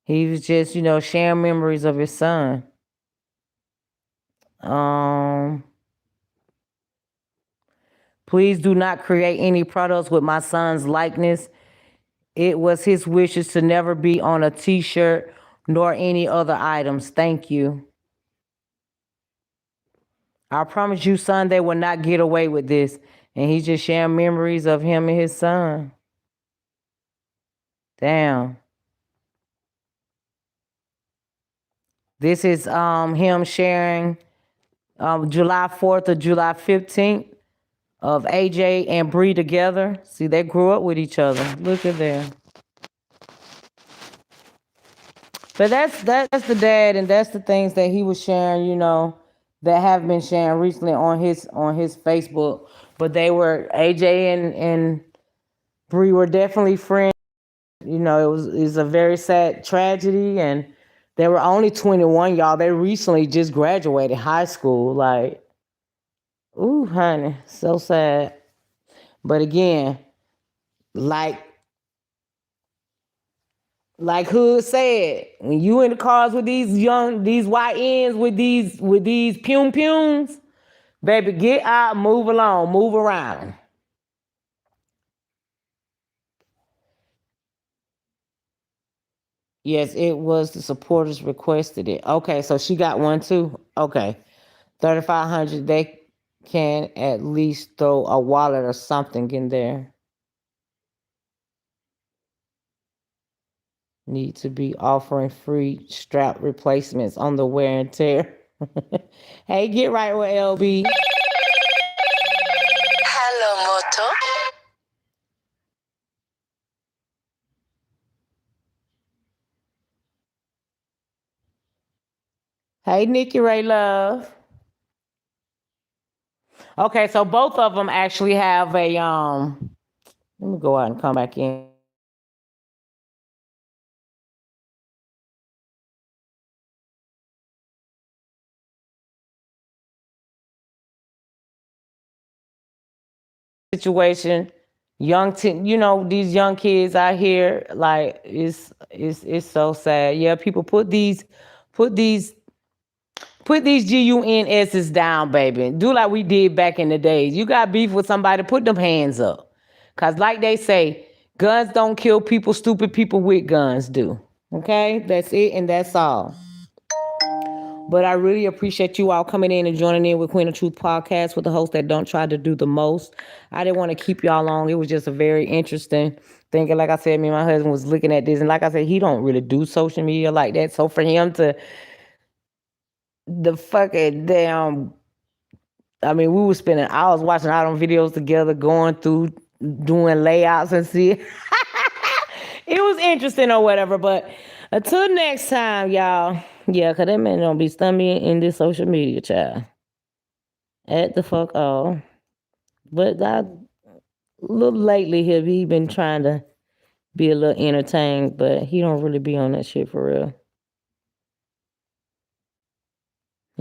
He was just, sharing memories of his son. Please do not create any products with my son's likeness. It was his wishes to never be on a t-shirt nor any other items. Thank you. I promise you, son, they will not get away with this. And he's just sharing memories of him and his son. Damn. This is him sharing July 4th or July 15th of AJ and Bree together. See, they grew up with each other. Look at there. But that's the dad, and that's the things that he was sharing, that have been sharing recently on his Facebook. But AJ and Bree were definitely friends. It was a very sad tragedy, and they were only 21, y'all. They recently just graduated high school. Like, ooh, honey, so sad. But again, like Hood said, when you in the cars with these YNs with these pum-pums, baby, get out, move along, move around. Yes, it was the supporters requested it. Okay, so she got one too. Okay. 3,500, they can at least throw a wallet or something in there. Need to be offering free strap replacements on the wear and tear. Hey, get right with LB. Hello, Moto. Hey, Nikki Ray Love. Okay, so both of them actually have a let me go out and come back in. Situation, these young kids out here, like it's so sad. Yeah, people put these GUNS's down, baby. Do like we did back in the days. You got beef with somebody, put them hands up. Cause like they say, guns don't kill people, stupid people with guns do. Okay, that's it, and that's all. But I really appreciate you all coming in and joining in with Queen of Truth podcast with the host that don't try to do the most. I didn't want to keep y'all long. It was just a very interesting thing. And like I said, me and my husband was looking at this. And like I said, he don't really do social media like that. So for him to the fucking damn, I mean, we were spending hours watching all them videos together, going through, doing layouts and see. It was interesting or whatever. But until next time, y'all. Yeah, because that man don't be stumbling in this social media, child. At the fuck all. But a little lately, he been trying to be a little entertained, but he don't really be on that shit for real.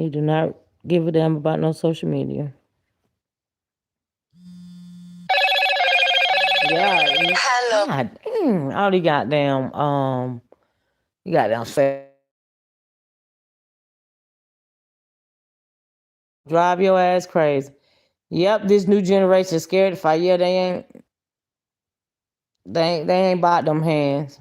He do not give a damn about no social media. Yeah. Hello. God dang, all the goddamn you goddamn say drive your ass crazy. Yep, this new generation is scared to fight. Yeah, they ain't about them hands.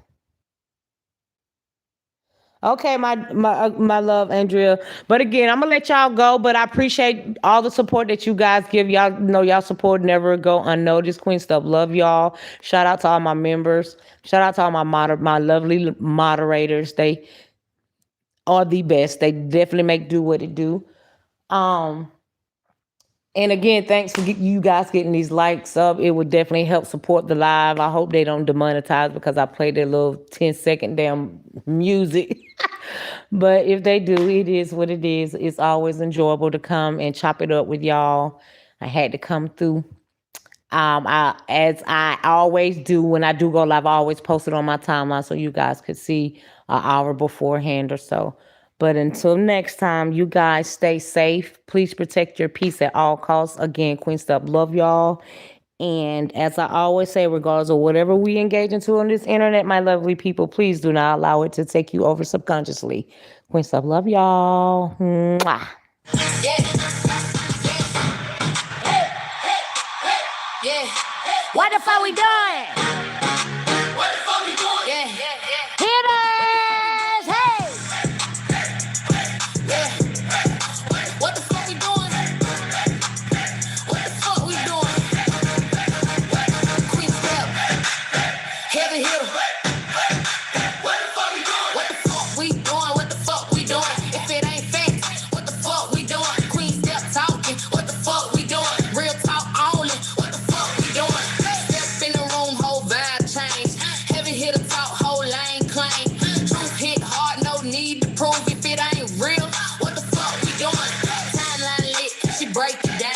Okay, my love, Andrea. But again, I'm gonna let y'all go. But I appreciate all the support that you guys give. Y'all know y'all support never go unnoticed. Queen Stuff, love y'all. Shout out to all my members. Shout out to all my lovely moderators. They are the best. They definitely make do what it do. And again, thanks for you guys getting these likes up. It would definitely help support the live. I hope they don't demonetize because I played their little 10-second damn music. But if they do, it is what it is. It's always enjoyable to come and chop it up with y'all. I had to come through. As I always do when I do go live, I always post it on my timeline so you guys could see an hour beforehand or so. But until next time, you guys stay safe. Please protect your peace at all costs. Again, Queen Stuff, love y'all. And as I always say, regardless of whatever we engage into on this internet, my lovely people, please do not allow it to take you over subconsciously. Queen Stuff, love y'all. Mwah. Yeah. What the fuck we doing? What the fuck we doing? Yeah. Hitters! Hey! Yeah. What the fuck we doing? What the fuck we doing? Queen Step. Heavy hitter. What the fuck we doing? What the fuck we doing? What the fuck we doing? If it ain't facts, what the fuck we doing? Queen Step talking. What the fuck we doing? Real talk only. What the fuck we doing? Step in the room, whole vibe change. Heavy hitter talk, whole lane claim. Truth hit hard, no need to prove if it ain't real. What the fuck we doing? Timeline lit, she break it down.